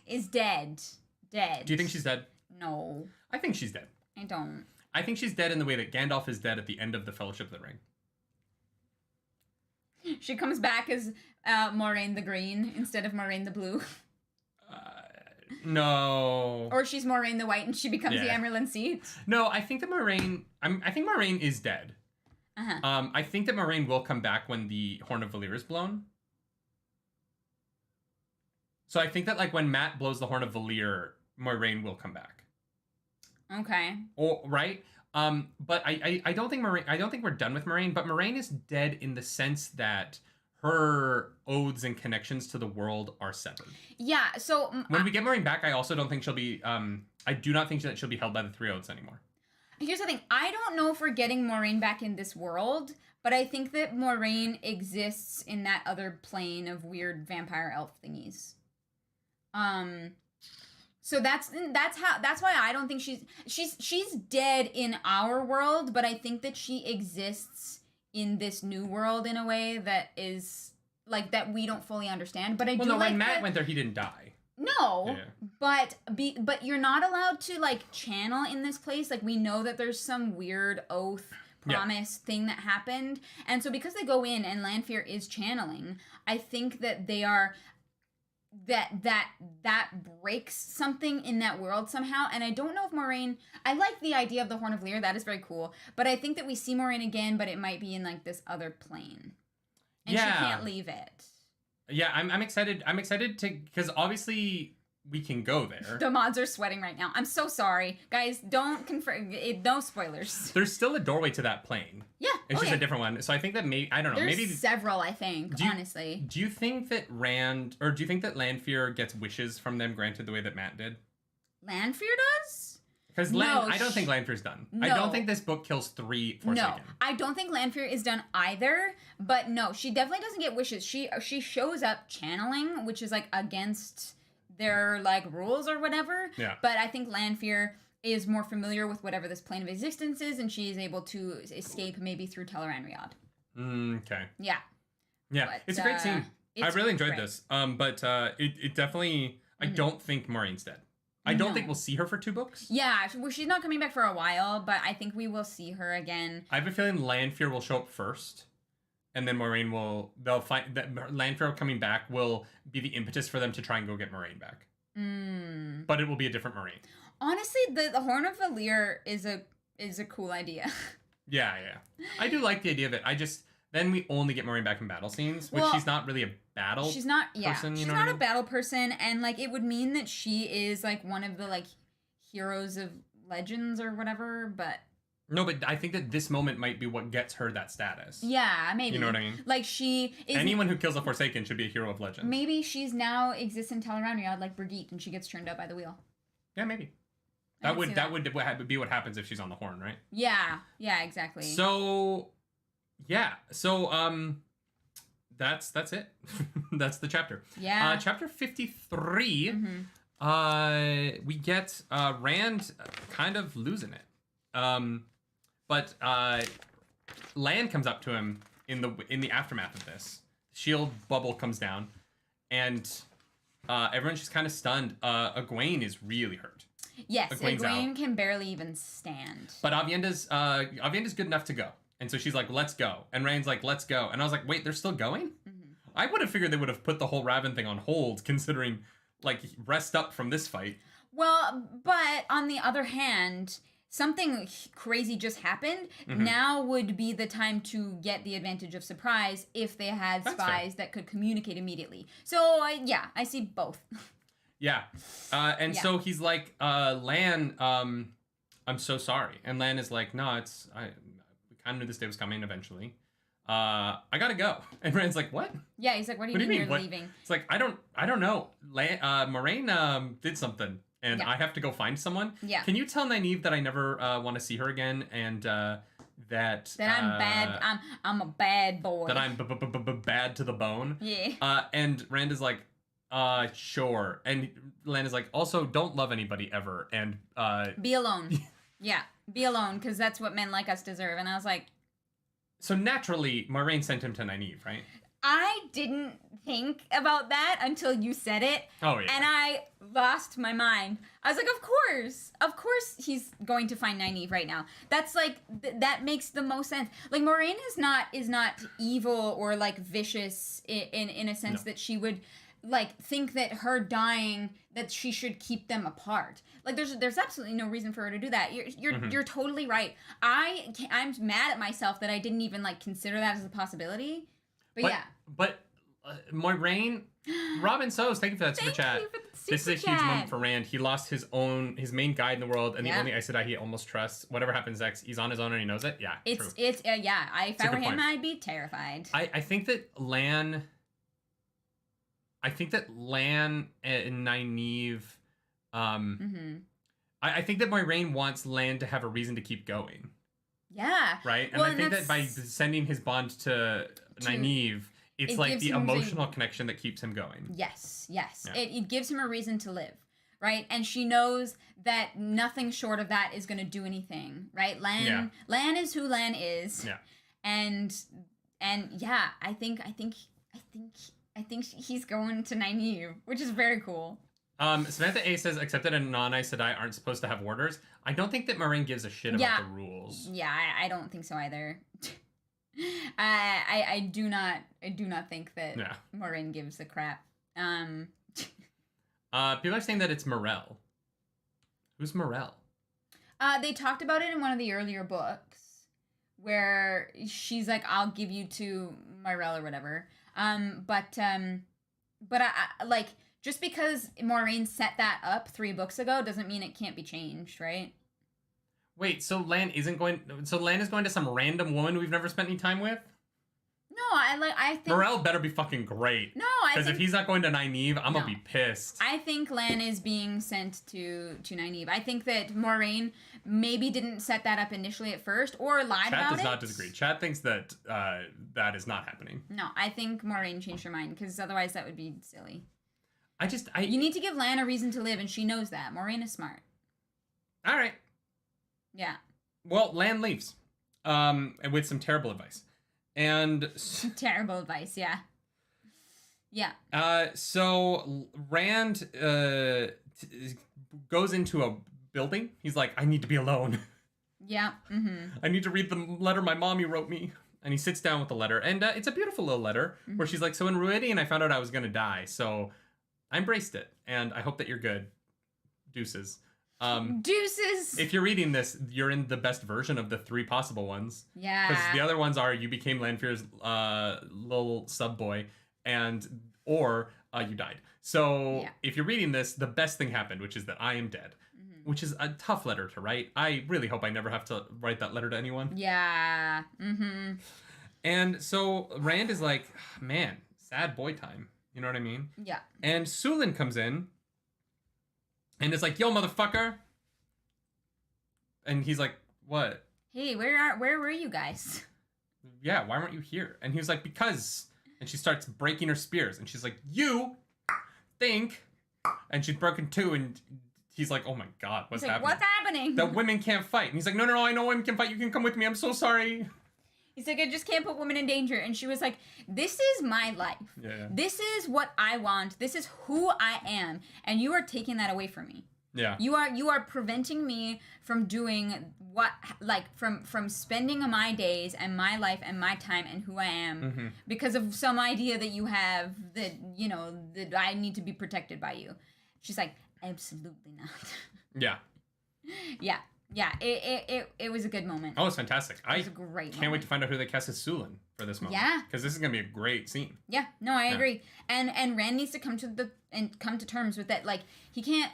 Is dead. Dead. Do you think she's dead? No. I think she's dead. I don't. I think she's dead in the way that Gandalf is dead at the end of the Fellowship of the Ring. She comes back as Moiraine the Green instead of Moiraine the Blue. No. Or she's Moiraine the White and she becomes the Emerald Seat. No, I think that Moiraine... I think Moiraine is dead. Uh-huh. I think that Moiraine will come back when the Horn of Valyr is blown. So I think that like when Matt blows the Horn of Valyr, Moiraine will come back. Okay. Or right? But I don't think Moiraine... I don't think we're done with Moiraine, but Moiraine is dead in the sense that her oaths and connections to the world are severed. Yeah, so... when we get Moiraine back, I also don't think she'll be... I do not think that she'll be held by the Three Oaths anymore. Here's the thing. I don't know if we're getting Moiraine back in this world, but I think that Moiraine exists in that other plane of weird vampire elf thingies. So that's why I don't think she's dead in our world, but I think that she exists in this new world in a way that is like that we don't fully understand. But when Matt went there, he didn't die. No, but you're not allowed to like channel in this place. Like we know that there's some weird oath promise thing that happened, and so because they go in and Lanfear is channeling, I think that they are that breaks something in that world somehow. And I don't know if Moiraine. I like the idea of the Horn of Valyr. That is very cool. But I think that we see Moiraine again, but it might be in like this other plane, and she can't leave it. Yeah, I'm excited. I'm excited to because obviously we can go there. The mods are sweating right now. I'm so sorry. Guys, don't confirm. No spoilers. There's still a doorway to that plane. Yeah. It's just a different one. So I think that I don't know. There's maybe several, I think, honestly. Do you think that do you think that Lanfear gets wishes from them granted the way that Matt did? Lanfear does? Because I don't think Lanfear's done. No. I don't think this book kills 3 Forsaken. No, I don't think Lanfear is done either. But no, she definitely doesn't get wishes. She shows up channeling, which is like against their like rules or whatever. Yeah. But I think Lanfear is more familiar with whatever this plane of existence is, and she is able to escape maybe through Tel'aran'rhiod. Okay. Yeah. Yeah, But, it's a great scene. I really enjoyed great. this. But it definitely. I don't think Moiraine's dead. I don't think we'll see her for 2 books. Yeah, well, she's not coming back for a while, but I think we will see her again. I have a feeling Lanfear will show up first, and then Moiraine they'll find that Lanfear coming back will be the impetus for them to try and go get Moiraine back. But it will be a different Moiraine. Honestly, the Horn of Valyr is a cool idea. Yeah. I do like the idea of it. Then we only get Moiraine back in battle scenes, which she's not really a battle person. She's not a battle person, and like it would mean that she is like one of the like heroes of legends or whatever, but no, but I think that this moment might be what gets her that status. Yeah, maybe. You know what I mean? Like she is anyone who kills a Forsaken should be a hero of legend. Maybe she's now exists in Tel'aran'rhiod like Brigitte, and she gets turned out by the wheel. Yeah, maybe. That would be what happens if she's on the horn, right? Yeah, exactly. So that's it. That's the chapter. Yeah. Chapter 53. We get Rand kind of losing it. But Lan comes up to him in the aftermath of this. Shield bubble comes down, and everyone's just kind of stunned. Egwene is really hurt. Yes, Egwene can barely even stand. But Aviendha's good enough to go. And so she's like, let's go. And Rand's like, let's go. And I was like, wait, they're still going? I would have figured they would have put the whole Rahvin thing on hold, considering, like, rest up from this fight. Well, but on the other hand, something crazy just happened. Now would be the time to get the advantage of surprise if they had spies that could communicate immediately. So, I see both. Yeah. So he's like, Lan, I'm so sorry. And Lan is like, no, we kind of knew this day was coming eventually. I gotta go. And Rand's like, what? Yeah, he's like, what do you mean you're leaving? It's like, I don't know. Moiraine did something, and I have to go find someone. Yeah. Can you tell Nynaeve that I never want to see her again, and that I'm bad. I'm a bad boy. That I'm bad to the bone. Yeah. And Rand is like, sure. And Lan is like, also, don't love anybody ever, and be alone. Yeah, be alone, because that's what men like us deserve. And I was like, so naturally, Moiraine sent him to Nynaeve, right? I didn't think about that until you said it. Oh, yeah. And I lost my mind. I was like, of course he's going to find Nynaeve right now. That's like, that makes the most sense. Like, Moiraine is not evil or like vicious in a sense that she would like think that her dying, that she should keep them apart. Like there's absolutely no reason for her to do that. You're totally right. I'm mad at myself that I didn't even like consider that as a possibility. But Moiraine, Robin So's, thank you for that super chat. This is a huge moment for Rand. He lost his main guide in the world, and the only Aes Sedai he almost trusts. Whatever happens next, he's on his own and he knows it. Yeah, true. If I were him, I'd be terrified. I think that Lan and Nynaeve, I think that Moiraine wants Lan to have a reason to keep going. Yeah. Right? And I think that by sending his bond to Nynaeve, it's like the emotional connection that keeps him going. Yes. Yeah. It gives him a reason to live, right? And she knows that nothing short of that is going to do anything, right? Lan is who Lan is. Yeah. And yeah, I think he's going to Nynaeve, which is very cool. Samantha A says, except that a non-Aes Sedai aren't supposed to have warders. I don't think that Moiraine gives a shit about the rules. Yeah, I don't think so either. I do not think that Moiraine gives a crap. People are saying that it's Morel. Who's Morel? They talked about it in one of the earlier books, where she's like, "I'll give you to Morel or whatever." But I like just because Moiraine set that up 3 books ago doesn't mean it can't be changed, right? Wait, so Lan is going to some random woman we've never spent any time with? No, I think Morel better be fucking great. No, because if he's not going to Nynaeve, I'm gonna be pissed. I think Lan is being sent to Nynaeve. I think that Moiraine maybe didn't set that up initially at first or lied about it. Chat does not disagree. Chat thinks that that is not happening. No, I think Moiraine changed her mind because otherwise that would be silly. I You need to give Lan a reason to live, and she knows that. Moiraine is smart. All right. Yeah. Well, Lan leaves, with some terrible advice. And terrible advice, yeah. Yeah. So Rand goes into a building. He's like, I need to be alone. Yeah. Mm-hmm. I need to read the letter my mommy wrote me. And he sits down with the letter. And it's a beautiful little letter where she's like, so in Ruidian, I found out I was going to die. So I embraced it. And I hope that you're good. Deuces. Deuces. If you're reading this, you're in the best version of the 3 possible ones. Yeah. Because the other ones are you became Lanfear's little sub boy, or you died. So if you're reading this, the best thing happened, which is that I am dead, which is a tough letter to write. I really hope I never have to write that letter to anyone. Yeah. Mm-hmm. And so Rand is like, man, sad boy time. You know what I mean? Yeah. And Sulin comes in. And it's like, yo, motherfucker. And he's like, what? Hey, where were you guys? Yeah, why weren't you here? And he was like, because. And she starts breaking her spears. And she's like, you think. And she's broken too. And he's like, oh my God, what's happening? What's happening? The women can't fight. And he's like, no, I know women can fight. You can come with me. I'm so sorry. He's like, I just can't put women in danger. And she was like, this is my life. Yeah. This is what I want. This is who I am. And you are taking that away from me. Yeah. You are preventing me from doing what, like, from spending my days and my life and my time and who I am because of some idea that you have that, you know, that I need to be protected by you. She's like, absolutely not. Yeah. Yeah. Yeah, it was a good moment. Oh, it's fantastic. It was a great can't wait to find out who they cast as Sulin for this moment. Yeah. Because this is going to be a great scene. Yeah, no, I agree. And Rand needs to come to terms with that. Like, he can't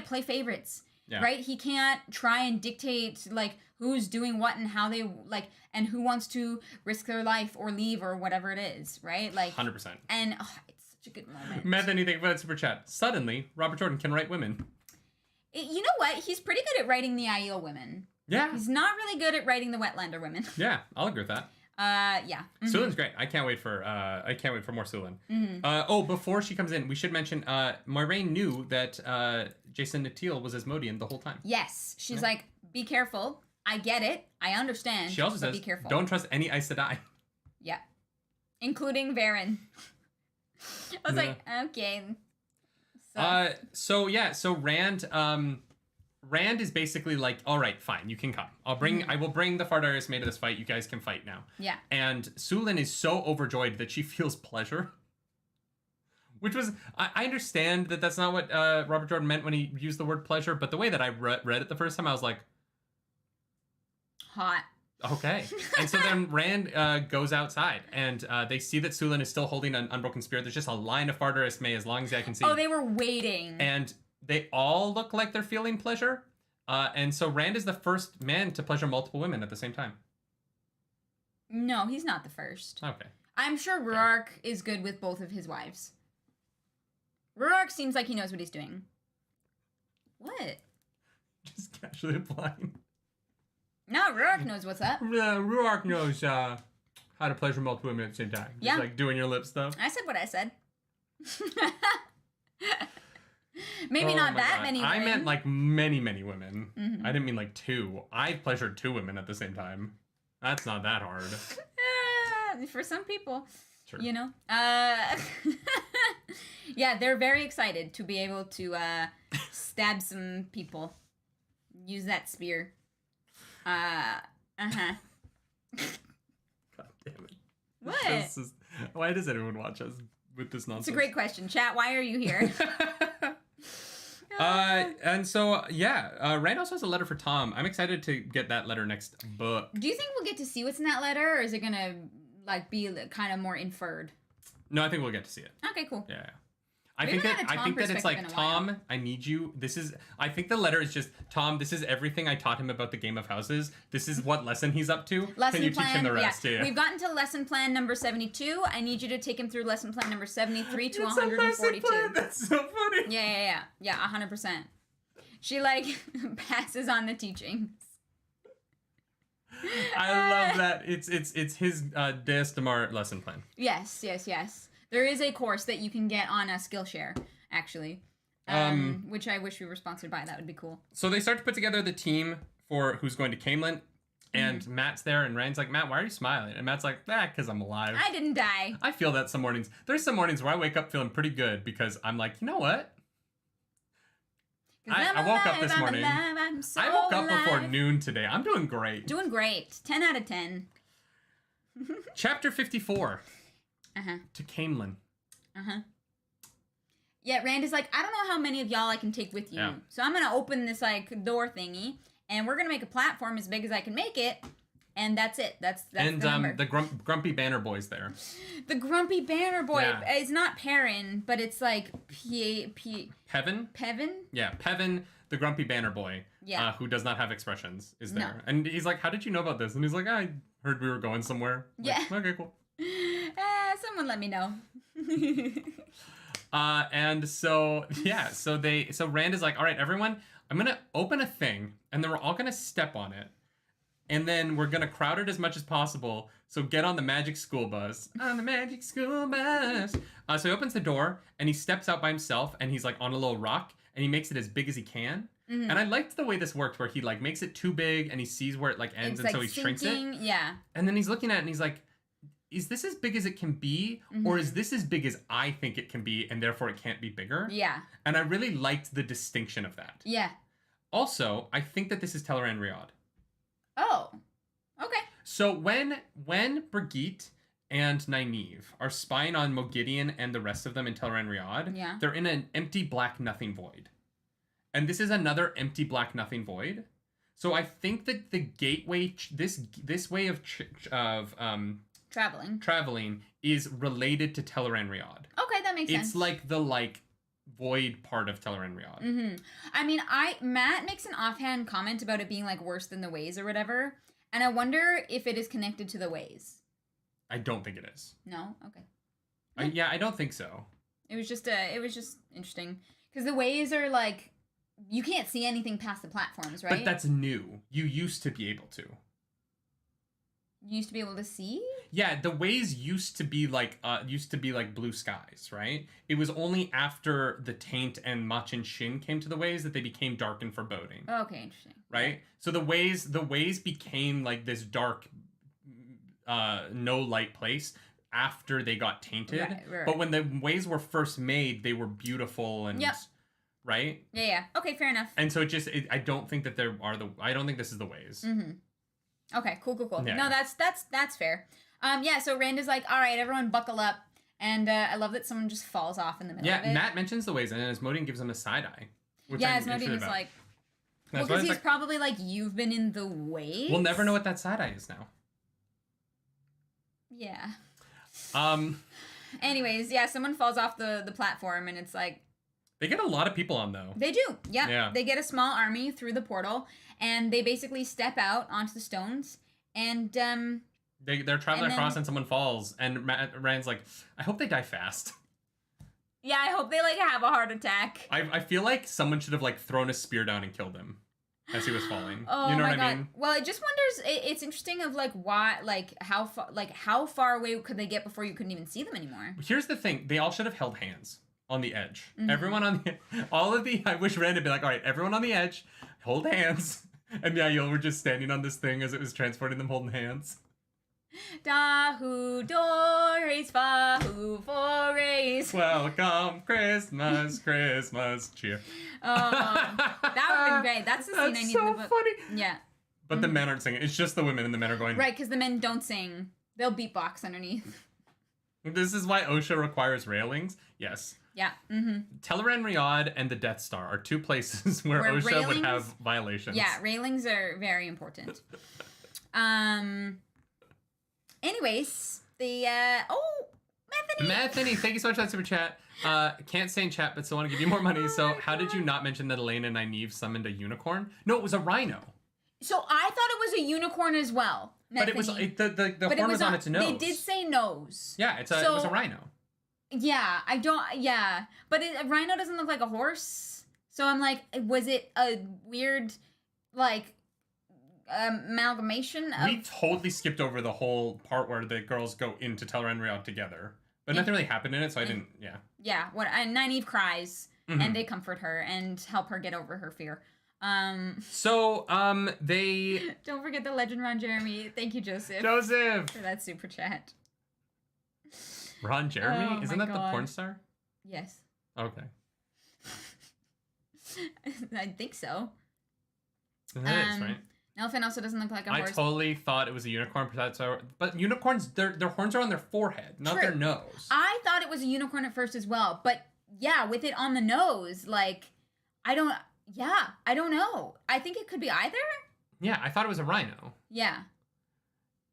play favorites. Yeah. Right? He can't try and dictate, like, who's doing what and how they, like, and who wants to risk their life or leave or whatever it is, right? Like, 100%. And it's such a good moment. Meth, anything about Super Chat. Suddenly, Robert Jordan can write women. You know what? He's pretty good at writing the Aiel women. Yeah. He's not really good at writing the Wetlander women. Yeah, I'll agree with that. Yeah. Mm-hmm. Sulin's great. I can't wait for more Sulin. Before she comes in, we should mention Moiraine knew that Jason Natil was Asmodean the whole time. Yes. She's like, be careful. I get it. I understand. She also says, be careful. Don't trust any Aes Sedai. Yeah. Including Varen. I was like, okay. So Rand is basically like, all right, fine, you can come. I will bring the Fardaris Maid to this fight. You guys can fight now. Yeah. And Sulin is so overjoyed that she feels pleasure. Which was, I understand that that's not what Robert Jordan meant when he used the word pleasure, but the way that I read it the first time, I was like, hot. Okay. And so then Rand goes outside, and they see that Sulin is still holding an unbroken spear. There's just a line of Fardaris May as long as I can see. Oh, they were waiting. And they all look like they're feeling pleasure. And so Rand is the first man to pleasure multiple women at the same time. No, he's not the first. Okay. I'm sure Rurark is good with both of his wives. Rurark seems like he knows what he's doing. What? Just casually applying. No, Rurark knows what's up. Rurark knows how to pleasure multiple women at the same time. Just like doing your lip stuff. I said what I said. Maybe not that many women. I meant like many, many women. I didn't mean like 2. I pleasured 2 women at the same time. That's not that hard. For some people, sure. You know. Yeah, they're very excited to be able to stab some people. Use that spear. God damn it. What? Why does anyone watch us with this nonsense? It's a great question. Chat, why are you here? And so, Rand also has a letter for Tom. I'm excited to get that letter next book. Do you think we'll get to see what's in that letter, or is it gonna like be kind of more inferred? No, I think we'll get to see it. Okay, cool. Yeah. I We think haven't that had a Tom it's perspective like, in a while. Tom, I need you. I think the letter is just, Tom, this is everything I taught him about the Game of Houses. This is what lesson he's up to. Lesson Can you plan, teach him the rest? yeah. Yeah. We've gotten to lesson plan number 72. I need you to take him through lesson plan number 73 to It's a lesson 142. plan. That's so funny. Yeah, 100%. She, like, passes on the teachings. I love that. It's his Destamar lesson plan. Yes. There is a course that you can get on a Skillshare, actually, which I wish we were sponsored by. That would be cool. So they start to put together the team for who's going to Camelin, and Matt's there, and Rand's like, Matt, why are you smiling? And Matt's like, because I'm alive. I didn't die. I feel that some mornings. There's some mornings where I wake up feeling pretty good because I'm like, you know what? I woke up this morning. I'm so I woke up before alive. noon today. I'm doing great. Doing great. 10 out of 10. Chapter 54. Uh-huh. To Camelin. Uh-huh. Yeah, Rand is like, I don't know how many of y'all I can take with you. Yeah. So I'm going to open this, like, door thingy, and we're going to make a platform as big as I can make it, and that's it. That's and the number. the grumpy banner boy's there. The grumpy banner boy. Yeah. It's not Perrin, but it's like Pevin? Pevin? Yeah, Pevin, the grumpy banner boy, Yeah. who does not have expressions, is there. No. And he's like, how did you know about this? And he's like, I heard we were going somewhere. I'm Yeah. like, okay, cool. Someone let me know. And so Rand is like, all right, everyone, I'm going to open a thing, and then we're all going to step on it. And then we're going to crowd it as much as possible. So get on the magic school bus. On the magic school bus. So he opens the door, and he steps out by himself, and he's, like, on a little rock, and he makes it as big as he can. Mm-hmm. And I liked the way this worked, where he, like, makes it too big, and he sees where it, like, ends, and so he shrinks it. Yeah. And then he's looking at it, and he's like, is this as big as it can be? Mm-hmm. Or is this as big as I think it can be, and therefore it can't be bigger? Yeah. And I really liked the distinction of that. Yeah. Also, I think that this is Teleran Riad. Oh, okay. So when Brigitte and Nynaeve are spying on Mogideon and the rest of them in Teleran Riad, yeah. They're in an empty black nothing void. And this is another empty black nothing void. So I think that the gateway, this way of traveling is related to Teleran Riad. Okay, that makes sense. It's like the void part of Teleran Riad. Mm-hmm. I mean, Matt makes an offhand comment about it being like worse than the ways or whatever, and I wonder if it is connected to the ways. I don't think it is. No? Okay. I don't think so. It was just interesting because the ways are like you can't see anything past the platforms, right? But that's new. You used to be able to. You used to be able to see? Yeah, the ways used to be like blue skies, right? It was only after the Taint and Mach and Shin came to the ways that they became dark and foreboding. Okay, interesting. Right? So the ways became like this dark no light place after they got tainted. Right. But when the ways were first made, they were beautiful and right? Yeah. Okay, fair enough. And so I don't think that I don't think this is the ways. Mm-hmm. Okay, cool. Yeah. No, that's fair. So Rand is like, all right, everyone buckle up. And I love that someone just falls off in the middle of it. Yeah, Matt mentions the ways, and then Asmodean gives him a side eye. Asmodean is like, well, because he's probably like, you've been in the ways? We'll never know what that side eye is now. Yeah. Anyways, someone falls off the platform, and it's like... They get a lot of people on, though. They do, yeah. They get a small army through the portal, and they basically step out onto the stones, and... They're traveling across, and someone falls, and Rand's like, I hope they die fast. Yeah, I hope they, have a heart attack. I feel like someone should have, thrown a spear down and killed him as he was falling. Oh, you know my what God. I mean? Well, it just wonders, it's interesting of, why, how far away could they get before you couldn't even see them anymore? Here's the thing. They all should have held hands on the edge. Mm-hmm. Everyone on I wish Rand had been like, all right, everyone on the edge, hold hands. And the Aiel were just standing on this thing as it was transporting them holding hands. Dahu Doris Fahu Forays. Welcome, Christmas, cheer. That would have been great. That's the scene I need so in the book. Funny. Yeah. But the men aren't singing. It's just the women, and the men are going... Right, because the men don't sing. They'll beatbox underneath. This is why OSHA requires railings. Yes. Yeah. Mm-hmm. Teleran Riad and the Death Star are two places where OSHA would have violations. Yeah, railings are very important. Anyways, Methany, thank you so much for that super chat. Can't say in chat, but still want to give you more money. So how did you not mention that Elayne and Nynaeve summoned a unicorn? No, it was a rhino. So I thought it was a unicorn as well. But it was the horn was on its nose. They did say nose. Yeah, it was a rhino. Yeah, but a rhino doesn't look like a horse. So I'm like, was it a weird, like, amalgamation of... We totally skipped over the whole part where the girls go into Tel'aran'rhiod together. But nothing really happened in it, so I didn't, Yeah, and Nynaeve cries, and they comfort her and help her get over her fear. They... Don't forget the legend Ron Jeremy. Thank you, Joseph. For that super chat. Ron Jeremy? Oh, Isn't my that God. the porn star? Yes. Okay. I think so. That is, right? Elephant also doesn't look like a horse. I totally thought it was a unicorn, but unicorns, their horns are on their forehead, not their nose. I thought it was a unicorn at first as well, but yeah, with it on the nose, like, I don't know. I think it could be either. Yeah, I thought it was a rhino. Yeah.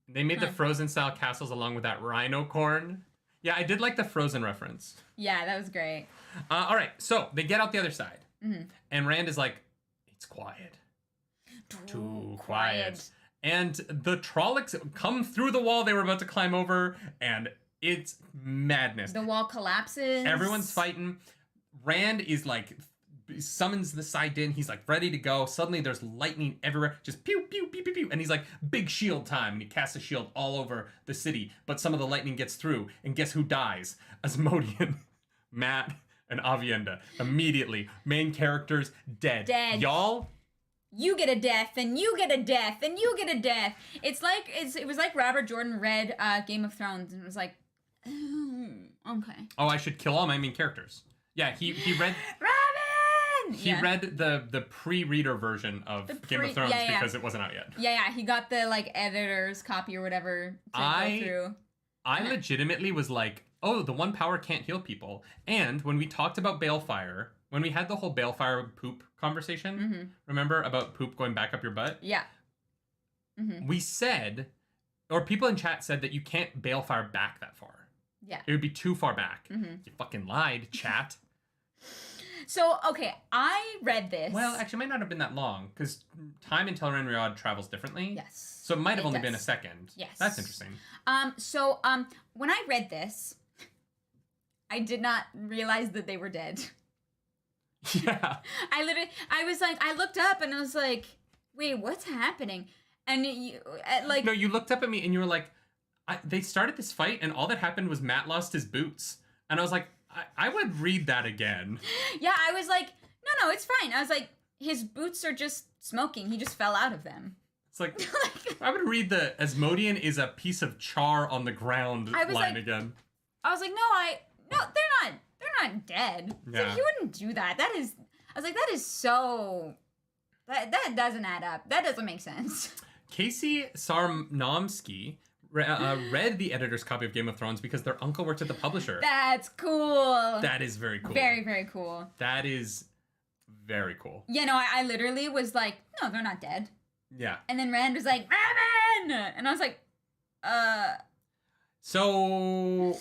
They made the Frozen-style castles along with that rhino corn. Yeah, I did like the Frozen reference. Yeah, that was great. All right, so they get out the other side. And Rand is like, it's quiet. Too quiet. And the Trollocs come through the wall they were about to climb over, and it's madness. The wall collapses. Everyone's fighting. Rand is like, summons the side din. He's like ready to go. Suddenly there's lightning everywhere. Just pew, pew, pew, pew, pew. And he's like, big shield time. And he casts a shield all over the city. But some of the lightning gets through. And guess who dies? Asmodean, Mat, and Aviendha. Immediately. Main characters dead. Y'all... You get a death, and you get a death, and you get a death. It was like Robert Jordan read Game of Thrones and was like, okay. Oh, I should kill all my main characters. Yeah, he read... Rahvin! He read the pre-reader version of Game of Thrones because it wasn't out yet. Yeah, he got the, like, editor's copy or whatever to go through. I legitimately was like, oh, the one power can't heal people. And when we talked about Balefire... When we had the whole Balefire poop conversation, remember about poop going back up your butt? Yeah. We said, or people in chat said that you can't Balefire back that far. Yeah. It would be too far back. You fucking lied, chat. So, okay, I read this. Well, actually, it might not have been that long, because time in Tel'aran'rhiod travels differently. Yes. So it might have only been a second. Yes. That's interesting. When I read this, I did not realize that they were dead. Yeah. I was like, I looked up and I was like, wait, what's happening? And No, you looked up at me and you were like, they started this fight and all that happened was Matt lost his boots. And I was like, I would read that again. Yeah, I was like, no, it's fine. I was like, his boots are just smoking. He just fell out of them. It's like, I would read the Asmodean is a piece of char on the ground line again. I was like, no, they're not dead. Yeah. So you wouldn't do that. I was like, that is so... That doesn't add up. That doesn't make sense. Casey Sarnomsky read the editor's copy of Game of Thrones because their uncle worked at the publisher. That's cool. That is very cool. Very, very cool. That is very cool. Yeah, no, I literally was like, no, they're not dead. Yeah. And then Rand was like, Rahvin! And I was like, So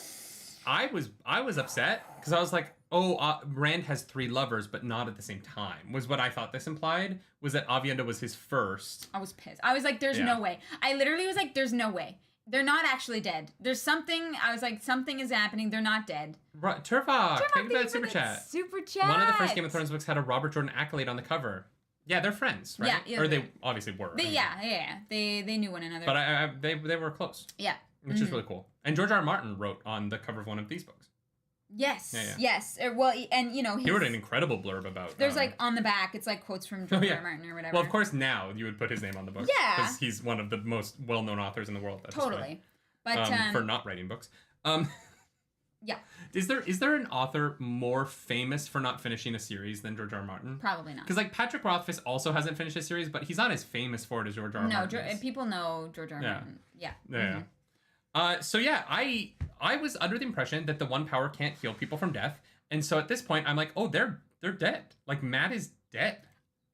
I was upset because I was like, Rand has 3 lovers, but not at the same time, was what I thought this implied, was that Aviendha was his first. I was pissed. I was like, there's no way. I literally was like, there's no way. They're not actually dead. There's something, I was like, something is happening. They're not dead. Turvok, thank you for that super chat. Super chat. One of the first Game of Thrones books had a Robert Jordan accolade on the cover. Yeah, they're friends, right? Yeah. Or they obviously were. They knew one another. But they were close. Yeah. Which is really cool. And George R. R. Martin wrote on the cover of one of these books. Yes. Yes. Well, and you know, he wrote an incredible blurb about. There's like on the back, it's like quotes from George R. R. Martin or whatever. Well, of course, now you would put his name on the book. Yeah. Because he's one of the most well-known authors in the world. Totally. But for not writing books. Yeah. Is there an author more famous for not finishing a series than George R. R. Martin? Probably not. Because like Patrick Rothfuss also hasn't finished a series, but he's not as famous for it as George R. R. Martin. No, people know George R. R. Martin. Yeah. Yeah. So yeah, I was under the impression that the one power can't heal people from death, and so at this point I'm like, oh, they're dead. Like Mat is dead.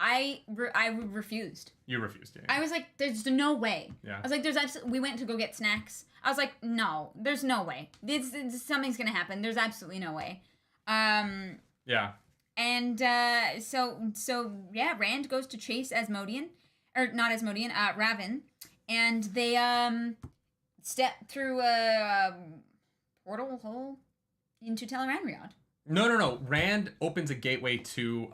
I refused. You refused, yeah. I was like, there's no way. Yeah. I was like, we went to go get snacks. I was like, no, there's no way. Something's gonna happen. There's absolutely no way. Yeah. And so yeah, Rand goes to chase Asmodean, or not Asmodean, Rahvin, and they step through a portal hole into Tel'aran'rhiod. No. Rand opens a gateway to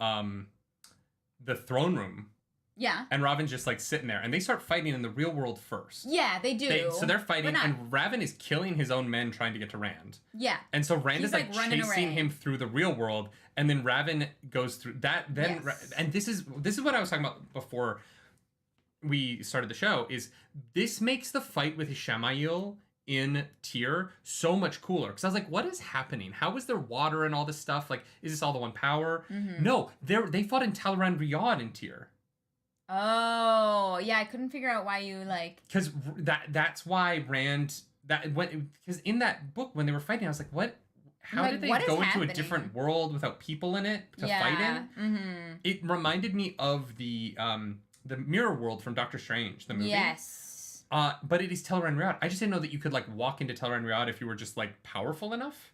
the throne room. Yeah. And Rahvin's just like sitting there, and they start fighting in the real world first. Yeah, they do. So they're fighting, and Rahvin is killing his own men trying to get to Rand. Yeah. And so Rand is like chasing him through the real world, and then Rahvin goes through that. Then and this is what I was talking about before we started the show. Is this makes the fight with Ishamael in Tyr so much cooler, because I was like, what is happening? How is there water and all this stuff? Like, is this all the one power? No, they fought in Tel'aran'rhiod in Tyr. Oh, yeah, I couldn't figure out why you like... Because that's why Rand... Because in that book, when they were fighting, I was like, what? How did they go into a different world without people in it to fight in? It reminded me of the Mirror World from Doctor Strange, the movie. Yes. But it is Tel'aran'rhiod. I just didn't know that you could like walk into Tel'aran'rhiod if you were just like powerful enough.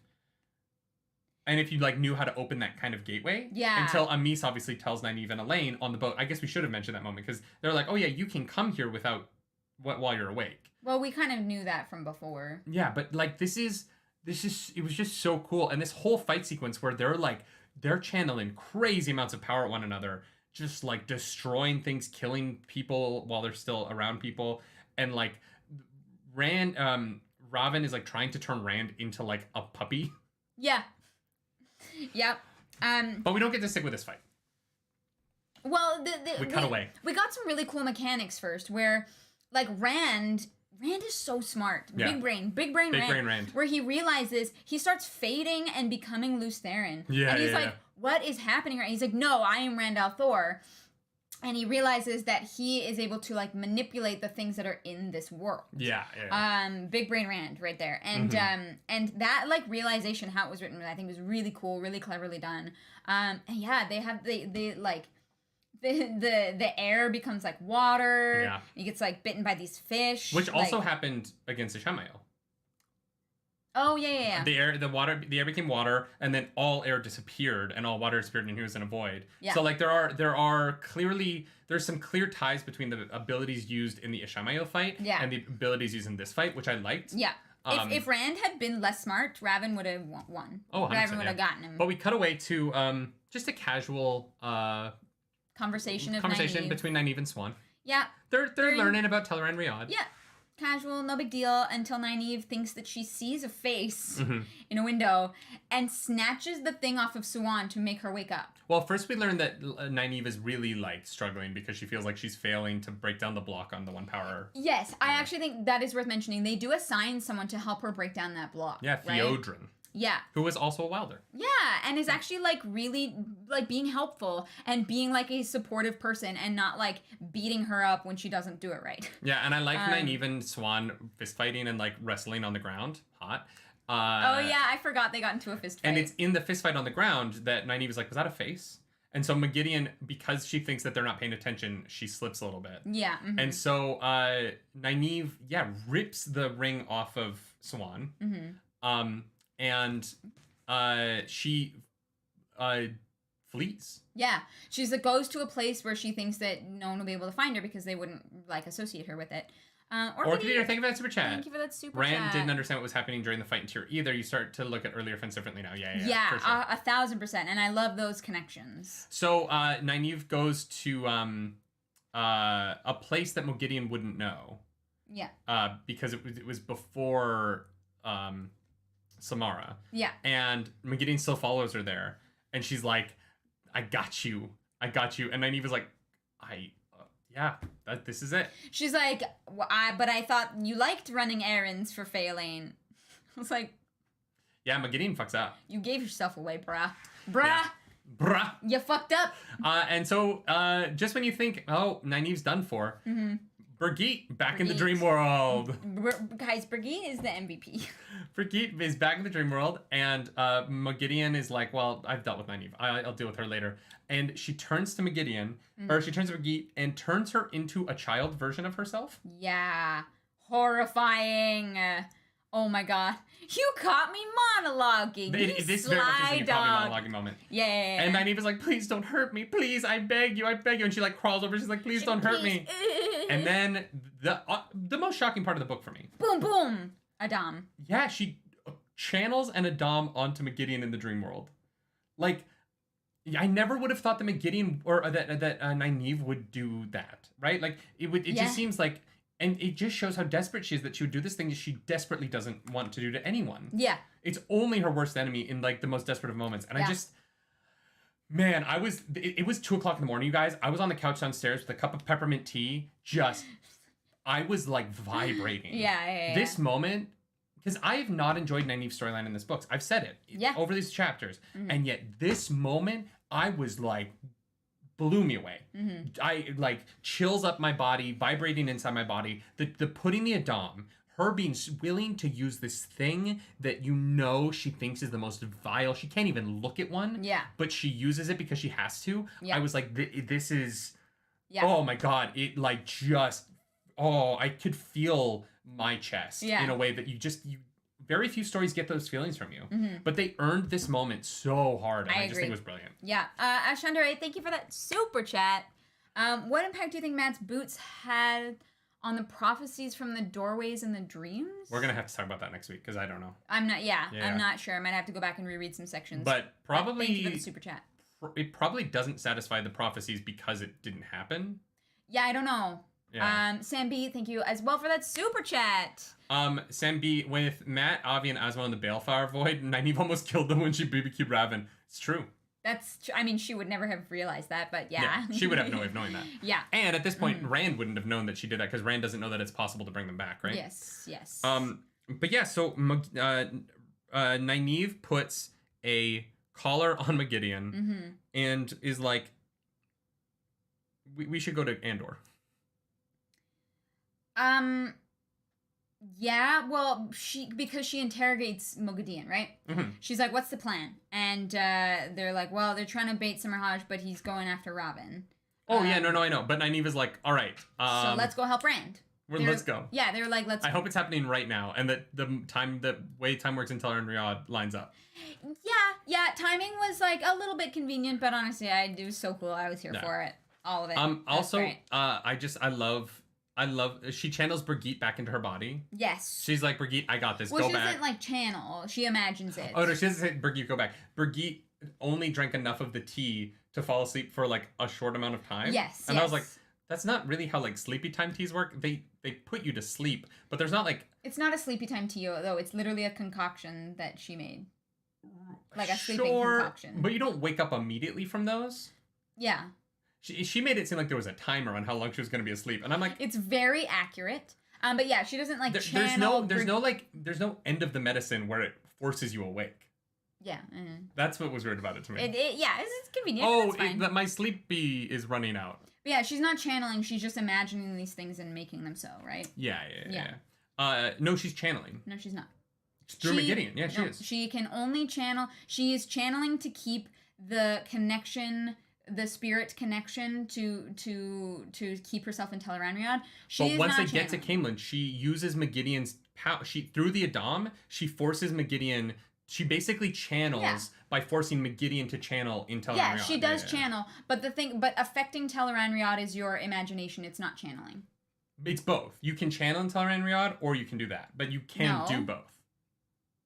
And if you like knew how to open that kind of gateway. Yeah. Until Amis obviously tells Nynaeve and Elayne on the boat. I guess we should have mentioned that moment, because they're like, oh yeah, you can come here while you're awake. Well, we kind of knew that from before. Yeah, but like it was just so cool. And this whole fight sequence where they're channeling crazy amounts of power at one another, just like destroying things, killing people while they're still around people. And like Rahvin is like trying to turn Rand into like a puppy. Yeah. Yep. But we don't get to stick with this fight. Well, we cut away. We got some really cool mechanics first, where like Rand is so smart. Yeah. Big brain Rand. Where he realizes he starts fading and becoming Lews Therin. Yeah. And he's like, what is happening right? He's like, no, I am Rand al'Thor. And he realizes that he is able to like manipulate the things that are in this world. Yeah. Big brain Rand right there. And and that like realization, how it was written, I think was really cool, really cleverly done. And yeah, they like the air becomes like water. Yeah. He gets like bitten by these fish. Which also happened against Ishamael. Oh yeah. The air became water, and then all air disappeared, and all water disappeared, and he was in a void. Yeah. So like there's some clear ties between the abilities used in the Ishamael fight and the abilities used in this fight, which I liked. Yeah. If Rand had been less smart, Rahvin would have won. Oh, 100%, Rahvin would have gotten him. But we cut away to just a casual conversation between Nynaeve and Siuan. Yeah. They're learning about Tel'aran'rhiod. Yeah. Casual, no big deal, until Nynaeve thinks that she sees a face in a window and snatches the thing off of Siuan to make her wake up. Well, first we learned that Nynaeve is really like struggling because she feels like she's failing to break down the block on the one power. Yes, I actually think that is worth mentioning. They do assign someone to help her break down that block. Yeah, Theodrin. Right? Yeah. Who was also a Wilder. Yeah, and is actually like really like being helpful and being like a supportive person and not like beating her up when she doesn't do it right. Yeah, and I like Nynaeve and Siuan fist fighting and like wrestling on the ground. Hot. Oh yeah, I forgot they got into a fist fight. And it's in the fist fight on the ground that Nynaeve is like, was that a face? And so Moghedien, because she thinks that they're not paying attention, she slips a little bit. Yeah. Mm-hmm. And so Nynaeve, rips the ring off of Siuan. Mm-hmm. And she flees. Yeah. She's like goes to a place where she thinks that no one will be able to find her because they wouldn't like associate her with it. Orchidea, thank you for that super chat. Thank you for that super chat. Rand didn't understand what was happening during the fight in Tyr either. You start to look at earlier events differently now. Yeah, for sure. 1,000%. And I love those connections. So Nynaeve goes to a place that Moghedien wouldn't know. Yeah. Because it was before Samara. Yeah. And Moghedien still follows her there. And she's like, I got you. And Nynaeve was like, this is it. She's like, but I thought you liked running errands for Elayne. I was like... Yeah, Moghedien fucks up. You gave yourself away, bruh. Bruh. You fucked up. And so, just when you think, Nynaeve's done for, Birgitte, back in the dream world. Guys, Birgitte is the MVP. Birgitte is back in the dream world, and Moghedien is like, well, I've dealt with Nynaeve. I'll deal with her later. And she turns to Moghedien, or she turns to Birgitte, and turns her into a child version of herself. Yeah. Horrifying. Oh my god. You caught me monologuing. This very much is when you caught me monologuing moment. Yeah. And Nynaeve is like, please don't hurt me. Please, I beg you. And she like crawls over. She's like, please don't hurt me. And then the most shocking part of the book for me. Boom, boom. Adam. Yeah, she channels an Adam onto Megideon in the dream world. Like, I never would have thought that Megideon or that Nynaeve would do that, right? Like, it just seems like, and it just shows how desperate she is that she would do this thing that she desperately doesn't want to do to anyone. Yeah. It's only her worst enemy in like the most desperate of moments. And I just, man, it was 2:00 in the morning, you guys. I was on the couch downstairs with a cup of peppermint tea. I was like vibrating. Yeah. This moment, because I have not enjoyed Nynaeve's storyline in this book. I've said it over these chapters. Mm-hmm. And yet this moment, I was like, blew me away. Mm-hmm. I like chills up my body, vibrating inside my body. The putting the Adam, her being willing to use this thing that she thinks is the most vile. She can't even look at one. Yeah. But she uses it because she has to. Yeah. I was like, this is. Yeah. Oh my god! It like just. Oh, I could feel my chest in a way that you very few stories get those feelings from you. Mm-hmm. But they earned this moment so hard, and I just think it was brilliant. Yeah. Ashandare, thank you for that super chat. What impact do you think Matt's boots had on the prophecies from the doorways and the dreams? We're going to have to talk about that next week, because I don't know. I'm not sure. I might have to go back and reread some sections. But probably... thank you for the super chat. It probably doesn't satisfy the prophecies because it didn't happen. Yeah, I don't know. Yeah. Sam B, thank you as well for that super chat. Sam B, with Matt, Avi, and Asmo in the Balefire Void, Nynaeve almost killed them when she BBQ'd Rahvin. It's true. I mean, she would never have realized that, but yeah. She would have no way of knowing that. Yeah. And at this point, Rand wouldn't have known that she did that, because Rand doesn't know that it's possible to bring them back, right? Yes. But yeah, so Nynaeve puts a collar on Megideon and is like, we should go to Andor. Yeah, well, because she interrogates Moghedien, right? Mm-hmm. She's like, what's the plan? And they're like, well, they're trying to bait Summerhaj, but he's going after Rahvin. Oh, yeah, no, I know. But Nynaeve is like, all right. So let's go help Rand. Let's go. Yeah, they're like, let's... I hope it's happening right now, and that the way time works in Tel'aran'rhiod Riyadh lines up. Yeah, timing was like a little bit convenient, but honestly, it was so cool. I was here for it. All of it. Also, great. I love she channels Brigitte back into her body. Yes. She's like, Brigitte, I got this. Well, go she back. doesn't like channel. She imagines it. Oh no, she doesn't say Brigitte, go back. Brigitte only drank enough of the tea to fall asleep for like a short amount of time. Yes. And I was like, that's not really how like sleepy time teas work. They put you to sleep, but there's not like... It's not a sleepy time tea though. It's literally a concoction that she made. Like a sleeping concoction. But you don't wake up immediately from those. Yeah. She made it seem like there was a timer on how long she was going to be asleep, and I'm like, it's very accurate. But yeah, she doesn't like channel. There's no end of the medicine where it forces you awake. Yeah. That's what was weird about it to me. It's convenient. Oh, my sleepy is running out. But yeah, she's not channeling. She's just imagining these things and making them so, right? Yeah. No, she's channeling. No, she's not. Through Megideon. Yeah, she is. She can only channel. She is channeling to keep the connection, the spirit connection to keep herself in Tel'aran'rhiod. But once they get to Caemlyn, she uses Megideon's power. Through the Adam, she forces Megideon. She basically channels by forcing Megideon to channel in Tel'aran'rhiod. Yeah, she does channel. But affecting Tel'aran'rhiod is your imagination. It's not channeling. It's both. You can channel in Tel'aran'rhiod, or you can do that. But you can't do both.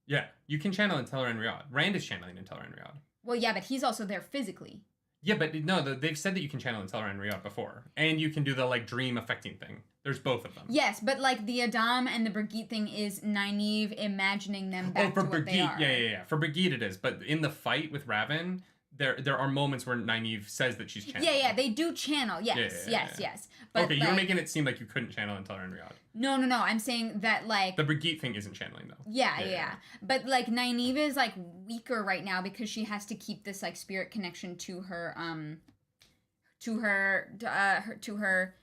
Yeah, you can channel in Tel'aran'rhiod. Rand is channeling in Tel'aran'rhiod. Well, yeah, but he's also there physically. Yeah, but no, they've said that you can channel in Tel'aran'rhiod before. And you can do the, like, dream affecting thing. There's both of them. Yes, but, like, the Adam and the Brigitte thing is Nynaeve imagining them back to what they are. Yeah. For Brigitte it is. But in the fight with Rahvin, there are moments where Nynaeve says that she's channeling. Yeah, they do channel. Yes. But, okay, you're making it seem like you couldn't channel in Tel'aran'rhiod. No. I'm saying that, like... The Brigitte thing isn't channeling, though. Yeah. But, like, Nynaeve is, like, weaker right now because she has to keep this, like, spirit connection to her, to her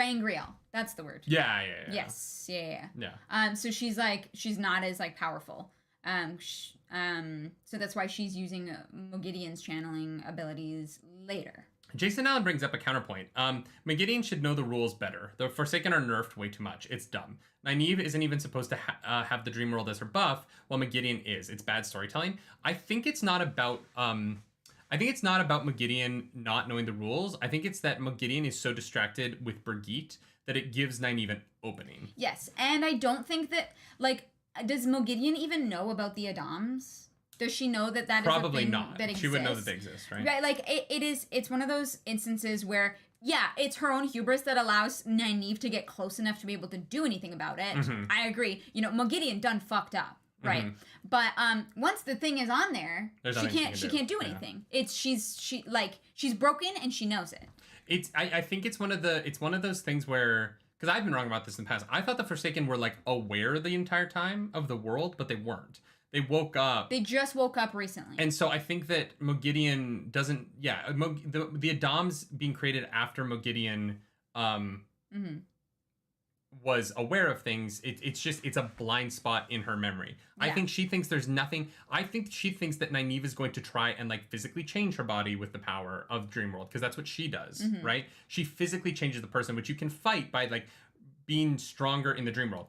Angriel. That's the word. Yeah. Yes. Yeah. So she's not as, like, powerful. So that's why she's using Moghedien's channeling abilities later. Jason Allen brings up a counterpoint. Moghedien should know the rules better. The Forsaken are nerfed way too much. It's dumb. Nynaeve isn't even supposed to have the Dream World as her buff, while Moghedien is. It's bad storytelling. I think it's not about Moghedien not knowing the rules. I think it's that Moghedien is so distracted with Brigitte that it gives Nynaeve an opening. Yes, and I don't think that, like, does Moghedien even know about the Adams? Does she know that that Probably is a thing not. that exists? She would know that they exist, right? Right, like, it's one of those instances where, yeah, it's her own hubris that allows Nynaeve to get close enough to be able to do anything about it. Mm-hmm. I agree. You know, Moghedien done fucked up, right? Mm-hmm. But once the thing is on there, she can't do Yeah. anything. She's broken and she knows it. I think it's one of those things where, because I've been wrong about this in the past, I thought the Forsaken were like aware the entire time of the world, but they weren't. They woke up. They just woke up recently. And so I think that Moghedien doesn't. Yeah, the Adams being created after Moghedien was aware of things. It's a blind spot in her memory. Yeah. I think she thinks there's nothing. I think she thinks that Nynaeve is going to try and like physically change her body with the power of Dreamworld, because that's what she does, right? She physically changes the person, which you can fight by like being stronger in the Dreamworld.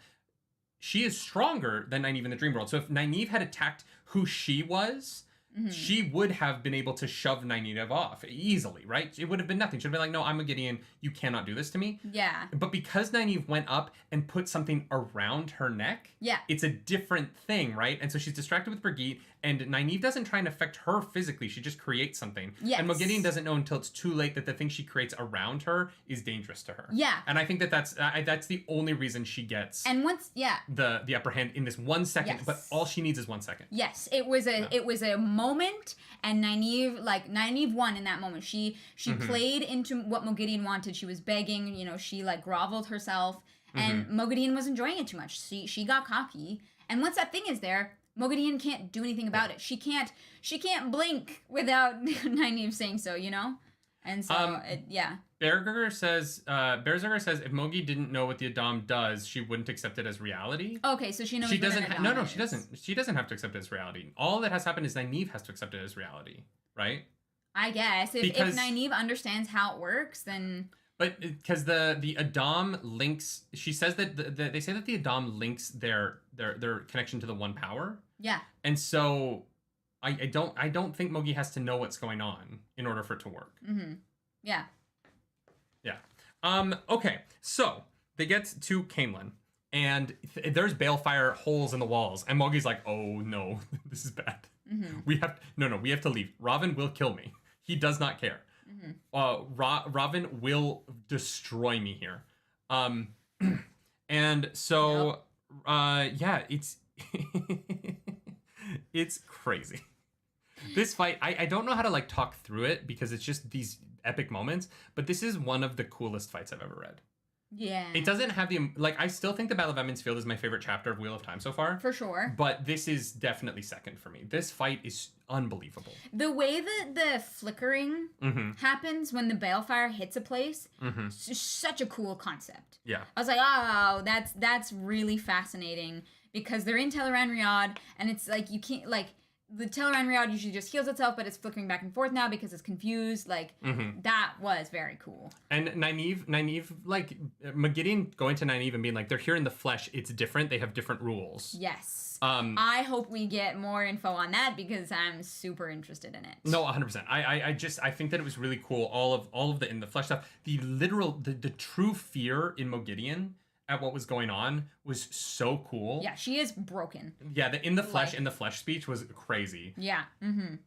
She is stronger than Nynaeve in the Dream World. So if Nynaeve had attacked who she was, she would have been able to shove Nynaeve off easily, right? It would have been nothing. She would have been like, no, I'm a Gideon. You cannot do this to me. Yeah. But because Nynaeve went up and put something around her neck, it's a different thing, right? And so she's distracted with Brigitte, and Nynaeve doesn't try and affect her physically. She just creates something. Yes. And Moghedien doesn't know until it's too late that the thing she creates around her is dangerous to her. Yeah. And I think that's the only reason she gets the upper hand in this 1 second. Yes. But all she needs is 1 second. Yes, it was a moment, and Nynaeve won in that moment. She played into what Moghedien wanted. She was begging, you know, she like groveled herself, and Moghedien was enjoying it too much. She got cocky, and once that thing is there, Moghedien can't do anything about it. She can't blink without Nynaeve saying so, you know? And so, Berger says if Mogi didn't know what the Adam does, she wouldn't accept it as reality. Okay, so she knows. She doesn't. No, she doesn't. She doesn't have to accept it as reality. All that has happened is Nynaeve has to accept it as reality, right? I guess if Nynaeve understands how it works, then. But because the Adam links, she says that they say that the Adam links their connection to the one power. Yeah. And so, I don't think Mogi has to know what's going on in order for it to work. Mm-hmm. Yeah. Yeah. Okay. So they get to Cairhien, and there's balefire holes in the walls, and Mogi's like, "Oh no, this is bad. Mm-hmm. We have to leave. Rahvin will kill me. He does not care. Rahvin will destroy me here." And so, it's it's crazy. This fight, I don't know how to like talk through it because it's just these epic moments, but this is one of the coolest fights I've ever read. Yeah. It doesn't have I still think the Battle of Emond's Field is my favorite chapter of Wheel of Time so far. For sure. But this is definitely second for me. This fight is unbelievable. The way that the flickering happens when the balefire hits a place, it's just such a cool concept. Yeah. I was like, oh, that's really fascinating because they're in Teleran Riyadh, and it's like you can't like. The Teleran Riyadh usually just heals itself, but it's flickering back and forth now because it's confused. Like, that was very cool. And Nynaeve, like, Moghedien going to Nynaeve and being like, they're here in the flesh, it's different, they have different rules. Yes. I hope we get more info on that because I'm super interested in it. No, 100%. I think that it was really cool, all of the in the flesh stuff. The true fear in Moghedien at what was going on was so cool. Yeah, she is broken. Yeah, the in the flesh speech was crazy. Yeah. And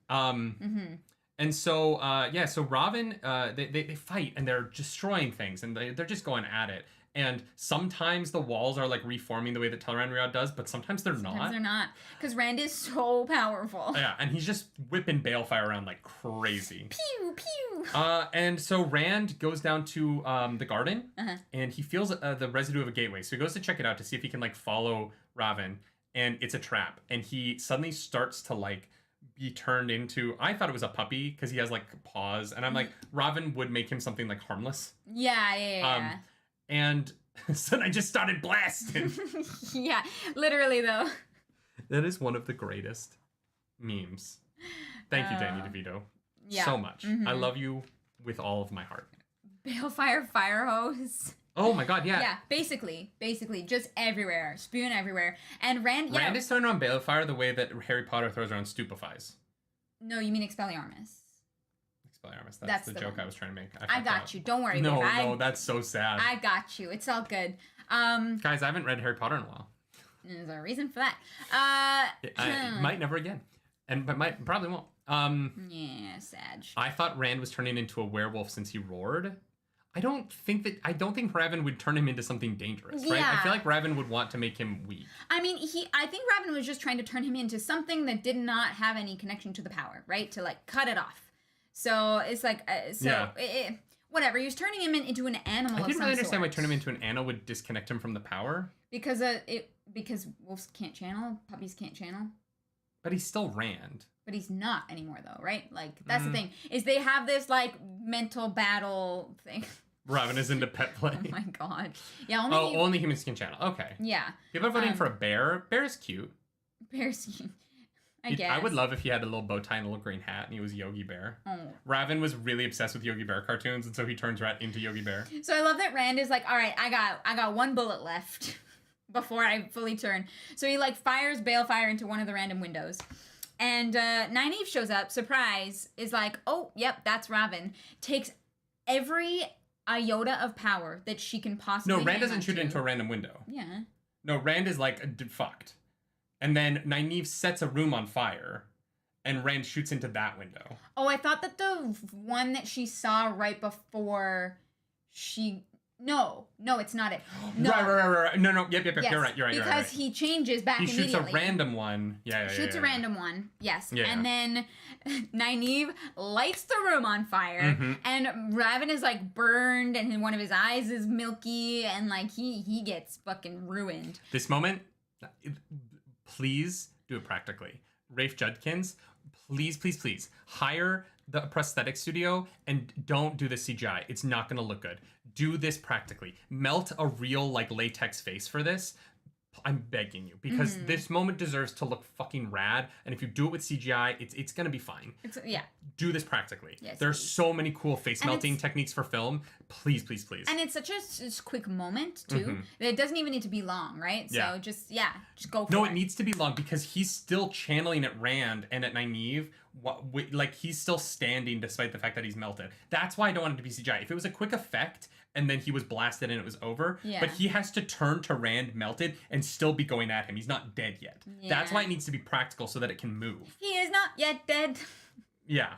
so so Rahvin, they fight and they're destroying things and they're just going at it. And sometimes the walls are like reforming the way that Teleran Riyadh does, but sometimes they're not. Sometimes they're not. Because Rand is so powerful. Yeah, and he's just whipping balefire around like crazy. Pew, pew. And so Rand goes down to the garden, and he feels the residue of a gateway. So he goes to check it out to see if he can like follow Rahvin, and it's a trap. And he suddenly starts to like be turned into, I thought it was a puppy because he has like paws, and I'm like, Rahvin would make him something like harmless. Yeah. And so I just started blasting. Yeah, literally though. That is one of the greatest memes. Thank you, Danny DeVito. Yeah. So much. I love you with all of my heart. Balefire fire hose. Oh my god, yeah. Yeah, basically, just everywhere, spewing everywhere. And Rand, yeah. Rand is throwing around Balefire the way that Harry Potter throws around Stupefies. No, you mean Expelliarmus. Expelliarmus, that's the joke one. I was trying to make. I got you, don't worry. No, that's so sad. I got you, it's all good. Guys, I haven't read Harry Potter in a while. There's a reason for that. I might never again. But probably won't. Yeah, sad. I thought Rand was turning into a werewolf since he roared. I don't think Rahvin would turn him into something dangerous, right? Yeah. I feel like Rahvin would want to make him weak. I mean, I think Rahvin was just trying to turn him into something that did not have any connection to the power, right? To like cut it off. So it's like, whatever. He was turning him into an animal. I didn't really understand why turning him into an animal would disconnect him from the power. Because wolves can't channel, puppies can't channel. But he's still Rand. But he's not anymore, though, right? Like that's the thing is they have this like mental battle thing. Rahvin is into pet play. Oh my god. Yeah. Only humans can channel. Okay. Yeah. People are voting for a bear. Bear is cute. Bear's cute. I guess. I would love if he had a little bow tie and a little green hat and he was Yogi Bear. Oh. Rahvin was really obsessed with Yogi Bear cartoons, and so he turns Rat into Yogi Bear. So I love that Rand is like, all right, I got one bullet left before I fully turn. So he like fires Balefire into one of the random windows. And Nynaeve shows up, surprise, is like, oh, yep, that's Rahvin. Takes every iota of power that she can possibly. No, Rand doesn't shoot it into a random window. Yeah. No, Rand is like fucked. And then Nynaeve sets a room on fire, and Rand shoots into that window. Oh, I thought that the one that she saw right before she. No, it's not it. No. Right. No. Yep. Yes, You're right. Because he changes back immediately. He shoots a random one. Yeah. Shoots a random one. Yes. Yeah. And then Nynaeve lights the room on fire, and Rahvin is like burned, and one of his eyes is milky, and like he gets fucking ruined. This moment, please do it practically. Rafe Judkins, please hire the prosthetic studio and don't do the CGI. It's not going to look good. Do this practically. Melt a real like latex face for this. I'm begging you, because this moment deserves to look fucking rad. And if you do it with CGI, it's going to be fine. Do this practically. Yes, There's so many cool face melting techniques for film. Please. And it's such a quick moment too. That it doesn't even need to be long, right? So just go for it. No, it needs to be long because he's still channeling at Rand and at Nynaeve. Like he's still standing despite the fact that he's melted. That's why I don't want it to be CGI. If it was a quick effect and then he was blasted and it was over, but he has to turn to Rand melted and still be going at him. He's not dead yet. That's why it needs to be practical so that it can move. He is not yet dead. Yeah.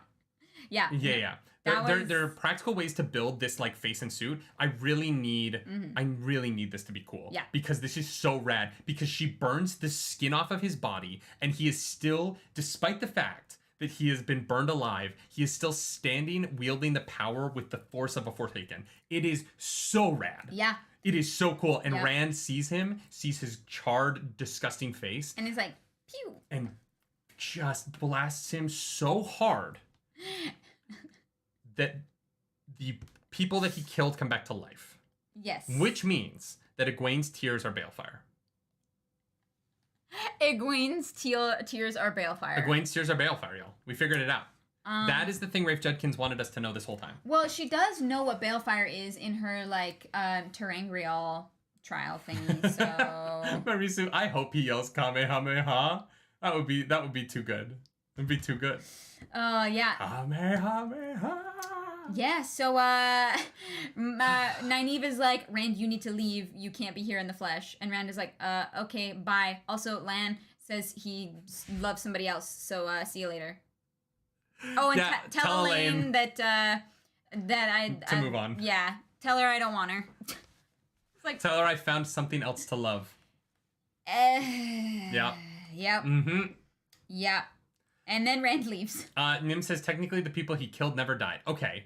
There are practical ways to build this like face and suit. I really need this to be cool. Yeah. Because this is so rad. Because she burns the skin off of his body, and he is still, despite the fact that he has been burned alive, he is still standing, wielding the power with the force of a Forsaken. It is so rad. Yeah. It is so cool. And Rand sees his charred, disgusting face. And he's like, pew. And just blasts him so hard that the people that he killed come back to life. Yes. Which means that Egwene's tears are balefire. Egwene's tears are balefire. Egwene's tears are balefire, y'all. We figured it out. That is the thing Rafe Judkins wanted us to know this whole time. Well, she does know what balefire is in her like Terangrial trial thingy. So Marisu, I hope he yells Kamehameha. That would be too good. It'd be too good. Yeah. Kamehameha. Yeah, so Nynaeve is like, Rand, you need to leave. You can't be here in the flesh. And Rand is like, okay, bye. Also, Lan says he loves somebody else, so see you later. Oh, and tell Elayne that I move on. Yeah, tell her I don't want her. It's like, tell her I found something else to love. Yeah. Yep. Yeah. And then Rand leaves. Nim says technically the people he killed never died. Okay.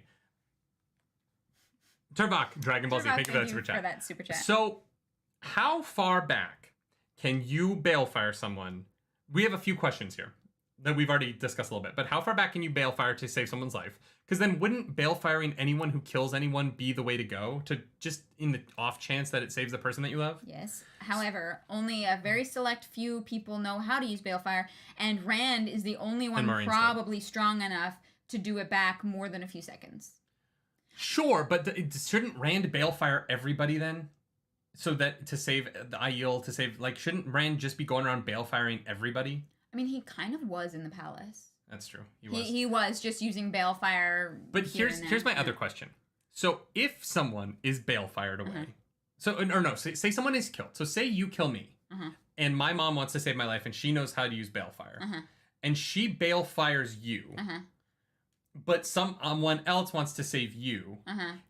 Turbok, Dragon Ball Z, thank you for that super chat. So, how far back can you balefire someone? We have a few questions here that we've already discussed a little bit, but how far back can you balefire to save someone's life? Because then wouldn't balefiring anyone who kills anyone be the way to go, to just in the off chance that it saves the person that you love? Yes. However, only a very select few people know how to use balefire, and Rand is the only one probably strong enough to do it back more than a few seconds. Sure, but shouldn't Rand balefire everybody then? So that to save the Aiel, to save, like, shouldn't Rand just be going around balefiring everybody? I mean, he kind of was in the palace. That's true. He was just using balefire. But here's my other question. So if someone is balefired away, say someone is killed. So say you kill me, and my mom wants to save my life, and she knows how to use balefire, and she balefires you. But someone else wants to save you.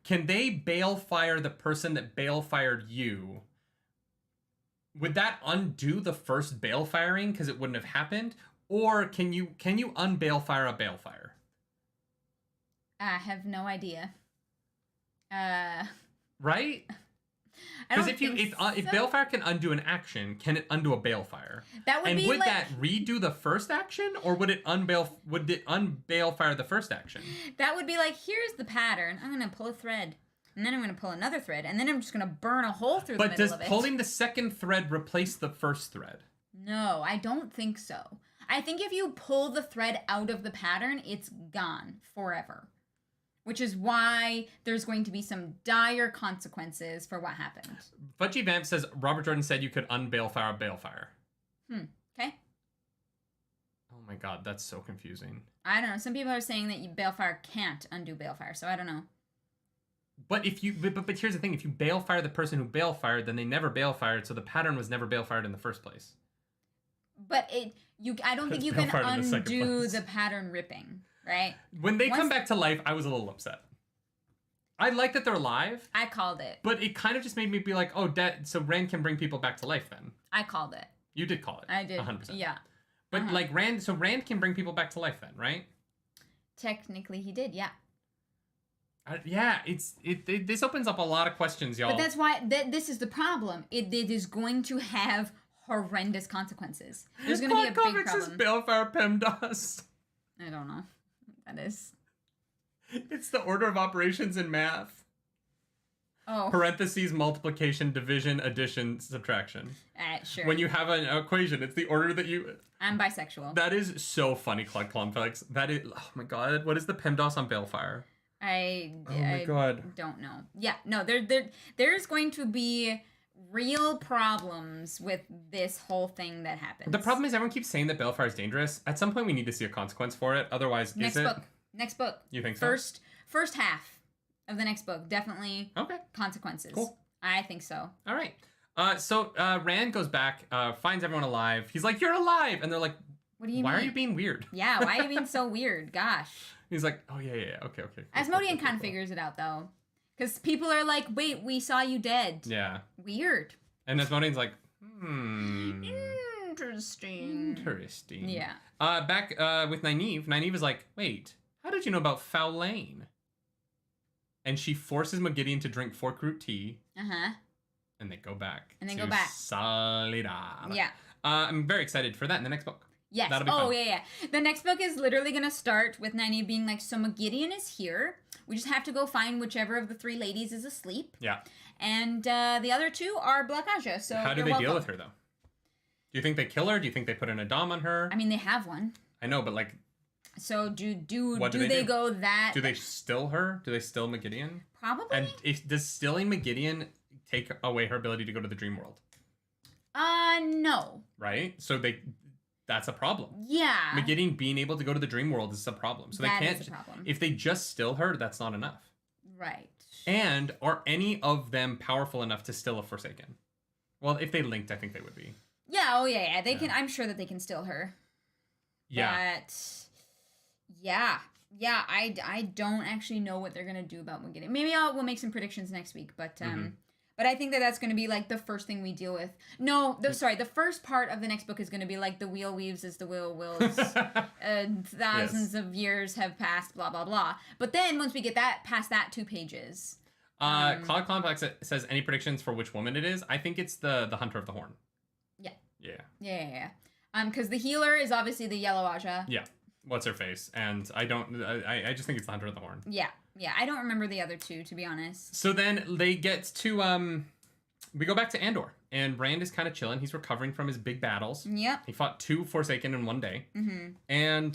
Can they balefire the person that balefired you? Would that undo the first balefiring because it wouldn't have happened? Or can you unbalefire a balefire? I have no idea. Right? Because if balefire can undo an action, can it undo a balefire? That would would that redo the first action, or would it unbalefire the first action? That would be like, here's the pattern. I'm gonna pull a thread, and then I'm gonna pull another thread, and then I'm just gonna burn a hole through the middle of it. But does pulling the second thread replace the first thread? No, I don't think so. I think if you pull the thread out of the pattern, it's gone forever. Which is why there's going to be some dire consequences for what happened. Fudgy Vamp says, Robert Jordan said you could unbalefire a balefire. Okay. Oh my god, that's so confusing. I don't know. Some people are saying that balefire can't undo balefire, so I don't know. But if you, but here's the thing: if you balefire the person who balefired, then they never balefired, so the pattern was never balefired in the first place. But I don't think you can undo the pattern ripping. Right? When they come back to life, I was a little upset. I like that they're alive. I called it. But it kind of just made me be like, oh, so Rand can bring people back to life then. I called it. You did call it. I did. 100%. Yeah. But Rand can bring people back to life then, right? Technically he did, yeah. This opens up a lot of questions, y'all. But that's why this is the problem. It is going to have horrendous consequences. There's going to be a big problem. What comics is Balefire PEMDAS? I don't know. That is. It's the order of operations in math. Oh. Parentheses, multiplication, division, addition, subtraction. Sure. When you have an equation, it's the order that you... I'm bisexual. That is so funny, Clud Complex. That is... Oh my god. What is the PEMDAS on Balefire? I god. Don't know. Yeah, no, there's going to be real problems with this whole thing that happens. The problem is everyone keeps saying that Balefire is dangerous. At some point, we need to see a consequence for it. Otherwise, Next book. You think so? First half of the next book, definitely. Okay. Consequences. Cool. I think so. All right. So Rand goes back, finds everyone alive. He's like, "You're alive," and they're like, "What do you mean? Why are you being weird?" Yeah. Why are you being so weird? Gosh. He's like, "Oh yeah. Okay. Asmodean kind of figures it out though, because people are like, "Wait, we saw you dead." Yeah. Weird. And Asmodean's like, Interesting. Yeah. Back with Nynaeve. Nynaeve is like, "Wait, how did you know about Foul Lane?" And she forces Moghedien to drink fork root tea. And they go back. Salidar. Yeah. I'm very excited for that in the next book. Yes. That'll be fun. Yeah. The next book is literally going to start with Nynaeve being like, so Moghedien is here. We just have to go find whichever of the three ladies is asleep. Yeah. And the other two are Blackaja. So how do they deal with her, though? Do you think they kill her? Do you think they put an Adam on her? I mean, they have one. I know, but like... So do they go that... Do they still her? Do they still Moghedien? Probably. And does stilling Moghedien take away her ability to go to the dream world? No. Right? So that's a problem. Yeah. Moghedien being able to go to the dream world is a problem. So that they can't... is a problem. If they just still her, that's not enough. Right. And are any of them powerful enough to still a Forsaken? Well, if they linked, I think they would be. Yeah, yeah. They can. I'm sure that they can still her. Yeah. But yeah. I don't actually know what they're gonna do about Moghedien. Maybe we'll make some predictions next week. But but I think that's gonna be like the first thing we deal with. No, the first part of the next book is gonna be like the wheel weaves as the wheel wills. Thousands of years have passed. Blah blah blah. But then once we get past that 2 pages. Cloud Complex says any predictions for which woman it is. I think it's the Hunter of the Horn. Yeah. Because the healer is obviously the Yellow Aja. Yeah. What's her face? And I just think it's the Hunter of the Horn. Yeah. I don't remember the other two, to be honest. So then they get to we go back to Andor, and Rand is kind of chilling. He's recovering from his big battles. Yep. He fought 2 Forsaken in one day. And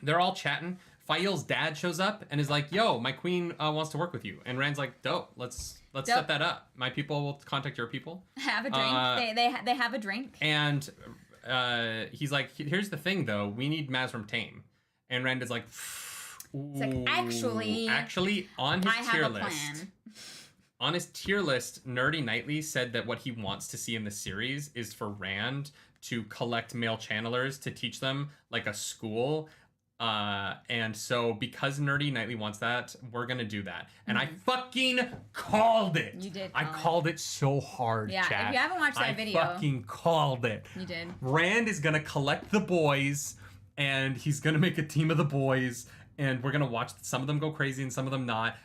they're all chatting. Fael's dad shows up and is like, "Yo, my queen wants to work with you." And Rand's like, "Dope, let's set that up. My people will contact your people. Have a drink. They have a drink." And he's like, "Here's the thing, though. We need Mazrim Tame." And Rand is like, It's like, actually, on his I have tier a list. plan. On his tier list, Nerdy Knightley said that what he wants to see in the series is for Rand to collect male channelers to teach them like a school. And so because Nerdy Knightley wants that, we're gonna do that. And I fucking called it. You did. I called it so hard, Yeah, chat. if you haven't watched that video, I fucking called it. You did. Rand is gonna collect the boys, and he's gonna make a team of the boys, and we're gonna watch some of them go crazy and some of them not.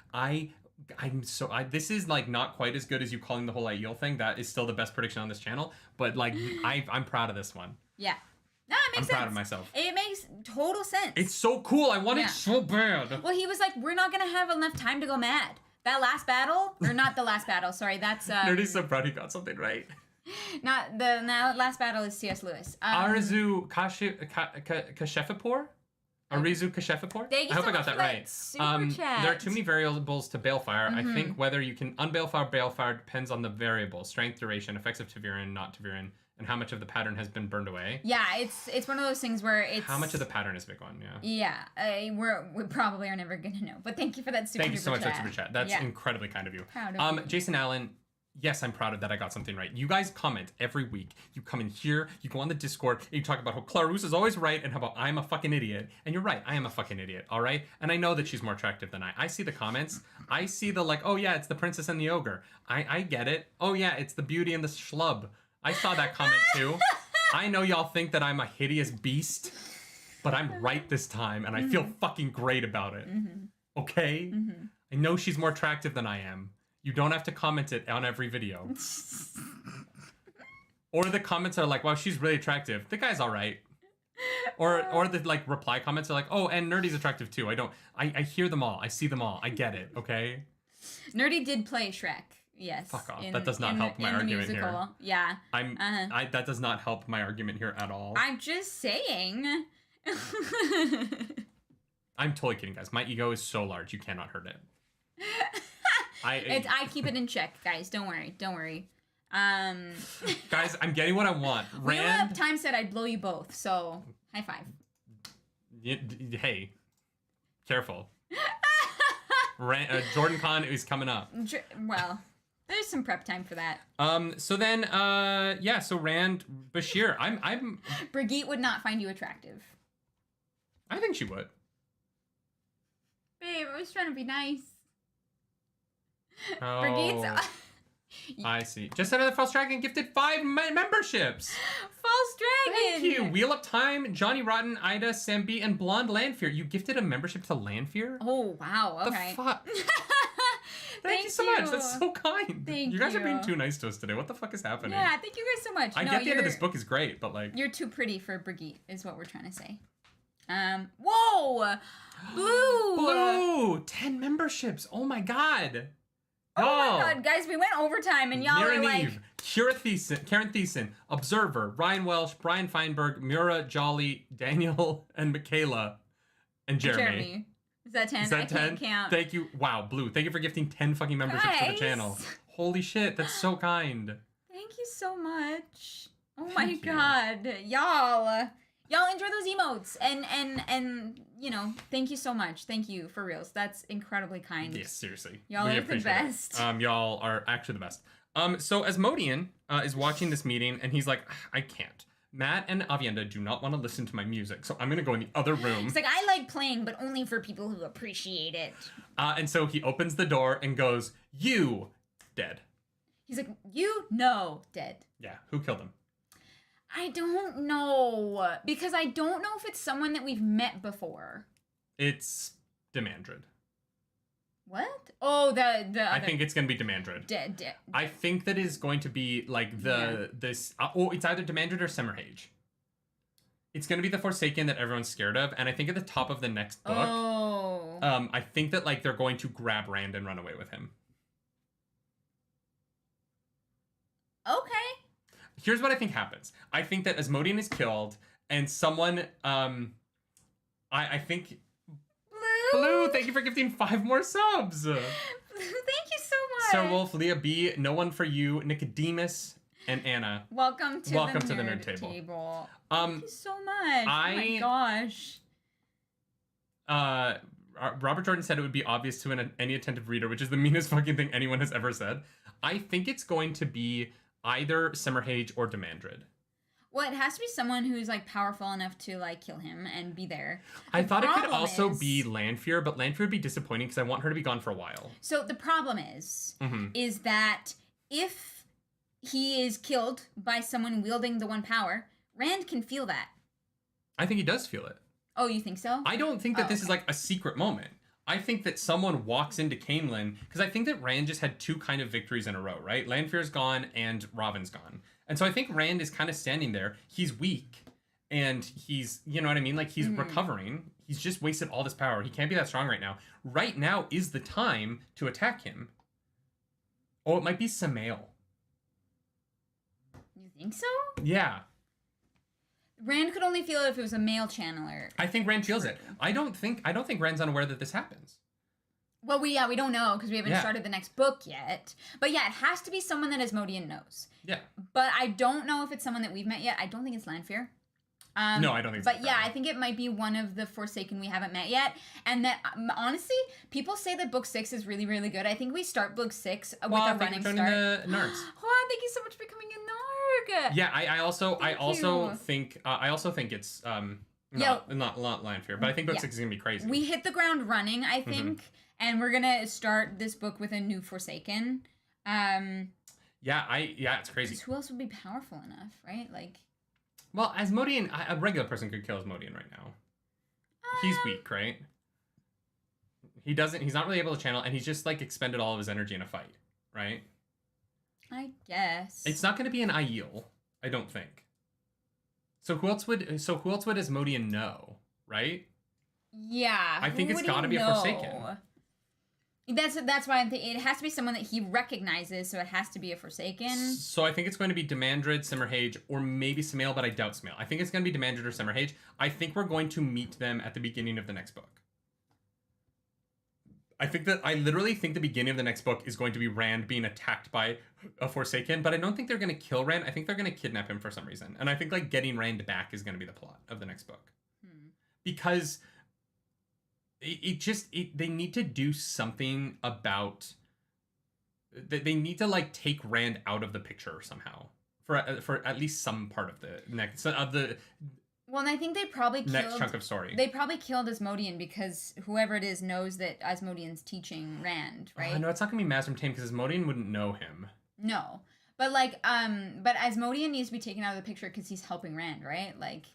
This is like not quite as good as you calling the whole Aiel thing. That is still the best prediction on this channel, but like I'm proud of this one. Yeah. No, it makes sense. I'm proud of myself. It makes total sense. It's so cool. I want it so bad. Well, he was like, we're not gonna have enough time to go mad. That last battle, or not the last battle, sorry, that's Nerdy's so proud he got something right. Not the last battle is C.S. Lewis. Arizu Kashefapur? Arizu Kashefapur? I hope I got that right. Super chat. There are too many variables to Balefire. I think whether you can Balefire depends on the variable. Strength, duration, effects of Taviran, not Taviran, and how much of the pattern has been burned away. Yeah, it's one of those things where it's... How much of the pattern is a big one, yeah. Yeah, we probably are never going to know. But thank you for that super chat. Thank you so much for that super chat. That's incredibly kind of you. Proud of you. Jason Allen... Yes, I'm proud of that I got something right. You guys comment every week. You come in here, you go on the Discord, and you talk about how Clarus is always right and how about I'm a fucking idiot. And you're right, I am a fucking idiot, all right? And I know that she's more attractive than I see the comments. I see the like, oh yeah, it's the princess and the ogre. I get it. Oh yeah, it's the beauty and the schlub. I saw that comment too. I know y'all think that I'm a hideous beast, but I'm right this time, and I feel fucking great about it. Okay? I know she's more attractive than I am. You don't have to comment it on every video. Or the comments are like, wow, she's really attractive. The guy's all right. Or the like reply comments are like, oh, and Nerdy's attractive too. I hear them all. I see them all. I get it, okay? Nerdy did play Shrek. Yes. Fuck off. That does not help my argument here. Yeah. That does not help my argument here at all. I'm just saying. I'm totally kidding, guys. My ego is so large, you cannot hurt it. I keep it in check, guys. Don't worry. Guys, I'm getting what I want. Rand time said I'd blow you both, so high five. Hey, careful. Jordan Con is coming up. Well, there's some prep time for that. So then, so Rand, Bashir, I'm. Brigitte would not find you attractive. I think she would. Babe, I was trying to be nice. Oh, Brigitte's... I see. Just another False Dragon gifted 5 memberships. False Dragon. Thank you. Wheel Up Time, Johnny Rotten, Ida, Sambi, and Blonde Landfear. You gifted a membership to Landfear? Oh, wow. Okay. The fuck? Thank you so much. That's so kind. Thank you. You guys are being too nice to us today. What the fuck is happening? Yeah, thank you guys so much. I get the end of this book is great, but like... You're too pretty for Brigitte, is what we're trying to say. Whoa! Blue! 10 memberships. Oh my god. Oh my god, guys, we went overtime and y'all are like... Karen Thiessen, Observer, Ryan Welsh, Brian Feinberg, Mura, Jolly, Daniel, and Michaela, and Jeremy. Is that 10? Is that I 10? can't count. Thank you. Wow, Blue, thank you for gifting 10 fucking memberships to the channel. Holy shit, that's so kind. Thank you so much. Oh my god. Y'all enjoy those emotes and you know, thank you so much. Thank you for reals. That's incredibly kind. Yes, seriously. Y'all are the best. Y'all are actually the best. So Asmodean is watching this meeting and he's like, I can't. Matt and Aviendha do not want to listen to my music, so I'm gonna go in the other room. He's like, I like playing, but only for people who appreciate it. And so he opens the door and goes, you, dead. He's like, you? No, dead. Yeah, who killed him? I don't know, because I don't know if it's someone that we've met before. It's Demandred. What? Oh, the other... I think it's gonna be Demandred. Dead. I think that is going to be like it's either Demandred or Semerhage. It's gonna be the Forsaken that everyone's scared of, and I think at the top of the next book, I think that like they're going to grab Rand and run away with him. Okay. Here's what I think happens. I think that Asmodean is killed, and someone, I think... Blue, thank you for gifting 5 more subs. Blue, thank you so much. Sir Wolf, Leah B, No One For You, Nicodemus, and Anna. Welcome to the nerd Table. Thank you so much. Oh my gosh. Robert Jordan said it would be obvious to any attentive reader, which is the meanest fucking thing anyone has ever said. I think it's going to be either Simmerhage or Demandred. Well, it has to be someone who's like powerful enough to like kill him and be there. I thought it could also be Lanfear, but Lanfear would be disappointing because I want her to be gone for a while. So the problem is that if he is killed by someone wielding the one power, Rand can feel that. I think he does feel it. Oh, you think so? I don't think that this is like a secret moment. I think that someone walks into Cairhien, because I think that Rand just had 2 kind of victories in a row, right? Lanfear's gone and Rahvin's gone. And so I think Rand is kind of standing there. He's weak and he's, you know what I mean? Like he's recovering. He's just wasted all this power. He can't be that strong right now. Right now is the time to attack him. Oh, it might be Samael. You think so? Yeah. Rand could only feel it if it was a male channeler. I think Rand feels it. I don't think Rand's unaware that this happens. Well, we don't know because we haven't started the next book yet. But yeah, it has to be someone that Asmodean knows. Yeah. But I don't know if it's someone that we've met yet. I don't think it's Lanfear. No, I don't think so. But yeah, I think it might be one of the Forsaken we haven't met yet. And that, honestly, people say that book 6 is really, really good. I think we start book 6 with a running start. The Nargs. Oh, thank you so much for becoming a Narg. Yeah, I also think it's not Lanfear, but I think book 6 is gonna be crazy. We hit the ground running, I think, and we're gonna start this book with a new Forsaken. It's crazy. Who else would be powerful enough, right? Like, well, Asmodean, a regular person could kill Asmodean right now. He's weak, right? He's not really able to channel, and he's just like expended all of his energy in a fight, right? I guess. It's not going to be an Aiel, I don't think. So who else would Asmodean know, right? Yeah. I think it's got to be a Forsaken. That's why it has to be someone that he recognizes, so it has to be a Forsaken. So I think it's going to be Demandred, Simmerhage, or maybe Samael, but I doubt Samael. I think it's going to be Demandred or Simmerhage. I think we're going to meet them at the beginning of the next book. I literally think the beginning of the next book is going to be Rand being attacked by a Forsaken, but I don't think they're going to kill Rand. I think they're going to kidnap him for some reason. And I think like getting Rand back is going to be the plot of the next book. Because they need to do something about, they need to like take Rand out of the picture somehow for at least some part of the next Well, and I think they probably next chunk of story. They probably killed Asmodean because whoever it is knows that Asmodean's teaching Rand, right? No, it's not gonna be Mazrim Tame because Asmodean wouldn't know him. No, but but Asmodean needs to be taken out of the picture because he's helping Rand, right? Like.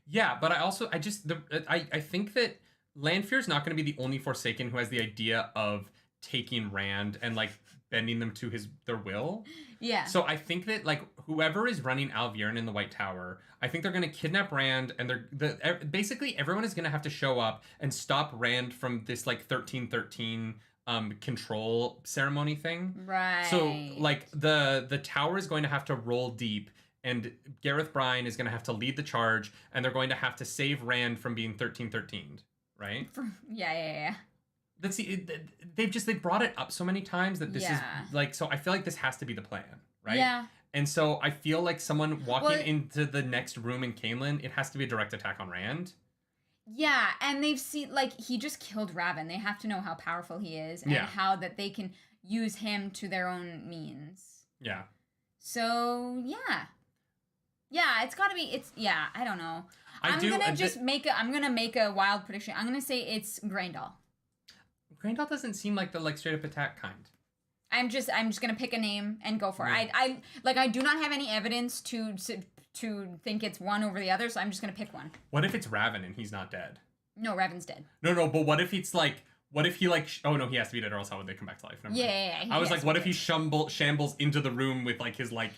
Yeah, but I think that Lanfear's not going to be the only Forsaken who has the idea of taking Rand and like bending them to their will. Yeah. So I think that like whoever is running Alvierne in the White Tower, I think they're going to kidnap Rand, and basically everyone is going to have to show up and stop Rand from this like 1313 control ceremony thing. Right. So like the tower is going to have to roll deep, and Gareth Bryan is going to have to lead the charge, and they're going to have to save Rand from being 1313'd. Right? Yeah. They've brought it up so many times that this is like, so I feel like this has to be the plan, right? Yeah. And so I feel like someone walking into the next room in Cairhien, it has to be a direct attack on Rand. Yeah, and they've seen, like, he just killed Rahvin. They have to know how powerful he is and how that they can use him to their own means. Yeah. So, yeah. Yeah, it's gotta be, I don't know. I'm gonna make a wild prediction. I'm gonna say it's Graendal. Graendal doesn't seem like the like straight up attack kind. I'm just gonna pick a name and go for it. I do not have any evidence to think it's one over the other, so I'm just gonna pick one. What if it's Rahvin and he's not dead? No, Rahvin's dead. No, but what if it's like, what if he like, oh no, he has to be dead or else how would they come back to life? Yeah. I was like, what if he shambles into the room with like his like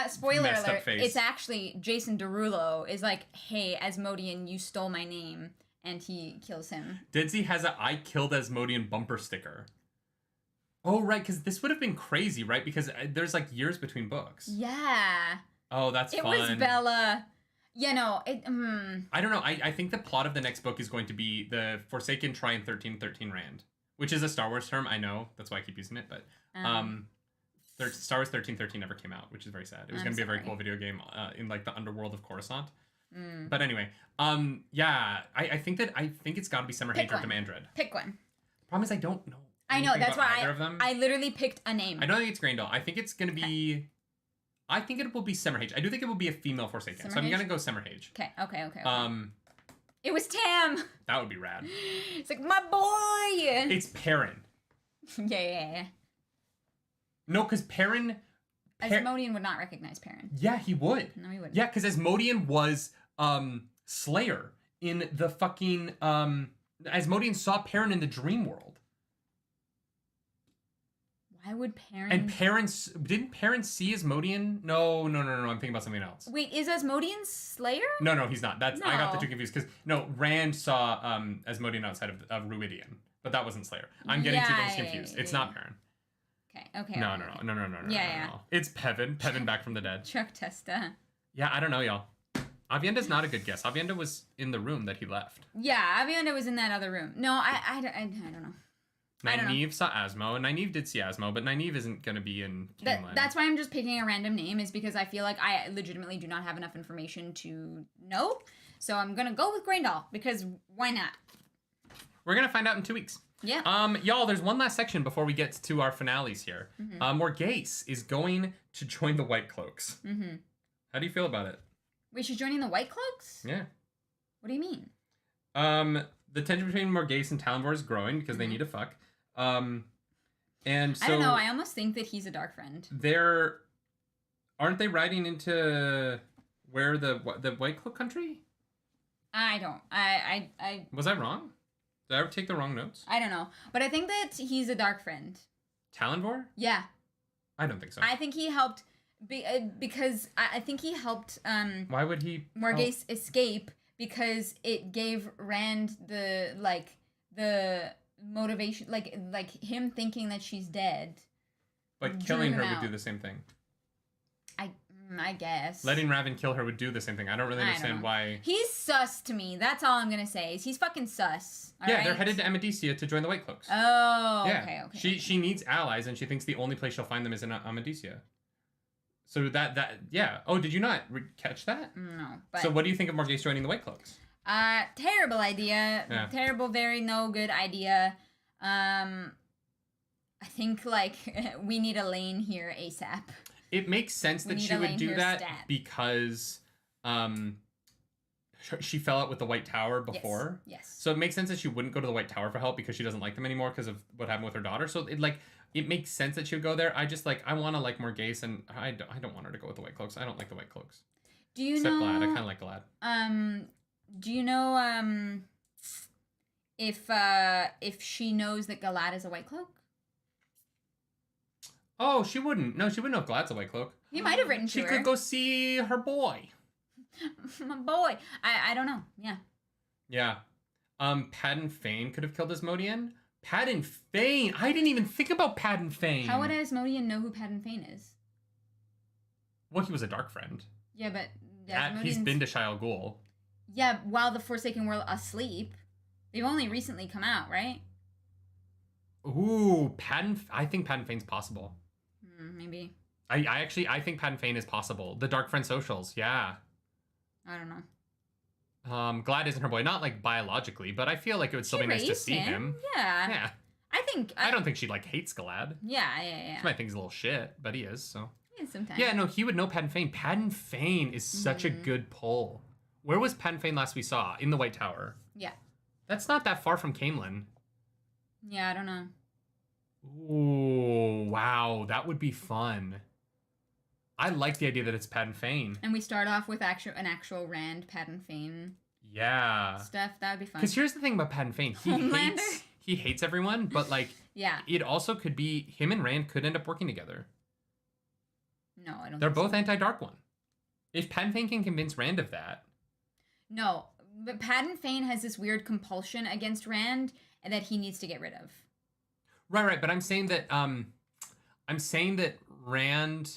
spoiler messed alert, up face? It's actually Jason Derulo is like, hey, Asmodean, you stole my name, and he kills him. Didsy has a I killed Asmodean bumper sticker. Oh, right, because this would have been crazy, right? Because there's like years between books. Yeah. Oh, that's fun. It was Bella. Yeah, no, I don't know. I think the plot of the next book is going to be the Forsaken try and 1313 Rand, which is a Star Wars term. I know. That's why I keep using it. But Star Wars 1313 never came out, which is very sad. It was going to be a very cool video game in like the underworld of Coruscant. But anyway, yeah, I think it's got to be Summerhage or Demandred. Pick one. The problem is I don't know. I know, that's why I literally picked a name. I don't think it's Graendal. I think it's going to be... I think it will be Summerhage. I do think it will be a female Forsaken. So I'm going to go Summerhage. Okay. It was Tam. That would be rad. It's like, my boy. It's Perrin. Yeah. No, because Perrin... Asmodean would not recognize Perrin. Yeah, he would. No, he wouldn't. Yeah, because Asmodean was Slayer in the fucking... Asmodean saw Perrin in the dream world. Why would Perrin... And didn't Perrin see Asmodean? No, I'm thinking about something else. Wait, is Asmodean Slayer? No, he's not. I got the two confused, because, Rand saw Asmodean outside of Ruidian, but that wasn't Slayer. I'm getting two things confused. It's not Perrin. Okay. No. It's Pevin back from the dead. Chuck Testa. Yeah, I don't know, y'all. Aviendha's not a good guess. Aviendha was in the room that he left. Yeah, Aviendha was in that other room. No, I don't know. Nynaeve saw Asmo, and Nynaeve did see Asmo, but Nynaeve isn't going to be in Cairhien. That's why I'm just picking a random name, is because I feel like I legitimately do not have enough information to know. So I'm going to go with Graendal, because why not? We're going to find out in 2 weeks. Yeah. Y'all, there's one last section before we get to our finales here. Morgase is going to join the White Cloaks. How do you feel about it? Wait, she's joining the White Cloaks? Yeah. What do you mean? The tension between Morgase and Talonvor is growing because they need to fuck. And so... I don't know, I almost think that he's a dark friend. Aren't they riding into where the White Cloak country? I don't. I Was I wrong? Did I ever take the wrong notes? I don't know. But I think that he's a dark friend. Talonvor? Yeah. I don't think so. I think he helped... because I think he helped why would he Morgase escape, because it gave Rand the motivation, like him thinking that she's dead. But killing her would do the same thing. I guess. Letting Rahvin kill her would do the same thing. I don't really understand why. He's sus to me. That's all I'm gonna say. He's fucking sus. They're headed to Amadicia to join the White Cloaks. Oh, yeah. Okay. She needs allies, and she thinks the only place she'll find them is in Amadicia. So yeah. Oh, did you not catch that? No. But... So what do you think of Morgase joining the White Cloaks? Terrible idea. Yeah. Terrible, very no good idea. I think we need Elayne here ASAP. It makes sense that she would do that because she fell out with the White Tower before. Yes. So it makes sense that she wouldn't go to the White Tower for help because she doesn't like them anymore because of what happened with her daughter. So it makes sense that she would go there. I just I want to like Morgase, and I don't want her to go with the White Cloaks. I don't like the White Cloaks. Do you know? Glad. I kind of like Galad. Do you know if she knows that Galad is a White Cloak? Oh, she wouldn't. No, she wouldn't know if Galad's a White Cloak. He might have written to her. She could go see her boy. My boy. I don't know. Yeah. Yeah. Padden Fane could have killed Asmodean. Padden Fane. I didn't even think about Padden Fane. How would Asmodean know who Padden Fane is? Well, he was a dark friend. Yeah, but he's been to Shia Ghul. Yeah, while the Forsaken were asleep. They've only recently come out, right? Ooh, I think Padden Fane's possible. Maybe. I think Padden Fane is possible. The Dark Friend socials, yeah. I don't know. Galad isn't her boy, not biologically, but I feel like it would still be nice to see him. Yeah. Yeah. I don't think she hates Galad. Yeah. She might think he's a little shit, but he is, so. Yeah, sometimes. Yeah, no, he would know Padden Fane. Padden Fane is such a good pull. Where was Padden Fane last we saw? In the White Tower. Yeah. That's not that far from Cairhien. Yeah, I don't know. Ooh, wow, that would be fun. I like the idea that it's Padden Fane. And we start off with an actual Rand Padden Fane. Yeah. Stuff, that would be fun. Because here's the thing about Padden Fane. He hates everyone, but yeah. It also could be him and Rand could end up working together. No, I don't They're both anti-Dark One. If Padden Fane can convince Rand of that. No, but Padden Fane has this weird compulsion against Rand and that he needs to get rid of. Right, but I'm saying that Rand...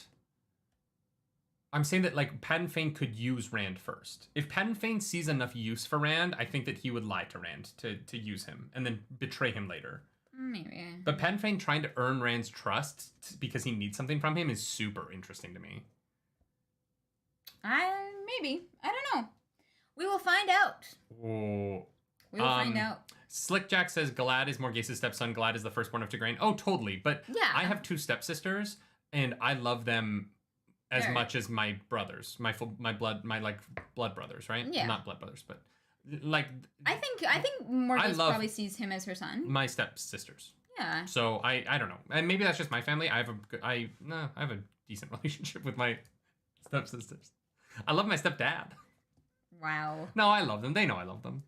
I'm saying that like Padan Fain could use Rand first. If Padan Fain sees enough use for Rand, I think that he would lie to Rand to use him and then betray him later. Maybe. But Padan Fain trying to earn Rand's trust because he needs something from him is super interesting to me. Maybe. I don't know. We will find out. Oh. We will find out. Slickjack says Galad is Morgase's stepson. Galad is the firstborn of Tigraine. Oh, totally. But yeah. I have 2 stepsisters, and I love them as much as my brothers, my blood brothers, right? Yeah. Not blood brothers, but like. I think Morgase probably sees him as her son. My stepsisters. Yeah. So I don't know, and maybe that's just my family. I have a decent relationship with my stepsisters. I love my stepdad. Wow. No, I love them. They know I love them.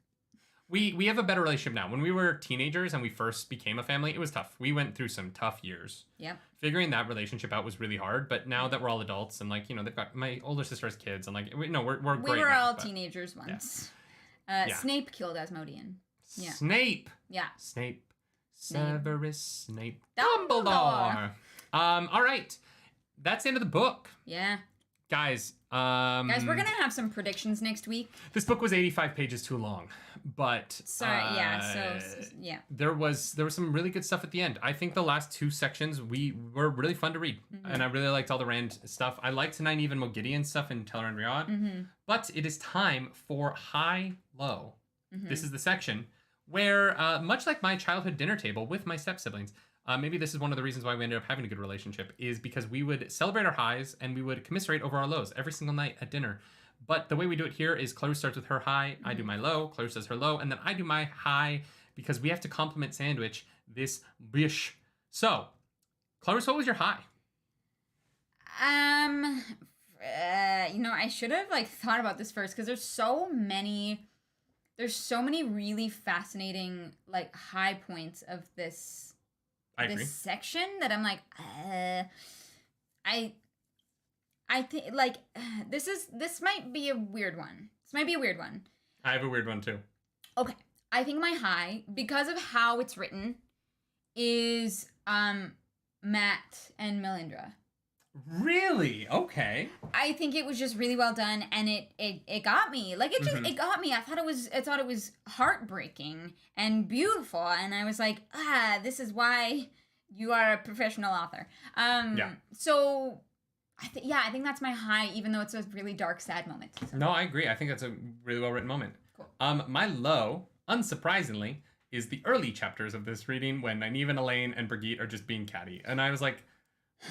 We have a better relationship now. When we were teenagers and we first became a family, it was tough. We went through some tough years. Yep. Figuring that relationship out was really hard. But now that we're all adults and like, you know, they've got my older sister has kids and like, we're great. We were now, all teenagers once. Yeah. Snape killed Asmodean. Yeah. Snape. Yeah. Snape. Severus Snape. Dumbledore. All right. That's the end of the book. Yeah. Guys, we're gonna have some predictions next week. This book was 85 pages too long, but there was some really good stuff at the end. I think the last 2 sections were really fun to read, and I really liked all the Rand stuff. I liked Nynaeve and Mogideon stuff in Tel'aran'rhiod, but it is time for High Low. This is the section where, much like my childhood dinner table with my step siblings. Maybe this is one of the reasons why we ended up having a good relationship, is because we would celebrate our highs and we would commiserate over our lows every single night at dinner. But the way we do it here is Clarisse starts with her high, I do my low, Clarisse does her low, and then I do my high because we have to compliment Sandwich this bish. So, Clarisse, what was your high? I should have thought about this first because there's so many really fascinating high points of this section that I'm like, I think this might be a weird one. I have a weird one too. Okay. I think my high, because of how it's written, is Mat and Melindhra. Really? Okay. I think it was just really well done, and it got me. It got me. I thought it was heartbreaking and beautiful, and I was like, this is why you are a professional author. So I think that's my high, even though it's a really dark, sad moment. So. No, I agree. I think that's a really well written moment. Cool. My low, unsurprisingly, is the early chapters of this reading when Nynaeve and Elayne and Brigitte are just being catty, and I was like.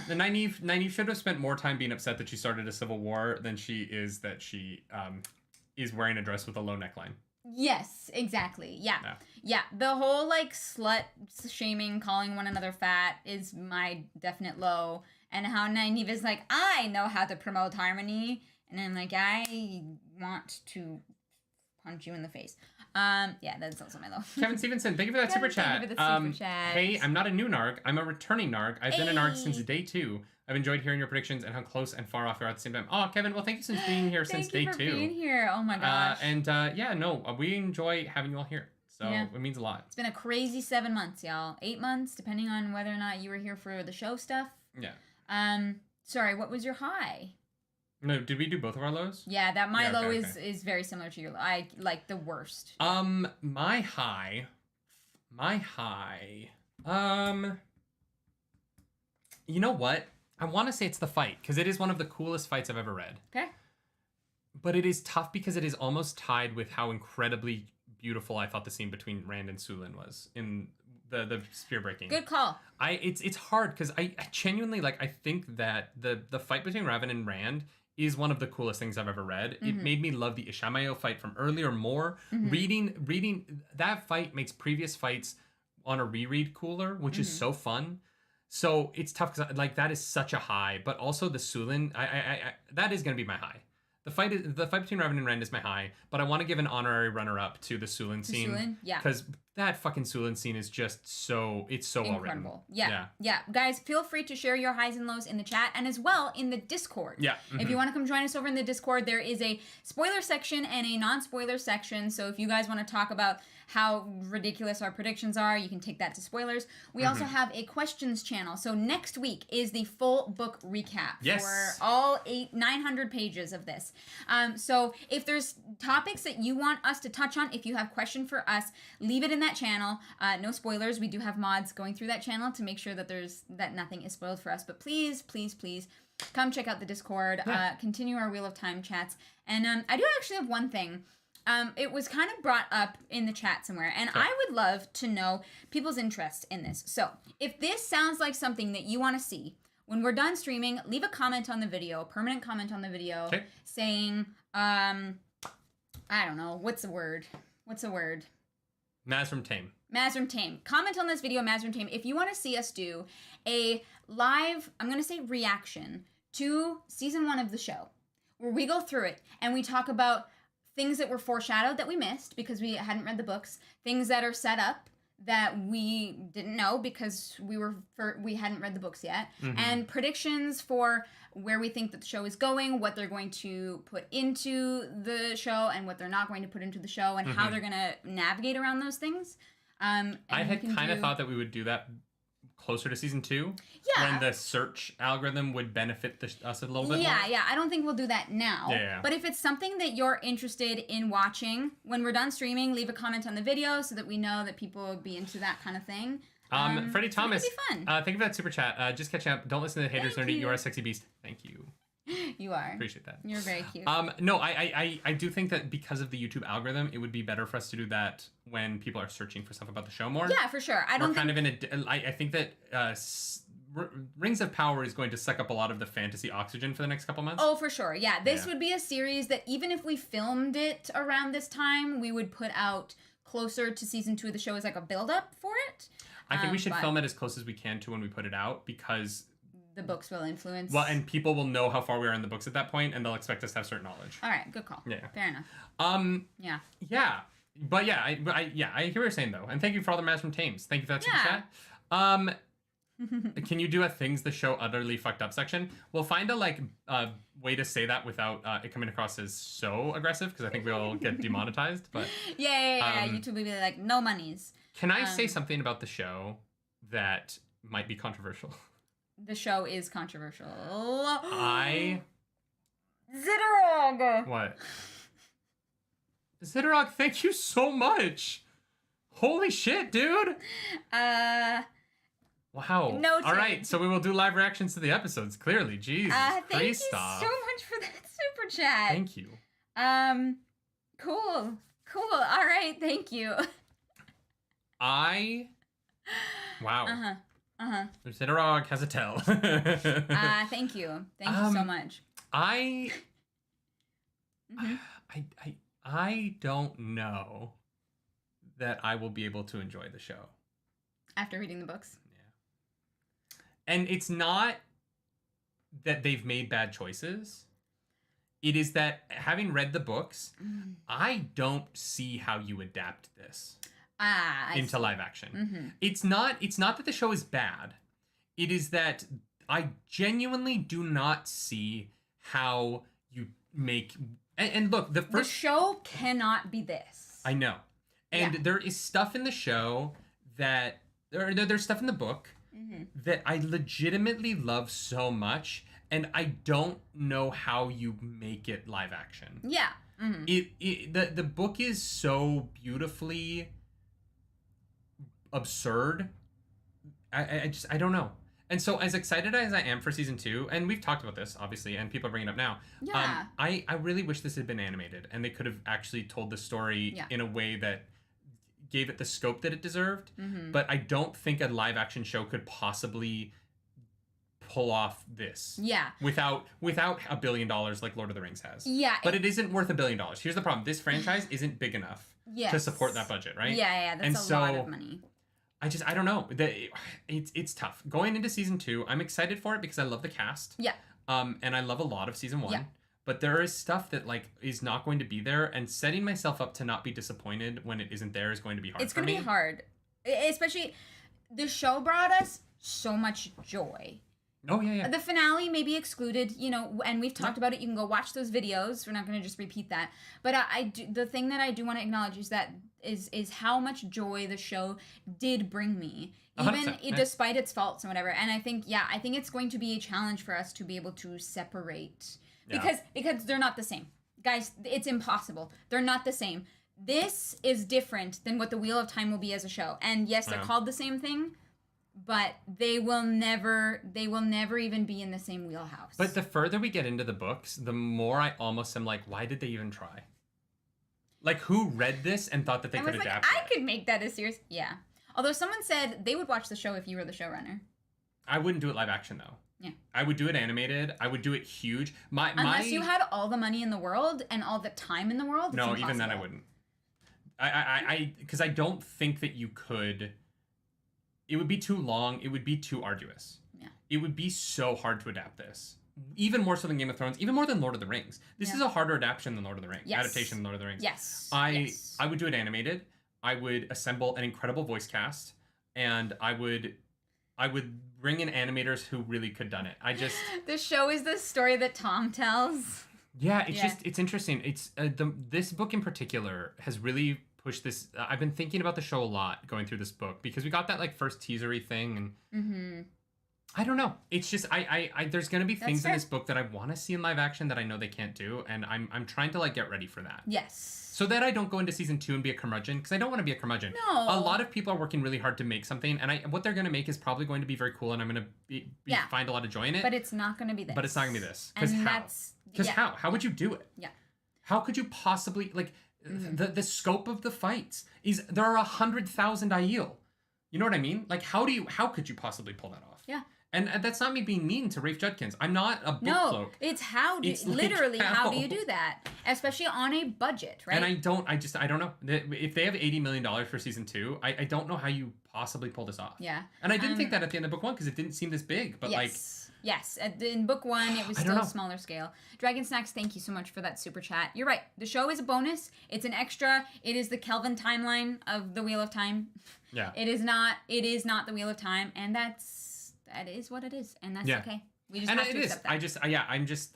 The Nynaeve should have spent more time being upset that she started a civil war than she is that she is wearing a dress with a low neckline. Yes, exactly. Yeah. The whole slut shaming, calling one another fat is my definite low. And how Nynaeve is like, I know how to promote harmony, and I'm like, I want to punch you in the face. That's also my low. Kevin Stevenson, thank you for that super chat. Thank you for the super chat. Hey, I'm not a new Narg. I'm a returning Narg. I've been a Narg since day 2. I've enjoyed hearing your predictions and how close and far off you are at the same time. Oh, Kevin, well, thank you for being here since day 2. Thank you for being here. Oh my gosh. We enjoy having you all here. So it means a lot. It's been a crazy 7 months, y'all. 8 months, depending on whether or not you were here for the show stuff. Yeah. Sorry, what was your high? No, did we do both of our lows? Yeah, my low is very similar to your low. I like the worst. My high. You know what? I want to say it's the fight, because it is one of the coolest fights I've ever read. Okay. But it is tough because it is almost tied with how incredibly beautiful I thought the scene between Rand and Sulin was in the spear breaking. Good call. It's hard because I genuinely I think that the fight between Rahvin and Rand is one of the coolest things I've ever read. It made me love the Ishamael fight from earlier more. Reading that fight makes previous fights on a reread cooler, which is so fun. So it's tough because that is such a high, but also the Sulin, I that is going to be my high. The fight between Rahvin and Rand is my high, but I want to give an honorary runner-up to the Sulin scene. Yeah. Because that fucking Sulin scene is just it's so well written. Incredible. Yeah. Guys, feel free to share your highs and lows in the chat and as well in the Discord. Yeah. If you want to come join us over in the Discord, there is a spoiler section and a non-spoiler section. So if you guys want to talk about how ridiculous our predictions are, you can take that to spoilers. We also have a questions channel. So next week is the full book recap for all 900 pages of this. So if there's topics that you want us to touch on, if you have question for us, leave it in that channel. No spoilers. We do have mods going through that channel to make sure that that nothing is spoiled for us. But please, please, please come check out the Discord. Continue our Wheel of Time chats. And I do actually have one thing. It was kind of brought up in the chat somewhere, and I would love to know people's interest in this. So if this sounds like something that you want to see, when we're done streaming, leave a comment on the video, a permanent comment on the video, saying, I don't know, what's the word? Mazrim Tame. Mazrim Tame. Comment on this video, Mazrim Tame, if you want to see us do a live, I'm going to say reaction to season 1 of the show, where we go through it and we talk about things that were foreshadowed that we missed because we hadn't read the books, things that are set up that we didn't know because we hadn't read the books yet, and predictions for where we think that the show is going, what they're going to put into the show and what they're not going to put into the show, and how they're going to navigate around those things. I had kind of thought that we would do that closer to season 2, when the search algorithm would benefit us a little bit more. Yeah. I don't think we'll do that now. Yeah. But if it's something that you're interested in watching, when we're done streaming, leave a comment on the video so that we know that people will be into that kind of thing. Freddie Thomas, it'll be fun. thank you for that super chat. Just catching up. Don't listen to the haters, nerdy. You are a sexy beast. Thank you. You are. Appreciate that. You're very cute. No, I do think that because of the YouTube algorithm, it would be better for us to do that when people are searching for stuff about the show more. Yeah, for sure. I think that Rings of Power is going to suck up a lot of the fantasy oxygen for the next couple months. Oh, for sure. Yeah, this would be a series that even if we filmed it around this time, we would put out closer to season 2 of the show as like a build-up for it. I think we should film it as close as we can to when we put it out, because the books will influence. Well, and people will know how far we are in the books at that point, and they'll expect us to have certain knowledge. All right, good call. Yeah. Fair enough. Yeah. Yeah. But yeah, I hear what you're saying, though. And thank you for all the Mass from Tames. Thank you for that super chat. Can you do a things the show utterly fucked up section? We'll find a way to say that without it coming across as so aggressive, because I think we'll get demonetized. But yeah. YouTube will be like, no monies. Can I say something about the show that might be controversial? The show is controversial. Zitterog! What? Zitterog, thank you so much! Holy shit, dude! Wow. No. All right, so we will do live reactions to the episodes, clearly. Jesus thank you so much for that super chat. Thank you. Cool. All right, thank you. Wow. Zitterog has a tell. Thank you. Thank you so much. I don't know that I will be able to enjoy the show. After reading the books? Yeah. And it's not that they've made bad choices. It is that having read the books, I don't see how you adapt this into live action. It's not that the show is bad. It is that I genuinely do not see how you make... And look, the show cannot be this. I know. And there is stuff in the show that... There's stuff in the book that I legitimately love so much, and I don't know how you make it live action. Yeah. The book is so beautifully absurd. I don't know. And so as excited as I am for season 2, and we've talked about this obviously, and people are bringing it up now. Yeah. I really wish this had been animated, and they could have actually told the story in a way that gave it the scope that it deserved. But I don't think a live action show could possibly pull off this. Yeah. Without $1 billion like Lord of the Rings has. Yeah. But it isn't worth $1 billion. Here's the problem. This franchise isn't big enough to support that budget, right? Yeah, that's a lot of money. I don't know. It's tough. Going into season 2, I'm excited for it because I love the cast. Yeah. And I love a lot of season 1. Yeah. but there is stuff that like is not going to be there, and setting myself up to not be disappointed when it isn't there is going to be hard. It's going to be hard, especially the show brought us so much joy. Oh yeah. The finale may be excluded, you know, and we've talked about it. You can go watch those videos. We're not going to just repeat that. But the thing that I do want to acknowledge is that is how much joy the show did bring me, even despite its faults and whatever. And I think it's going to be a challenge for us to be able to separate because they're not the same, guys. It's impossible. They're not the same. This is different than what the Wheel of Time will be as a show. And yes, they're called the same thing. But they will never even be in the same wheelhouse. But the further we get into the books, the more I almost am like, why did they even try? Like, who read this and thought that they could adapt it? I could make that a series. Yeah. Although someone said they would watch the show if you were the showrunner. I wouldn't do it live action, though. Yeah. I would do it animated. I would do it huge. Unless you had all the money in the world and all the time in the world. No, even then I wouldn't. Because I don't think that you could... It would be too long. It would be too arduous. Yeah. It would be so hard to adapt this. Even more so than Game of Thrones. Even more than Lord of the Rings. This is a harder adaptation than Lord of the Rings. Yes. Adaptation than Lord of the Rings. Yes. I would do it animated. I would assemble an incredible voice cast. And I would bring in animators who really could done it. The show is the story that Tom tells. Yeah, it's interesting. It's this book in particular has really... push this. I've been thinking about the show a lot going through this book because we got that like first teasery thing and I don't know. It's just I there's gonna be things in this book that I want to see in live action that I know they can't do, and I'm trying to like get ready for that. Yes. So that I don't go into season 2 and be a curmudgeon, because I don't want to be a curmudgeon. No. A lot of people are working really hard to make something, and what they're gonna make is probably going to be very cool, and I'm gonna find a lot of joy in it. But it's not gonna be this. But it's not gonna be this. Because how? Because how? How would you do it? Yeah. How could you possibly like? The scope of the fights is there are 100,000 Aiel. You know what I mean? Like how could you possibly pull that off? Yeah. And that's not me being mean to Rafe Judkins. I'm not a book cloak. It's how do how do you do that? Especially on a budget, right? And I don't know. If they have $80 million for season 2, I don't know how you possibly pull this off. Yeah. And I didn't think that at the end of book 1 because it didn't seem this big. But Yes, in book 1, it was still a smaller scale. Dragon Snacks, thank you so much for that super chat. You're right. The show is a bonus. It's an extra. It is the Kelvin timeline of the Wheel of Time. Yeah. It is not the Wheel of Time, and that is what it is, and that's okay. We just have to accept that.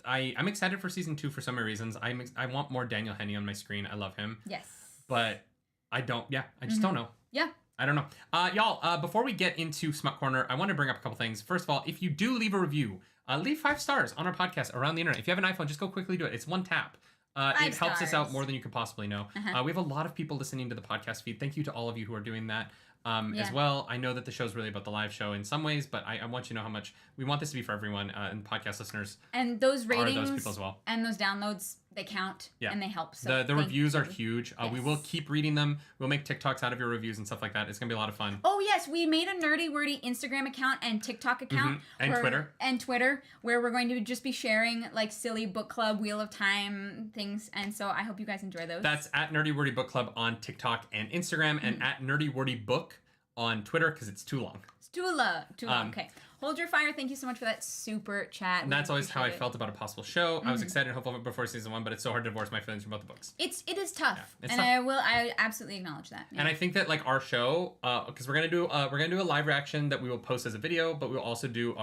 I'm excited for season 2 for so many reasons. I want more Daniel Henney on my screen. I love him. Yes. But I just don't know. Yeah. I don't know. Y'all, before we get into Smut Corner, I want to bring up a couple things. First of all, if you do leave a review, leave 5 stars on our podcast around the internet. If you have an iPhone, just go quickly do it. It's one tap. It helps us out more than you could possibly know. We have a lot of people listening to the podcast feed. Thank you to all of you who are doing that as well. I know that the show's really about the live show in some ways, but I want you to know how much we want this to be for everyone, and podcast listeners. And those ratings are those people as well. And those downloads, they count and they help. So the reviews are huge. We will keep reading them. We'll make TikToks out of your reviews and stuff like that. It's gonna be a lot of fun. Oh yes, we made a nerdy wordy Instagram account and TikTok account and Twitter where we're going to just be sharing like silly book club, Wheel of Time things, and so I hope you guys enjoy those. That's at Nerdy Wordy Book Club on TikTok and Instagram, and at Nerdy Wordy Book on Twitter because it's too long. It's too long. Okay. Hold your fire. Thank you so much for that super chat. And that's always how I felt about a possible show. I was excited and hopeful before season 1, but it's so hard to divorce my feelings from both the books. It is tough. Yeah, tough. I absolutely acknowledge that. Yeah. And I think that like our show, because we're gonna do a live reaction that we will post as a video, but we'll also do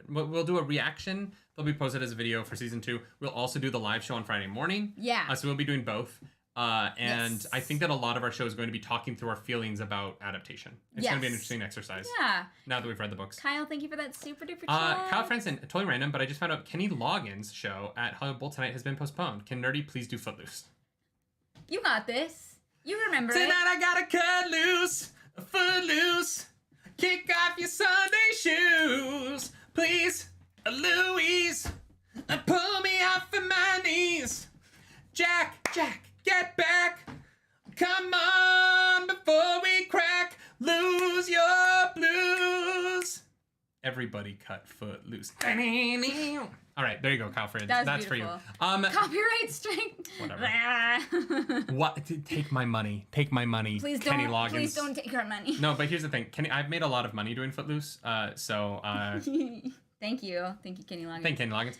we'll do a reaction that'll be posted as a video for season 2. We'll also do the live show on Friday morning. Yeah. So we'll be doing both. I think that a lot of our show is going to be talking through our feelings about adaptation. It's going to be an interesting exercise. Yeah. Now that we've read the books. Kyle, thank you for that super duper chat. Kyle Franson, totally random, but I just found out Kenny Loggins' show at Hollywood Bowl tonight has been postponed. Can Nerdy please do Footloose? You got this. You remember Tonight I gotta cut loose, footloose. Kick off your Sunday shoes, please, Louise. Pull me off of my knees. Jack, get back. Come on before we crack. Lose your blues. Everybody cut Footloose. All right, there you go, Kyle Fritz. That's for you. Copyright strike. Whatever. What? Take my money. Take my money. Please Kenny don't. Loggins. Please don't take our money. No, but here's the thing. I've made a lot of money doing Footloose. Thank you, Kenny Loggins. Thank Kenny Loggins.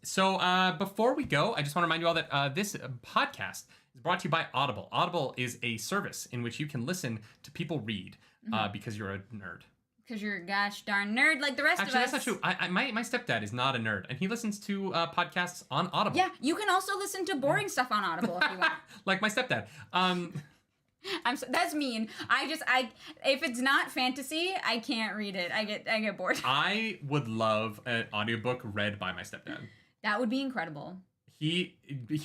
So before we go, I just want to remind you all that this podcast is brought to you by Audible. Audible is a service in which you can listen to people read because you're a nerd. Because you're a gosh darn nerd like the rest of us. Actually, that's not true. My stepdad is not a nerd, and he listens to podcasts on Audible. Yeah, you can also listen to boring stuff on Audible if you want. Like my stepdad. That's mean. If it's not fantasy, I can't read it. I get bored. I would love an audiobook read by my stepdad. That would be incredible. He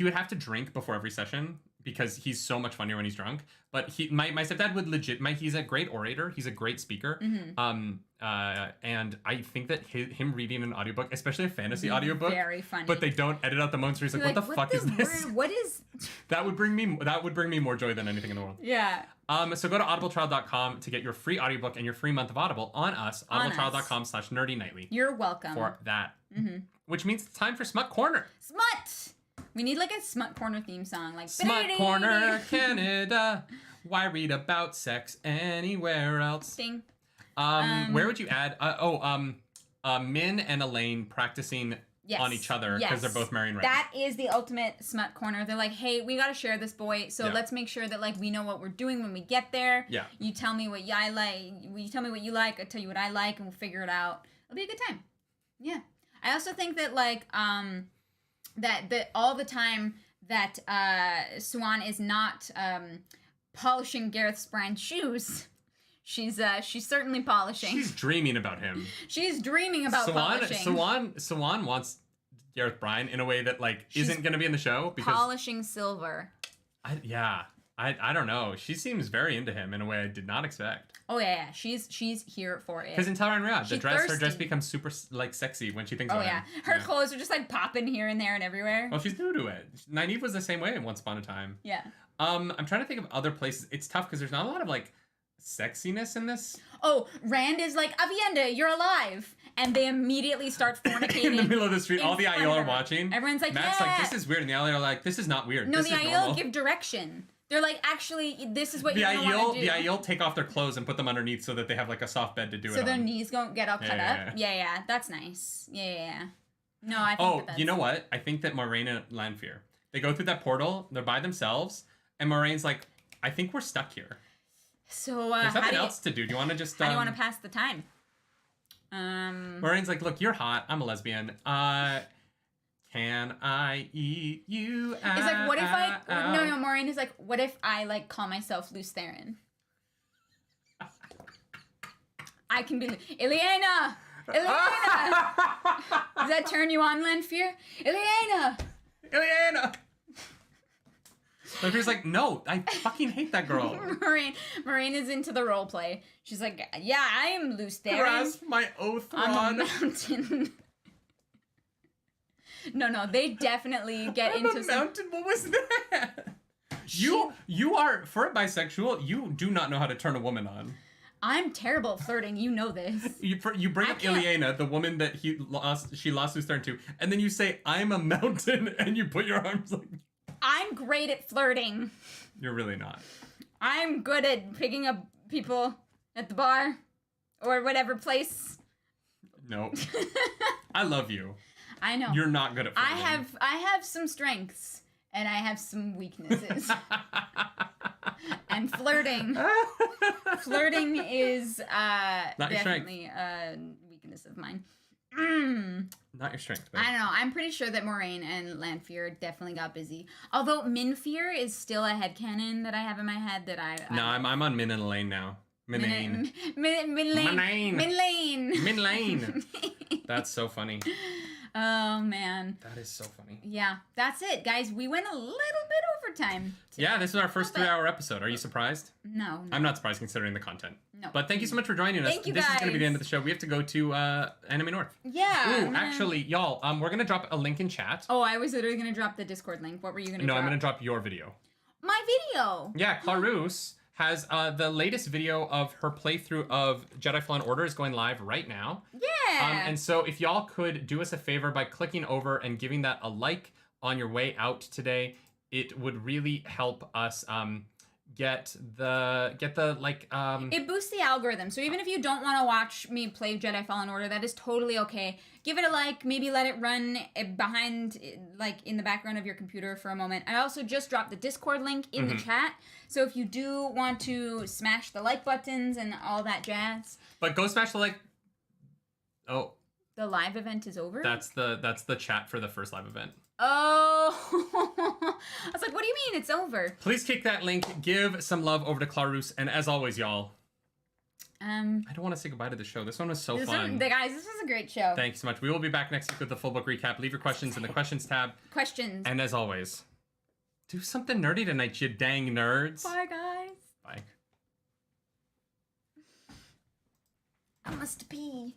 would have to drink before every session because he's so much funnier when he's drunk. But my stepdad would he's a great orator. He's a great speaker. And I think that him reading an audiobook, especially a fantasy audiobook, very funny. But they don't edit out the moments where he's like, what the fuck is this? What is That would bring me more joy than anything in the world. Yeah. So go to audibletrial.com to get your free audiobook and your free month of Audible on us, audibletrial.com/nerdynightly. You're welcome. For that. Which means it's time for Smut Corner. Smut! We need like a Smut Corner theme song. Like Smut Corner, Canada. Why read about sex anywhere else? Ding. Where would you add? Min and Elayne practicing on each other because they're both marrying Rahvin. That is the ultimate Smut Corner. They're like, hey, we gotta share this boy, so let's make sure that like we know what we're doing when we get there. Yeah. You tell me what I like. You tell me what you like. I tell you what I like, and we'll figure it out. It'll be a good time. Yeah. I also think that like that all the time that Siuan is not polishing Gareth's brand shoes. She's certainly polishing. She's dreaming about him. She's dreaming about polishing. Siuan wants Gareth Bryan in a way that like isn't going to be in the show because polishing silver. I don't know. She seems very into him in a way I did not expect. Oh yeah. She's here for it. Because in Tel'aran'rhiod, her dress becomes super like sexy when she thinks about him. Her clothes are just like popping here and there and everywhere. Well, she's new to it. Nynaeve was the same way once upon a time. Yeah. I'm trying to think of other places. It's tough because there's not a lot of like sexiness in this. Oh, Rand is like, Aviendha, you're alive. And they immediately start fornicating. In the middle of the street, all the Aiel are watching. Everyone's like, Matt's like, this is weird. And the Aiel are like, this is not weird. No, this the is Aiel normal. give direction. They're like, actually, this is what you're going to want to do. The Aiel take off their clothes and put them underneath so that they have like a soft bed to do it on. So their knees don't get all cut up? Yeah. That's nice. Yeah. No, I think that's... you know what? I think that Moiraine and Lanfear, they go through that portal, they're by themselves, and Moraine's like, I think we're stuck here. So, there's nothing else to do. Do you want to just... How do you want to pass the time? Moraine's like, look, you're hot. I'm a lesbian. Can I eat you out? It's like, what if No, Moiraine is like, what if I, like, call myself Luce Theron? I can be Ileana! Ileana! Does that turn you on, Lanfear? Ileana! Lanfear's like, no, I fucking hate that girl. Moiraine is into the role play. She's like, yeah, I am Luce Theron. Grasp my oath, Ron. On a mountain. No, they definitely get into some... mountain? What was that? You are, for a bisexual, you do not know how to turn a woman on. I'm terrible at flirting. You know this. You bring up Ileana, the woman that she lost Luce Theron to, and then you say, I'm a mountain, and you put your arms like... I'm great at flirting. You're really not. I'm good at picking up people at the bar or whatever place. No. I love you. I know. You're not good at flirting. I have some strengths and I have some weaknesses. And flirting is definitely a weakness of mine. Not your strength, babe. I don't know. I'm pretty sure that Moiraine and Lanfear definitely got busy. Although Minfear is still a headcanon that I have in my head that No, I'm on Min and Elayne now. Minlane. That's so funny. Oh, man. That is so funny. Yeah, that's it, guys. We went a little bit over time today. Yeah, this is our first 3-hour episode. Are you surprised? No. I'm not surprised considering the content. No. But thank you so much for joining us. Thank you, this guys. is going to be the end of the show. We have to go to Anime North. Yeah. Ooh, actually, y'all, we're going to drop a link in chat. Oh, I was literally going to drop the Discord link. What were you going to drop? No, I'm going to drop your video. My video? Yeah, Clarus has the latest video of her playthrough of Jedi Fallen Order is going live right now. Yeah. And so if y'all could do us a favor by clicking over and giving that a like on your way out today, it would really help us get the like It boosts the algorithm. So even if you don't want to watch me play Jedi Fallen Order, that is totally okay. Give it a like, maybe let it run behind, like in the background of your computer for a moment. I also just dropped the Discord link in the chat. So if you do want to smash the like buttons and all that jazz. But go smash the like. Oh. The live event is over? That's the chat for the first live event. Oh, I was like, what do you mean it's over? Please kick that link. Give some love over to Clarus. And as always, y'all, I don't want to say goodbye to the show. This one was so fun. Guys, this was a great show. Thanks so much. We will be back next week with the full book recap. Leave your questions in the questions tab. Questions. And as always, do something nerdy tonight, you dang nerds. Bye, guys. Bye. I must pee.